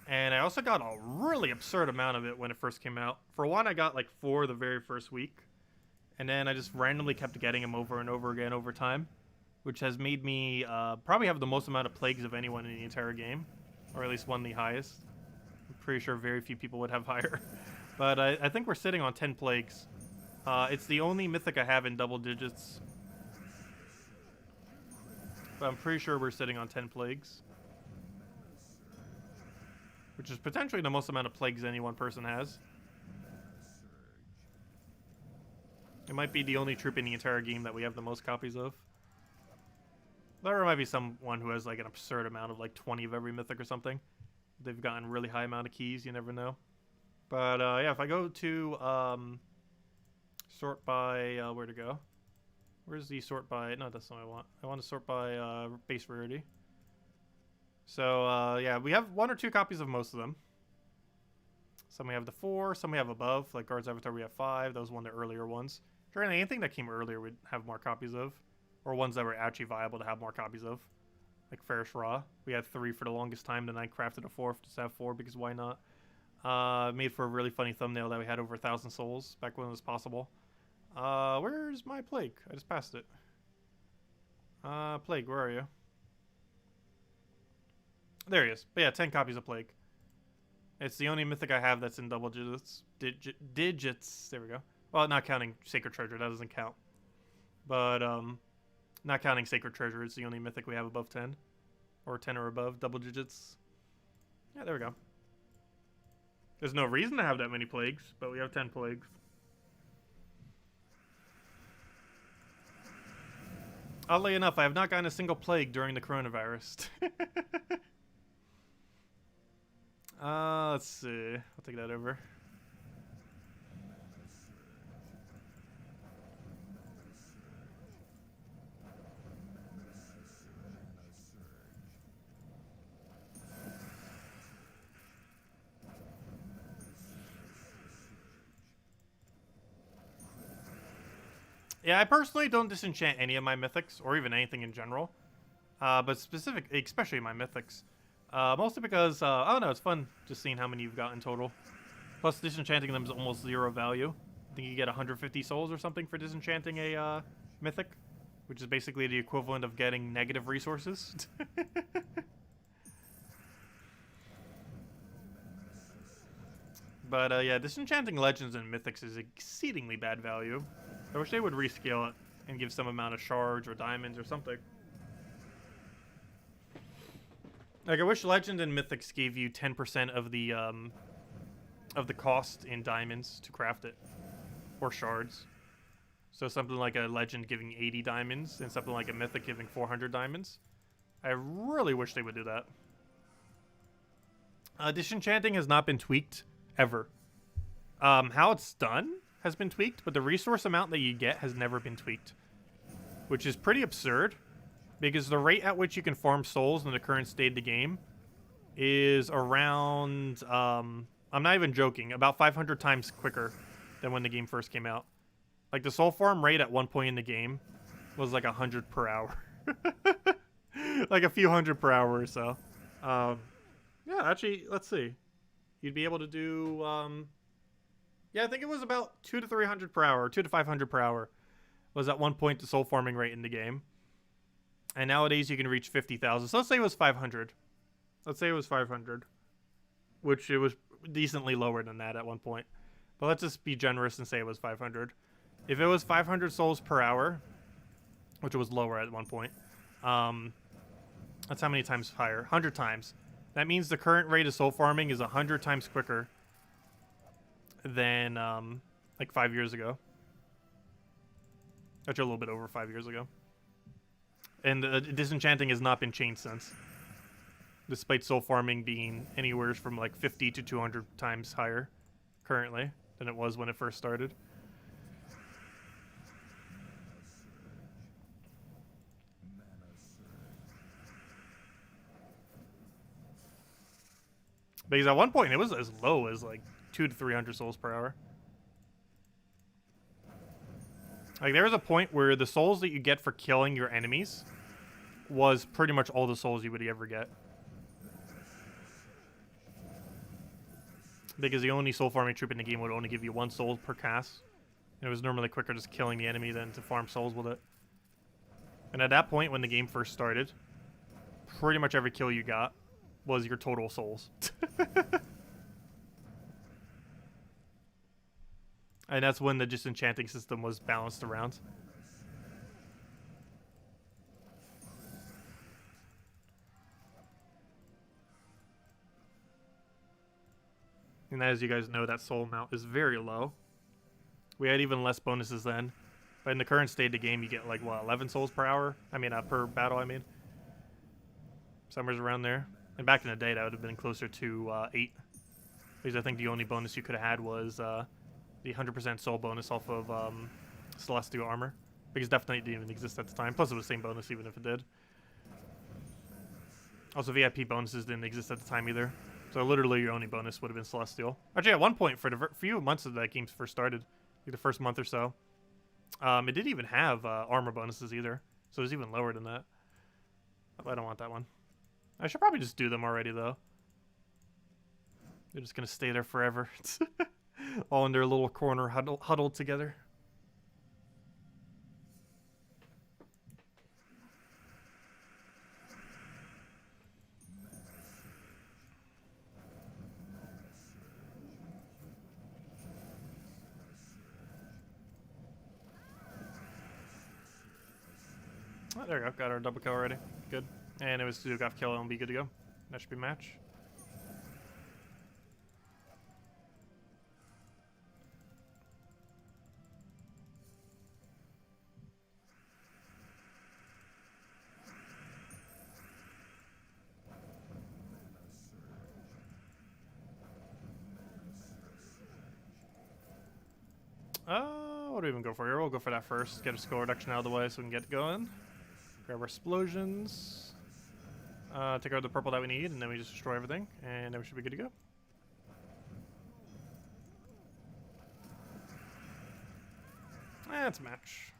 And I also got a really absurd amount of it when it first came out. For one, I got like 4 the very first week. And then I just randomly kept getting them over and over again over time. Which has made me probably have the most amount of plagues of anyone in the entire game. Or at least one of the highest. I'm pretty sure very few people would have higher. But I think we're sitting on 10 plagues. It's the only mythic I have in double digits. But I'm pretty sure we're sitting on 10 plagues. Which is potentially the most amount of plagues any one person has. It might be the only troop in the entire game that we have the most copies of. There might be someone who has like an absurd amount of like 20 of every mythic or something. They've gotten really high amount of keys, you never know. But yeah, if I go to sort by, where to go? Where's the sort by? No, that's not what I want. I want to sort by base rarity. So yeah, we have 1 or 2 copies of most of them. Some we have the 4, some we have above. Like Guard's Avatar, we have 5. Those one of the earlier ones. Generally, anything that came earlier we'd have more copies of. Or ones that were actually viable to have more copies of. Like Ferris Ra. We had 3 for the longest time, then I crafted a 4th, just have 4 because why not? Made for a really funny thumbnail that we had over 1,000 souls back when it was possible. Where's my Plague? I just passed it. Plague, where are you? There he is. But yeah, 10 copies of Plague. It's the only mythic I have that's in double digits. Digits. There we go. Well, not counting Sacred Treasure. That doesn't count. But, not counting Sacred Treasure, it's the only mythic we have above 10. Or 10 or above, double digits. Yeah, there we go. There's no reason to have that many plagues, but we have 10 plagues. Oddly enough, I have not gotten a single plague during the coronavirus. Let's see. I'll take that over. Yeah, I personally don't disenchant any of my mythics, or even anything in general. But especially my mythics. Mostly because, I don't know, it's fun just seeing how many you've got in total. Plus, disenchanting them is almost 0 value. I think you get 150 souls or something for disenchanting a mythic. Which is basically the equivalent of getting negative resources. But, yeah, disenchanting legends and mythics is exceedingly bad value. I wish they would rescale it and give some amount of shards or diamonds or something. Like, I wish legend and mythics gave you 10% of the cost in diamonds to craft it. Or shards. So something like a legend giving 80 diamonds and something like a mythic giving 400 diamonds. I really wish they would do that. Disenchanting has not been tweaked ever. How it's done has been tweaked, but the resource amount that you get has never been tweaked. Which is pretty absurd, because the rate at which you can farm souls in the current state of the game is around, I'm not even joking, about 500 times quicker than when the game first came out. Like, the soul farm rate at one point in the game was like 100 per hour. Like a few hundred per hour or so. Yeah, actually, let's see. You'd be able to do, yeah, I think it was about 200 to 300 per hour, 200 to 500 per hour was at one point the soul farming rate in the game. And nowadays you can reach 50,000. So let's say it was 500. Let's say it was 500. Which it was decently lower than that at one point. But let's just be generous and say it was 500. If it was 500 souls per hour, which was lower at one point, that's how many times higher? 100 times. That means the current rate of soul farming is 100 times quicker than like 5 years ago. Actually, a little bit over 5 years ago. And disenchanting has not been changed since. Despite soul farming being anywhere from like 50 to 200 times higher currently than it was when it first started. Because at one point it was as low as like 200 to 300 souls per hour. Like, there was a point where the souls that you get for killing your enemies was pretty much all the souls you would ever get. Because the only soul farming troop in the game would only give you 1 soul per cast. And it was normally quicker just killing the enemy than to farm souls with it. And at that point, when the game first started, pretty much every kill you got was your total souls. And that's when the disenchanting system was balanced around. And as you guys know, that soul amount is very low. We had even less bonuses then. But in the current state of the game, you get like, what, 11 souls per hour? I mean, per battle, I mean. Somewhere's around there. And back in the day, that would have been closer to 8. Because I think the only bonus you could have had was the 100% soul bonus off of Celestial Armor. Because definitely didn't even exist at the time. Plus, it was the same bonus even if it did. Also, VIP bonuses didn't exist at the time either. So literally your only bonus would have been Celestial. Actually, at one point, for the few months that that game first started, like the first month or so, it didn't even have armor bonuses either. So it was even lower than that. Oh, I don't want that one. I should probably just do them already, though. They're just going to stay there forever. All in their little corner huddled together. Oh, there we go. Got our double kill already. Good. And it was Zugaf kill and be good to go. That should be a match. What do we even go for here? We'll go for that first. Get a skill reduction out of the way so we can get going. Grab our explosions. Take out the purple that we need, and then we just destroy everything, and then we should be good to go. That's a match.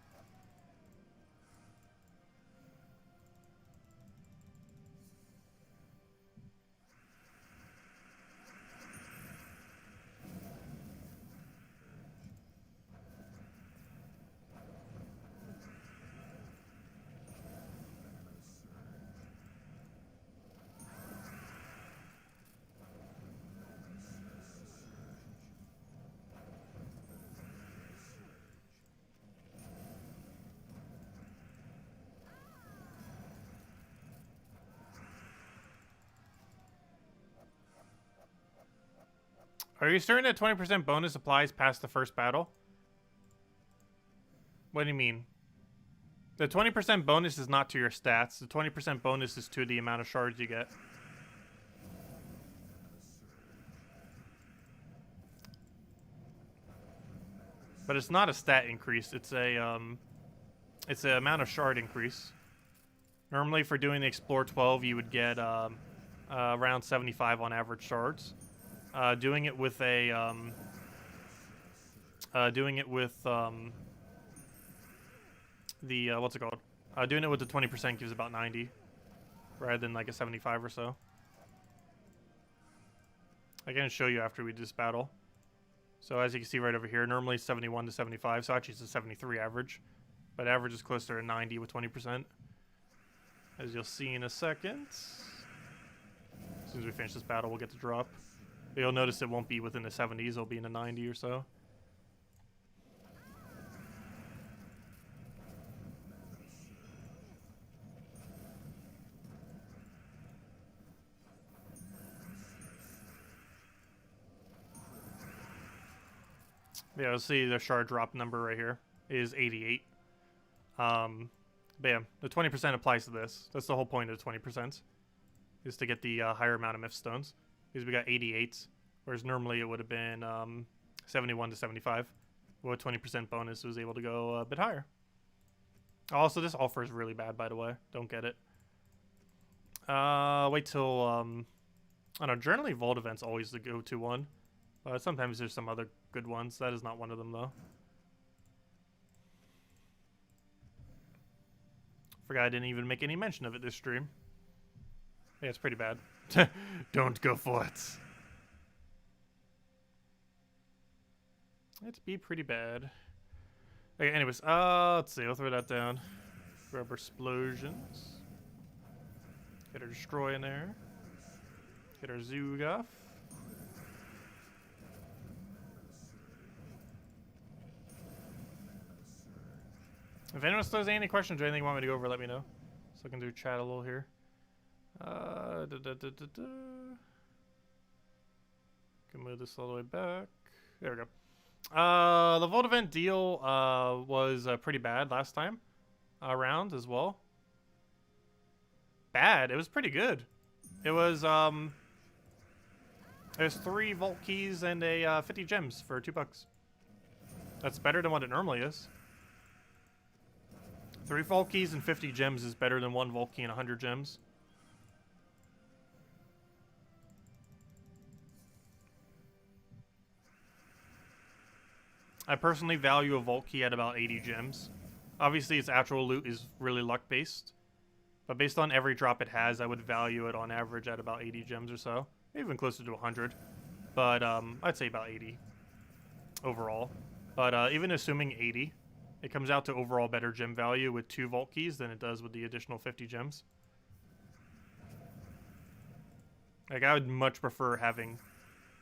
Are you certain that 20% bonus applies past the first battle? What do you mean? The 20% bonus is not to your stats. The 20% bonus is to the amount of shards you get. But it's not a stat increase. It's an amount of shard increase. Normally, for doing the Explore 12, you would get around 75 on average shards. Doing it with the what's it called? Doing it with the 20% gives about 90, rather than like a 75 or so. I can show you after we do this battle. So as you can see right over here, normally 71 to 75, so actually it's a 73 average, but average is closer to 90 with 20%. As you'll see in a second. As soon as we finish this battle, we'll get the drop. But you'll notice it won't be within the 70s, it'll be in the 90 or so. Yeah, let's see the shard drop number right here is 88. Bam. The 20% applies to this. That's the whole point of the 20%, is to get the higher amount of myth stones. Because we got 88, whereas normally it would have been 71 to 75. With 20% bonus, it was able to go a bit higher. Also, this offer is really bad, by the way. Don't get it. Wait till, I don't know, generally Vault Event's always the go-to one. Sometimes there's some other good ones. That is not one of them, though. Forgot I didn't even make any mention of it this stream. Yeah, it's pretty bad. Don't go for it. It'd be pretty bad. Okay, anyways, let's see. I'll throw that down. Grab our explosions. Get our destroy in there. Get our Zugaf. If anyone still has any questions or anything you want me to go over, let me know. So I can do chat a little here. Can move this all the way back. There we go. The Vault Event deal was pretty bad last time around as well. Bad? It was pretty good. It was there's 3 vault keys and a 50 gems for $2. That's better than what it normally is. 3 vault keys and 50 gems is better than 1 vault key and 100 gems. I personally value a vault key at about 80 gems. Obviously, its actual loot is really luck based, but based on every drop it has, I would value it on average at about 80 gems or so, even closer to 100. But I'd say about 80 overall. But even assuming 80, it comes out to overall better gem value with 2 vault keys than it does with the additional 50 gems. Like, I would much prefer having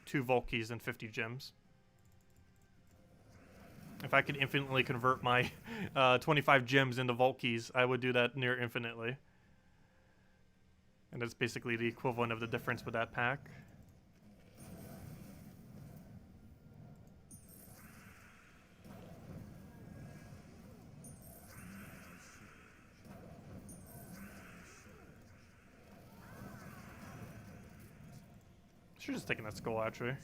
2 vault keys than 50 gems. If I could infinitely convert my 25 gems into vault keys, I would do that near infinitely. And that's basically the equivalent of the difference with that pack. Should have just taken that skull, actually.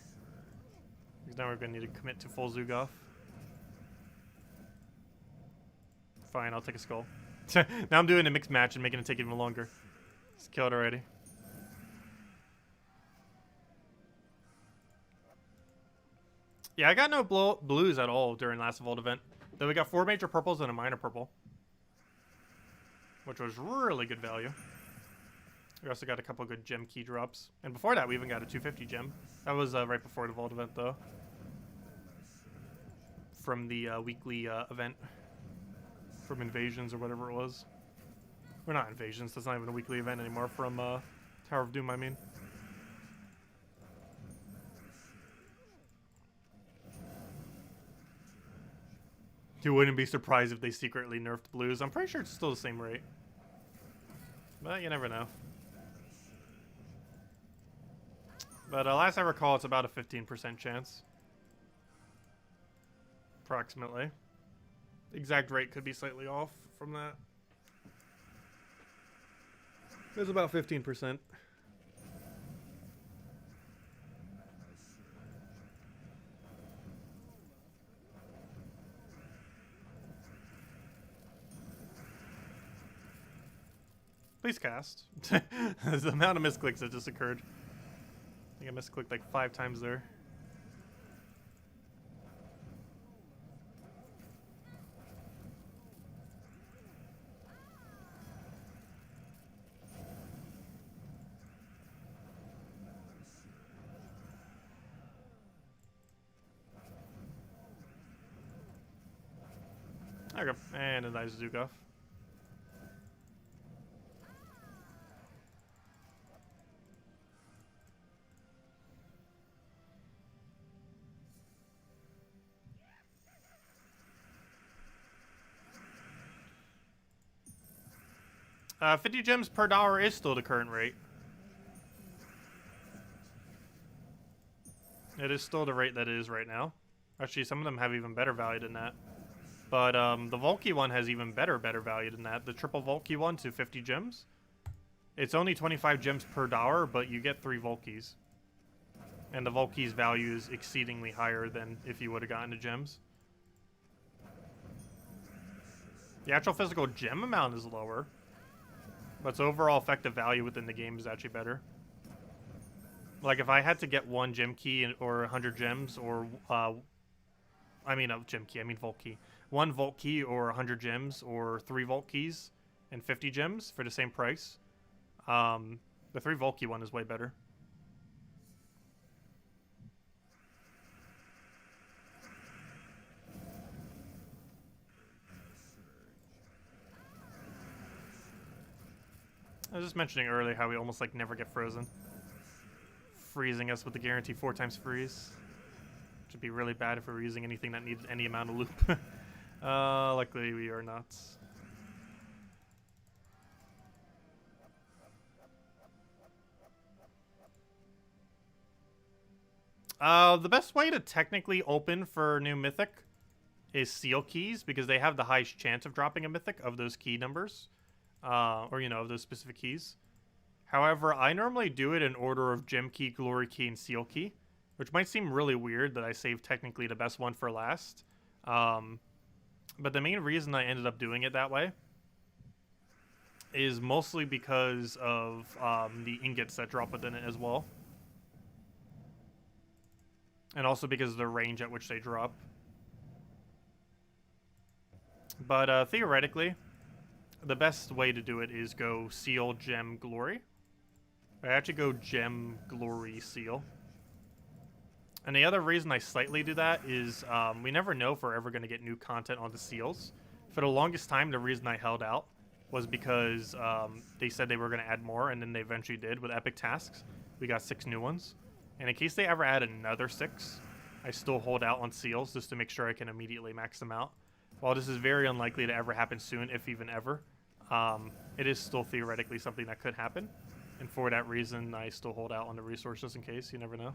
Because now we're going to need to commit to full Zugoff. Fine, I'll take a skull. Now I'm doing a mixed match and making it take even longer. It's killed already. Yeah, I got no blues at all during last Vault event. Then we got 4 major purples and a minor purple, which was really good value. We also got a couple good gem key drops. And before that, we even got a 250 gem. That was right before the Vault event, though. From the weekly event. From Invasions or whatever it was. We're not Invasions, that's not even a weekly event anymore. From Tower of Doom, I mean. You wouldn't be surprised if they secretly nerfed blues. I'm pretty sure it's still the same rate. But you never know. But last I recall, it's about a 15% chance. Approximately. Exact rate could be slightly off from that. It's about 15%. Please cast. The amount of misclicks that just occurred. I think I misclicked like 5 times there. There we go. And a nice Zugoff. $50 gems per dollar is still the current rate. It is still the rate that it is right now. Actually, some of them have even better value than that. But the Volkey one has even better value than that. The triple Volkey one to 50 gems. It's only 25 gems per dollar, but you get 3 Volkeys. And the Volkey's value is exceedingly higher than if you would have gotten the gems. The actual physical gem amount is lower. But its overall effective value within the game is actually better. Like, if I had to get 1 gem key or 100 gems, or, I mean, gem key, I mean Volt key. 1 Volt key or 100 gems, or 3 Volt keys and 50 gems for the same price, the 3 Volt key one is way better. I was just mentioning earlier how we almost like never get frozen. Freezing us with the guarantee 4 times freeze. Which would be really bad if we were using anything that needed any amount of loop. Luckily we are not. The best way to technically open for new mythic is seal keys, because they have the highest chance of dropping a mythic of those key numbers. Or, you know, of those specific keys. However, I normally do it in order of gem key, glory key, and seal key, which might seem really weird that I saved technically the best one for last. But the main reason I ended up doing it that way is mostly because of the ingots that drop within it as well. And also because of the range at which they drop. But theoretically, the best way to do it is go seal, gem, glory. I actually go gem, glory, seal. And the other reason I slightly do that is we never know if we're ever going to get new content on the seals. For the longest time, the reason I held out was because they said they were going to add more, and then they eventually did with epic tasks. We got 6 new ones. And in case they ever add another 6, I still hold out on seals just to make sure I can immediately max them out. While this is very unlikely to ever happen soon, if even ever, it is still theoretically something that could happen. And for that reason, I still hold out on the resources in case. You never know.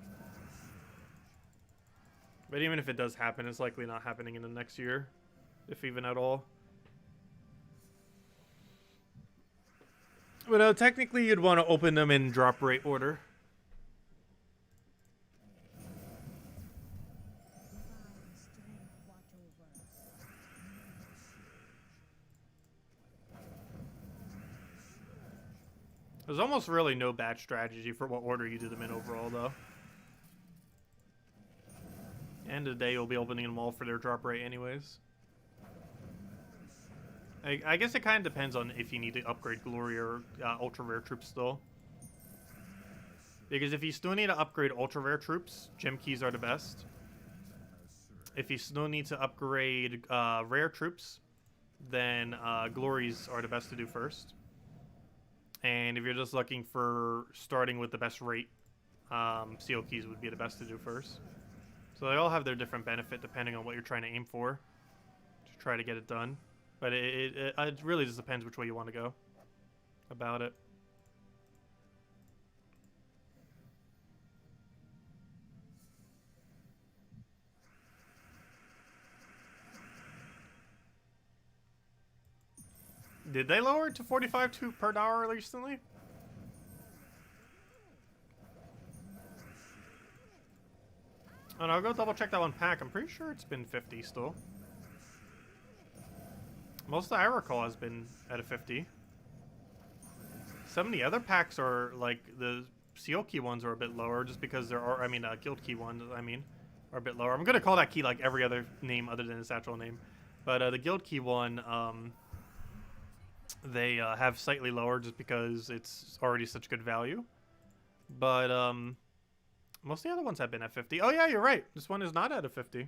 But even if it does happen, it's likely not happening in the next year, if even at all. But technically, you'd want to open them in drop rate order. There's almost really no bad strategy for what order you do them in overall, though. End of the day, you'll be opening them all for their drop rate anyways. I guess it kind of depends on if you need to upgrade Glory or Ultra Rare Troops still. Because if you still need to upgrade Ultra Rare Troops, Gem Keys are the best. If you still need to upgrade Rare Troops, then Glories are the best to do first. And if you're just looking for starting with the best rate, Seal Keys would be the best to do first. So they all have their different benefit depending on what you're trying to aim for to try to get it done. But it really just depends which way you want to go about it. Did they lower it to 45 per hour recently? And I'll go double check that one pack. I'm pretty sure it's been 50 still. Most that I recall has been at a 50. Some of the other packs are like the seal key ones are a bit lower just because there are, guild key ones, are a bit lower. I'm gonna call that key like every other name other than its actual name. But the guild key one, they have slightly lower just because it's already such good value. But most of the other ones have been at 50. Oh yeah, you're right. This one is not at a 50.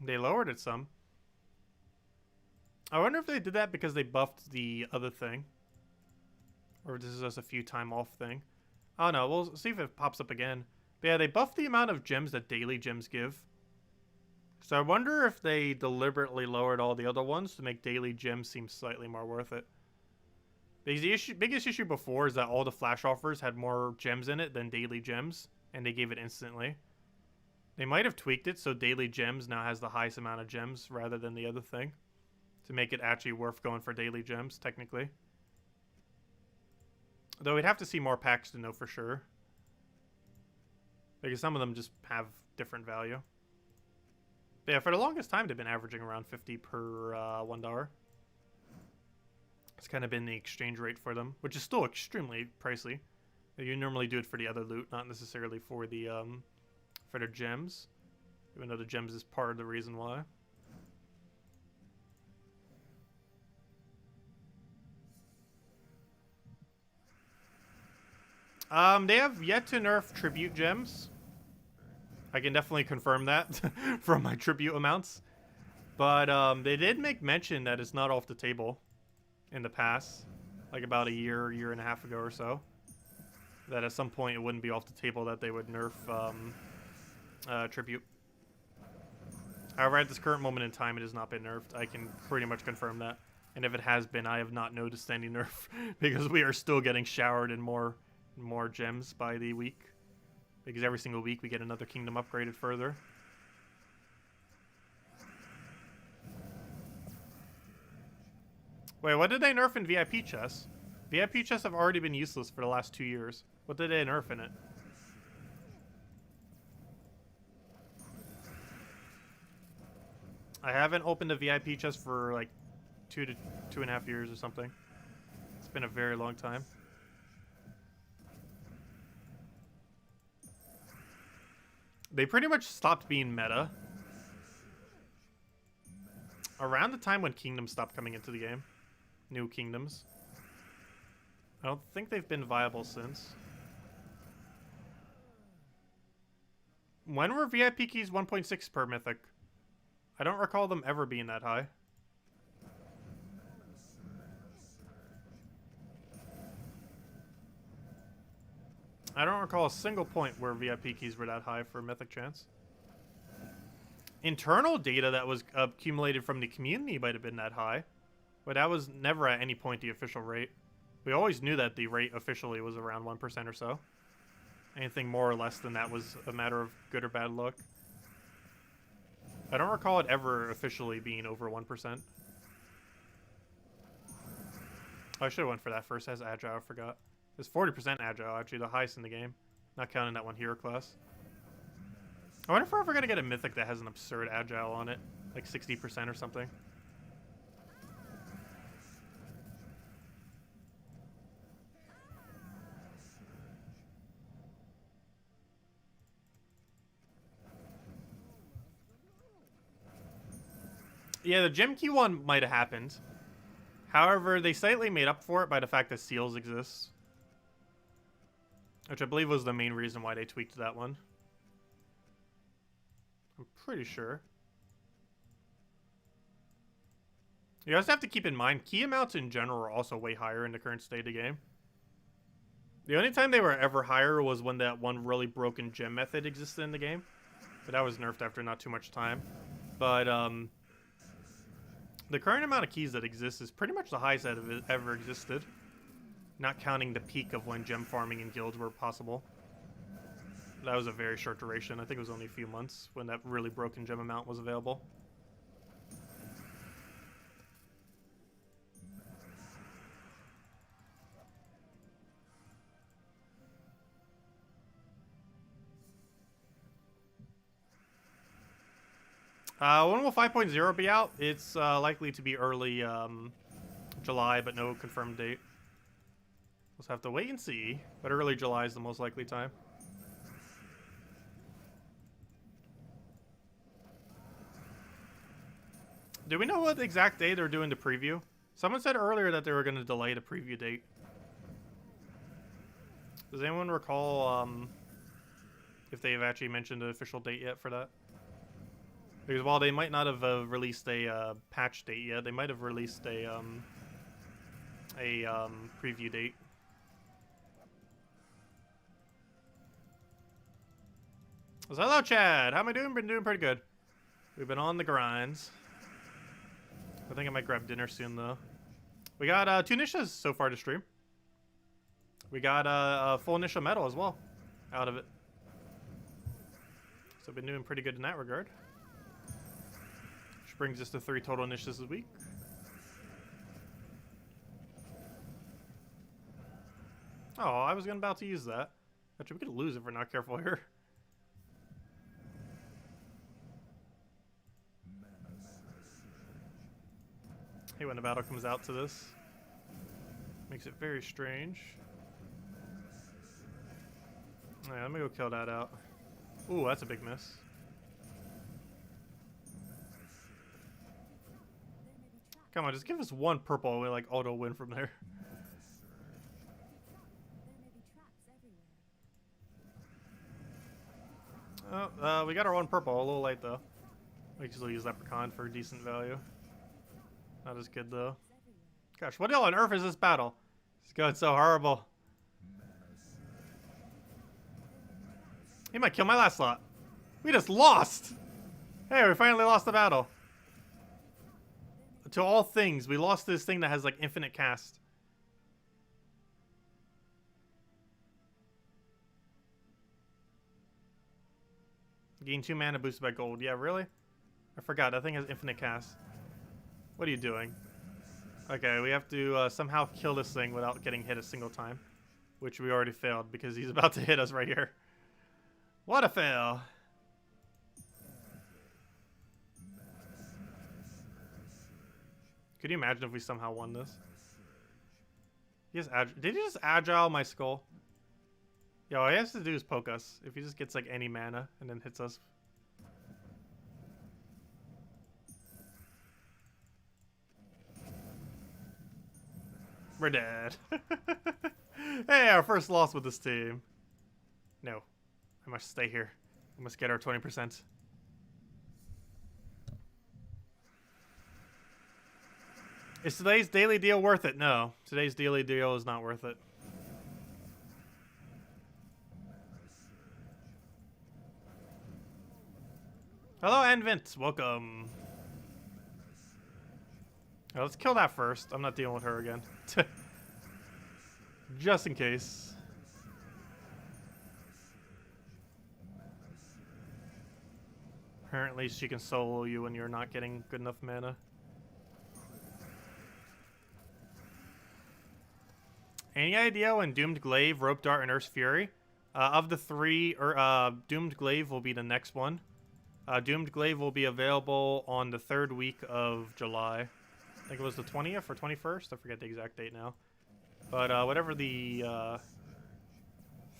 They lowered it some. I wonder if they did that because they buffed the other thing. Or this is just a few time off thing. Oh no, we'll see if it pops up again. But yeah, they buffed the amount of gems that daily gems give. So I wonder if they deliberately lowered all the other ones to make daily gems seem slightly more worth it. Because the biggest issue before is that all the flash offers had more gems in it than daily gems, and they gave it instantly. They might have tweaked it so daily gems now has the highest amount of gems rather than the other thing, to make it actually worth going for daily gems, technically. Though we'd have to see more packs to know for sure. Because some of them just have different value. But yeah, for the longest time, they've been averaging around 50 per $1. It's kind of been the exchange rate for them, which is still extremely pricey. You normally do it for the other loot, not necessarily for the gems. Even though the gems is part of the reason why. They have yet to nerf tribute gems. I can definitely confirm that from my tribute amounts. But they did make mention that it's not off the table in the past. Like about a year and a half ago or so. That at some point it wouldn't be off the table that they would nerf tribute. However, at this current moment in time, it has not been nerfed. I can pretty much confirm that. And if it has been, I have not noticed any nerf because we are still getting showered in more gems by the week. Because every single week we get another kingdom upgraded further. Wait, what did they nerf in VIP chests? VIP chests have already been useless for the last 2 years. What did they nerf in it? I haven't opened a VIP chest for like 2 to 2.5 years or something. It's been a very long time. They pretty much stopped being meta around the time when kingdoms stopped coming into the game. New kingdoms. I don't think they've been viable since. When were VIP keys 1.6 per mythic? I don't recall them ever being that high. I don't recall a single point where VIP keys were that high for mythic chance. Internal data that was accumulated from the community might have been that high, but that was never at any point the official rate. We always knew that the rate officially was around 1% or so. Anything more or less than that was a matter of good or bad luck. I don't recall it ever officially being over 1%. Oh, I should have went for that first as agile, I forgot. It's 40% agile, actually, the highest in the game. Not counting that one hero class. I wonder if we're ever going to get a mythic that has an absurd agile on it. Like 60% or something. Yeah, the gem key one might have happened. However, they slightly made up for it by the fact that seals exist. Which I believe was the main reason why they tweaked that one. I'm pretty sure. You also have to keep in mind, key amounts in general are also way higher in the current state of the game. The only time they were ever higher was when that one really broken gem method existed in the game. But that was nerfed after not too much time. But, the current amount of keys that exists is pretty much the highest that have ever existed. Not counting the peak of when gem farming and guilds were possible. That was a very short duration. I think it was only a few months when that really broken gem amount was available. When will 5.0 be out? It's likely to be early July, but no confirmed date. We'll have to wait and see, but early July is the most likely time. Do we know what exact day they're doing the preview? Someone said earlier that they were going to delay the preview date. Does anyone recall if they've actually mentioned an official date yet for that? Because while they might not have released a patch date yet, they might have released a preview date. So hello, Chad. How am I doing? Been doing pretty good. We've been on the grinds. I think I might grab dinner soon, though. We got 2 niches so far to stream. We got a full initial medal as well out of it. So I've been doing pretty good in that regard. Which brings us to 3 total niches this week. Oh, I was about to use that. Actually, we could lose if we're not careful here. Hey, when the battle comes out to this. Makes it very strange. Alright, let me go kill that out. Ooh, that's a big miss. Come on, just give us 1 purple and we like auto win from there. Oh, we got our 1 purple, a little late though. We can still use Leprechaun for decent value. Not as good though. Gosh, what on earth is this battle? It's going so horrible. He might kill my last slot. We just lost! Hey, we finally lost the battle. To all things, we lost this thing that has like infinite cast. Gain 2 mana boosted by gold. Yeah, really? I forgot. That thing has infinite cast. What are you doing? Okay, we have to somehow kill this thing without getting hit a single time. Which we already failed because he's about to hit us right here. What a fail. Could you imagine if we somehow won this? Did he just agile my skull? Yo, all he has to do is poke us. If he just gets like any mana and then hits us. We're dead. Hey, our first loss with this team. No. I must stay here. I must get our 20%. Is today's daily deal worth it? No. Today's daily deal is not worth it. Hello, Anvint. Welcome. Right, let's kill that first. I'm not dealing with her again. Just in case. Apparently she can solo you when you're not getting good enough mana. Any idea when Doomed Glaive, Rope Dart, and Earth's Fury? Of the three, Doomed Glaive will be the next one. Doomed Glaive will be available on the 3rd week of July. I think it was the 20th or 21st. I forget the exact date now. But whatever the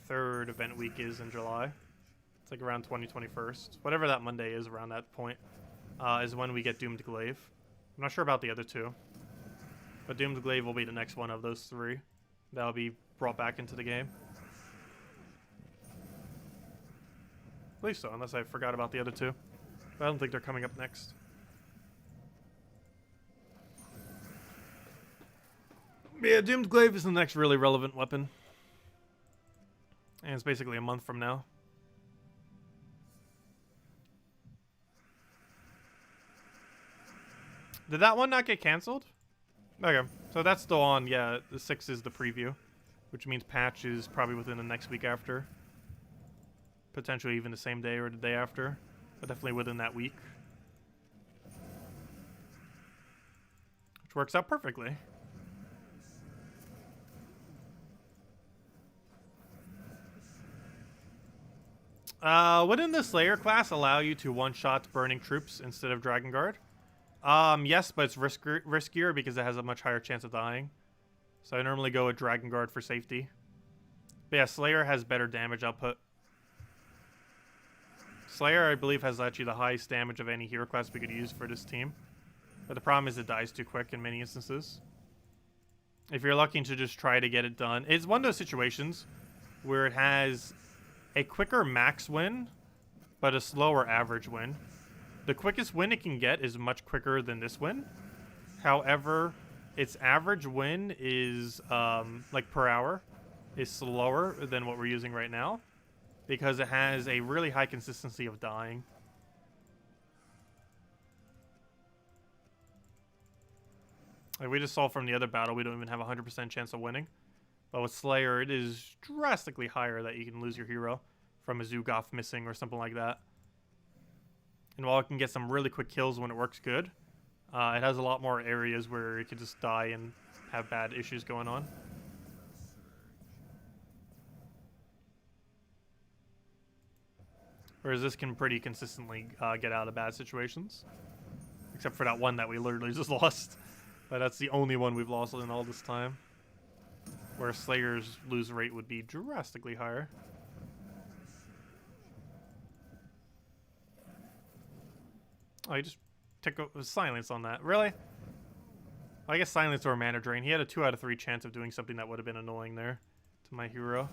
3rd event week is in July, it's like around 21st. Whatever that Monday is around that point is when we get Doomed Glaive. I'm not sure about the other two. But Doomed Glaive will be the next one of those 3. That'll be brought back into the game. I believe so, unless I forgot about the other 2. But I don't think they're coming up next. Yeah, Doomed Glaive is the next really relevant weapon. And it's basically a month from now. Did that one not get canceled? Okay, so that's still on. Yeah, the 6 is the preview, which means patch is probably within the next week after. Potentially even the same day or the day after, but definitely within that week. Which works out perfectly. Wouldn't the Slayer class allow you to one-shot burning troops instead of Dragon Guard? Yes, but it's riskier because it has a much higher chance of dying. So I normally go with Dragon Guard for safety. But yeah, Slayer has better damage output. Slayer, I believe, has actually the highest damage of any hero class we could use for this team. But the problem is it dies too quick in many instances. If you're looking to just try to get it done, it's one of those situations where it has a quicker max win, but a slower average win. The quickest win it can get is much quicker than this win. However, its average win is, like per hour, is slower than what we're using right now. Because it has a really high consistency of dying. Like we just saw from the other battle, we don't even have a 100% chance of winning. But with Slayer, it is drastically higher that you can lose your hero from a Zugoth missing or something like that. And while it can get some really quick kills when it works good, it has a lot more areas where it could just die and have bad issues going on. Whereas this can pretty consistently get out of bad situations. Except for that one that we literally just lost. But that's the only one we've lost in all this time. Where Slayer's lose rate would be drastically higher. Oh, you just took silence on that. Really? I guess silence or mana drain. He had a 2 out of 3 chance of doing something that would have been annoying there to my hero.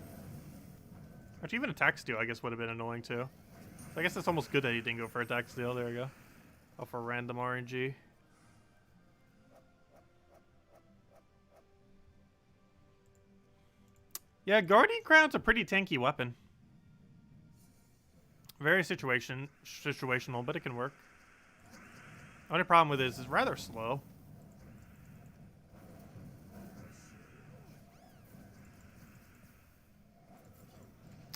Actually, even attack steal, I guess, would have been annoying too. So I guess it's almost good that he didn't go for attack steal. There we go. Oh, for random RNG. Yeah, Guardian Crown's a pretty tanky weapon. Very situational, but it can work. Only problem with it is it's rather slow.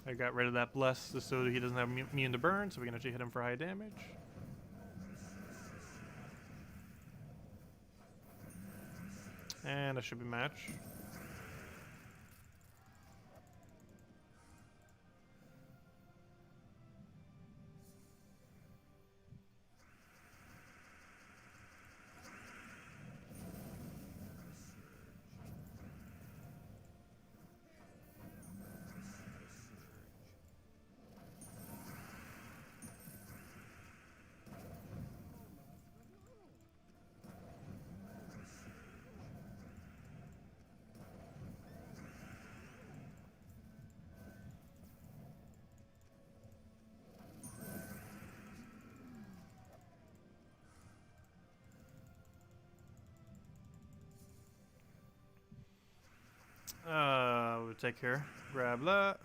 I got rid of that bless just so that he doesn't have immune to burn, so we can actually hit him for high damage. And that should be match. We'll take care. Grab that.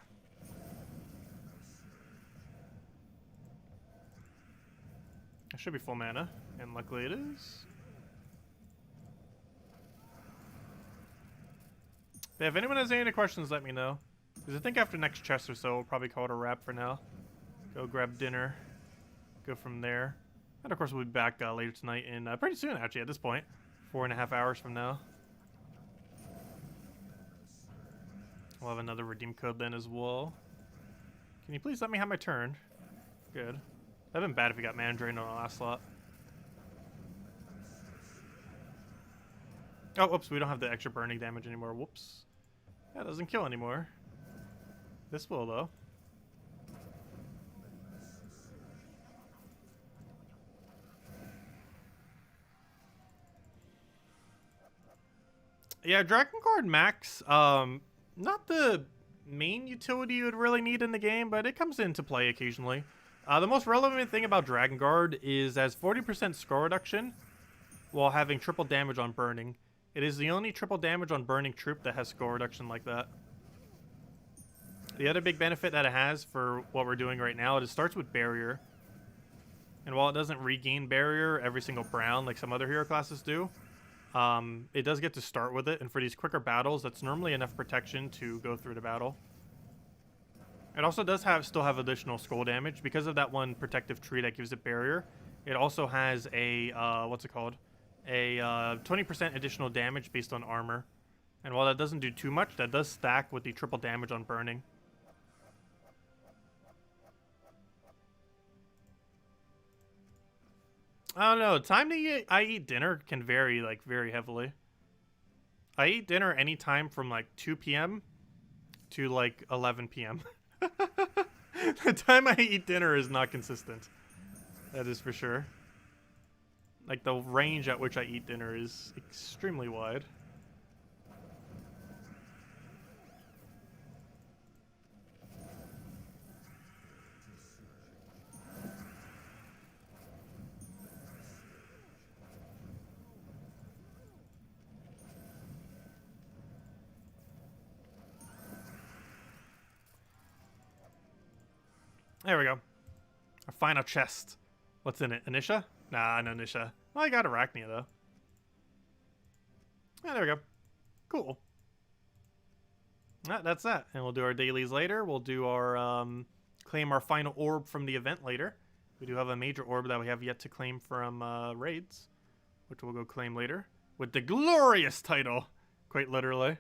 It should be full mana, and luckily it is. But if anyone has any questions, let me know. Because I think after next chest or so, we'll probably call it a wrap for now. Go grab dinner. Go from there. And of course, we'll be back later tonight and pretty soon, actually, at this point. 4.5 hours from now. We'll have another redeem code then as well. Can you please let me have my turn? Good. That'd been bad if we got mana drain on the last slot. Oh, whoops, we don't have the extra burning damage anymore. Whoops. That doesn't kill anymore. This will, though. Yeah, Dragon Guard Max, not the main utility you would really need in the game, but it comes into play occasionally. The most relevant thing about Dragon Guard is as 40% score reduction while having triple damage on burning. It is the only triple damage on burning troop that has score reduction like that. The other big benefit that it has for what we're doing right now, it starts with barrier. And while it doesn't regain barrier every single round like some other hero classes do, it does get to start with it, and for these quicker battles, that's normally enough protection to go through the battle. It also does still have additional skull damage because of that one protective tree that gives it barrier. It also has a what's it called? A 20% additional damage based on armor, and while that doesn't do too much, that does stack with the triple damage on burning. I don't know. Time to I eat dinner can vary like very heavily. I eat dinner anytime from like 2 p.m. to like 11 p.m. The time I eat dinner is not consistent. That is for sure. Like the range at which I eat dinner is extremely wide. There we go. Our final chest. What's in it? Anisha? Nah, no Anisha. Well, I got Arachnia, though. Yeah, there we go. Cool. That's that. And we'll do our dailies later. We'll do our, claim our final orb from the event later. We do have a major orb that we have yet to claim from, raids, which we'll go claim later. With the glorious title, quite literally.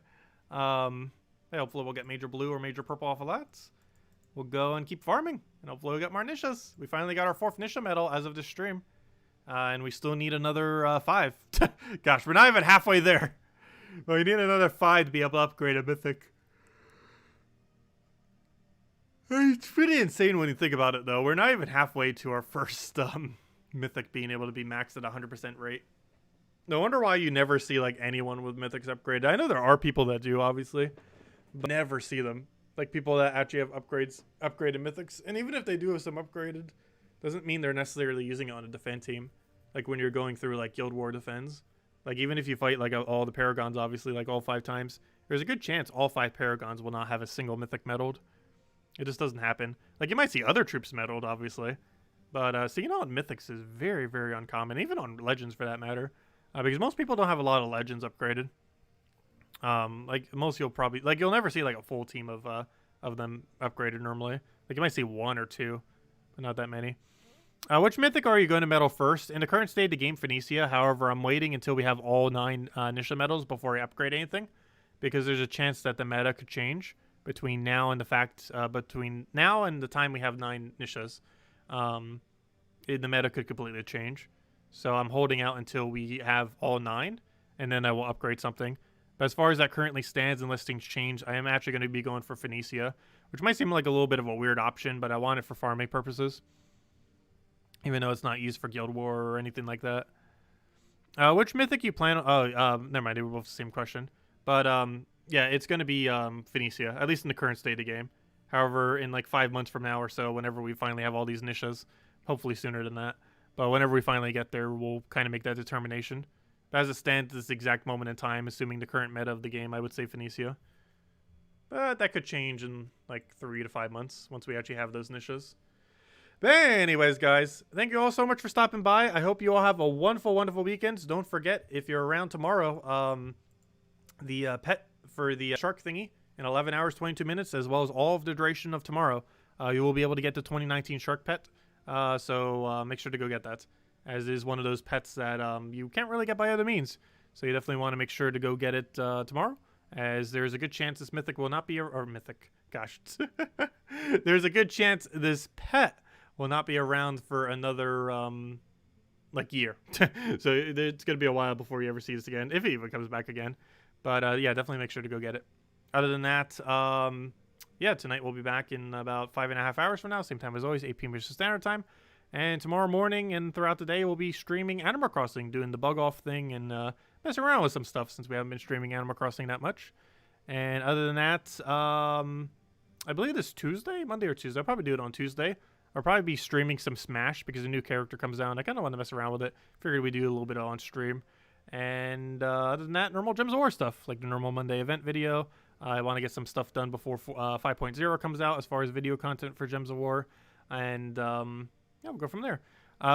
Hopefully we'll get major blue or major purple off of that. We'll go and keep farming, and hopefully we'll get more Nishas. We finally got our 4th Nisha medal as of this stream. And we still need another 5. Gosh, we're not even halfway there. Well, we need another 5 to be able to upgrade a mythic. It's pretty insane when you think about it, though. We're not even halfway to our first mythic being able to be maxed at 100% rate. No wonder why you never see like anyone with mythics upgraded. I know there are people that do, obviously, but never see them. Like people that actually have upgraded mythics. And even if they do have some upgraded, doesn't mean they're necessarily using it on a defend team. Like when you're going through like Guild War defends. Like even if you fight like all the Paragons, obviously, like all 5 times, there's a good chance all 5 Paragons will not have a single mythic medaled. It just doesn't happen. Like, you might see other troops medaled, obviously. But, seeing on Mythics is very, very uncommon. Even on Legends, for that matter. Because most people don't have a lot of Legends upgraded. Like, most you'll probably... Like, you'll never see, like, a full team of them upgraded normally. Like, you might see 1 or 2, but not that many. Which Mythic are you going to medal first? In the current state of the game, Phoenicia. However, I'm waiting until we have all 9 Nisha medals before I upgrade anything. Because there's a chance that the meta could change between now and the time we have 9 Nishas. The meta could completely change. So I'm holding out until we have all 9, and then I will upgrade something. But as far as that currently stands and listings change, I am actually going to be going for Phoenicia, which might seem like a little bit of a weird option, but I want it for farming purposes. Even though it's not used for Guild War or anything like that. Which Mythic you plan on... Oh, never mind, they were both the same question. But, yeah, it's going to be Phoenicia, at least in the current state of the game. However, in like 5 months from now or so, whenever we finally have all these Nishas, hopefully sooner than that, but whenever we finally get there, we'll kind of make that determination. But as it stands at this exact moment in time, assuming the current meta of the game, I would say Phoenicia. But that could change in like 3 to 5 months once we actually have those Nishas. But anyways, guys, thank you all so much for stopping by. I hope you all have a wonderful, wonderful weekend. Don't forget, if you're around tomorrow, the pet for the shark thingy in 11 hours, 22 minutes, as well as all of the duration of tomorrow, you will be able to get the 2019 shark pet. So make sure to go get that, as it is one of those pets that you can't really get by other means. So you definitely want to make sure to go get it tomorrow, as there's a good chance this mythic will not be... Or mythic, gosh. There's a good chance this pet will not be around for another, like, year. So it's going to be a while before you ever see this again, if it even comes back again. But, yeah, definitely make sure to go get it. Other than that, yeah, tonight we'll be back in about 5.5 hours from now. Same time as always, 8 p.m. Eastern Standard Time. And tomorrow morning and throughout the day, we'll be streaming Animal Crossing, doing the bug off thing and messing around with some stuff since we haven't been streaming Animal Crossing that much. And other than that, I believe it's Tuesday, Monday or Tuesday. I'll probably do it on Tuesday. I'll probably be streaming some Smash because a new character comes out. And I kind of want to mess around with it. Figured we'd do a little bit on stream. And other than that, normal Gems of War stuff, like the normal Monday event video. I want to get some stuff done before 5.0 comes out as far as video content for Gems of War. And yeah, we'll go from there.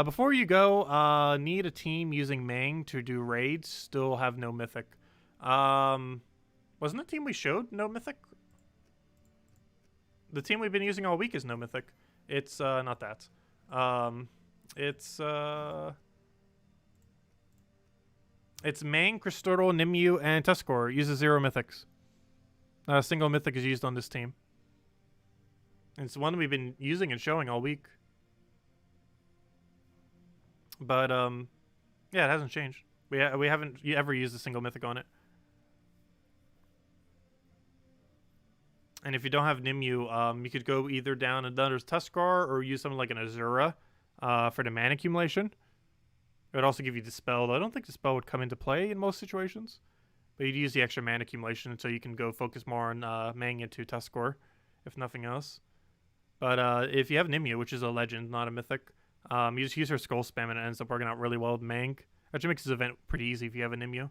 Before you go, need a team using Mang to do raids. Still have no Mythic. Wasn't the team we showed no Mythic? The team we've been using all week is no Mythic. It's not that. It's Mang, Crysturtle, Nimue, and Tuscarora. Uses 0 Mythics. Not a single Mythic is used on this team. And it's one we've been using and showing all week. But, yeah, it hasn't changed. We haven't ever used a single Mythic on it. And if you don't have Nimue, you could go either down another Tuscarora or use something like an Azura for the mana accumulation. It would also give you Dispel, though I don't think Dispel would come into play in most situations. But you'd use the extra mana accumulation so you can go focus more on Mang into Tuscarora, if nothing else. But if you have Nimue, which is a legend, not a mythic, you just use her Skull Spam and it ends up working out really well with Mang. Actually makes this event pretty easy if you have a Nimue.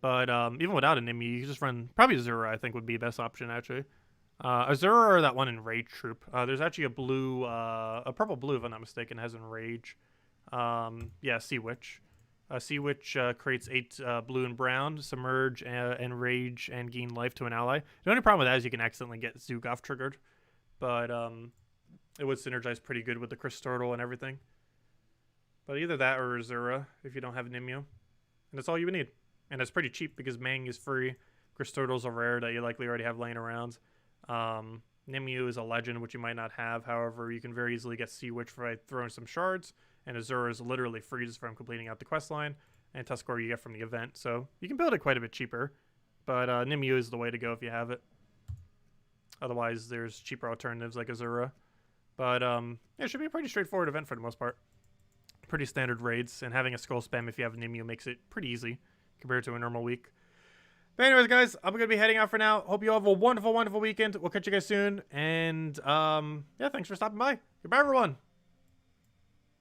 But even without a Nimue, you can just run... Probably Azura, I think, would be the best option, actually. Azura or that one in Rage Troop. There's actually a blue... a purple-blue, if I'm not mistaken, has in Rage. Yeah, Sea Witch. Sea Witch creates 8 blue and brown, submerge and rage and gain life to an ally. The only problem with that is you can accidentally get Zugoff triggered, but it would synergize pretty good with the Crysturtle and everything. But either that or Azura if you don't have Nimue, and that's all you would need. And it's pretty cheap because Mang is free. Crysturtle's a rare that you likely already have laying around. Nimue is a legend which you might not have. However, you can very easily get Sea Witch by throwing some shards. And Azura is literally free just from completing out the quest line. And Tuscarora you get from the event. So you can build it quite a bit cheaper. But Nimue is the way to go if you have it. Otherwise, there's cheaper alternatives like Azura. But yeah, it should be a pretty straightforward event for the most part. Pretty standard raids. And having a Skull Spam if you have Nimue makes it pretty easy compared to a normal week. But anyways, guys, I'm going to be heading out for now. Hope you all have a wonderful, wonderful weekend. We'll catch you guys soon. And yeah, thanks for stopping by. Goodbye, everyone.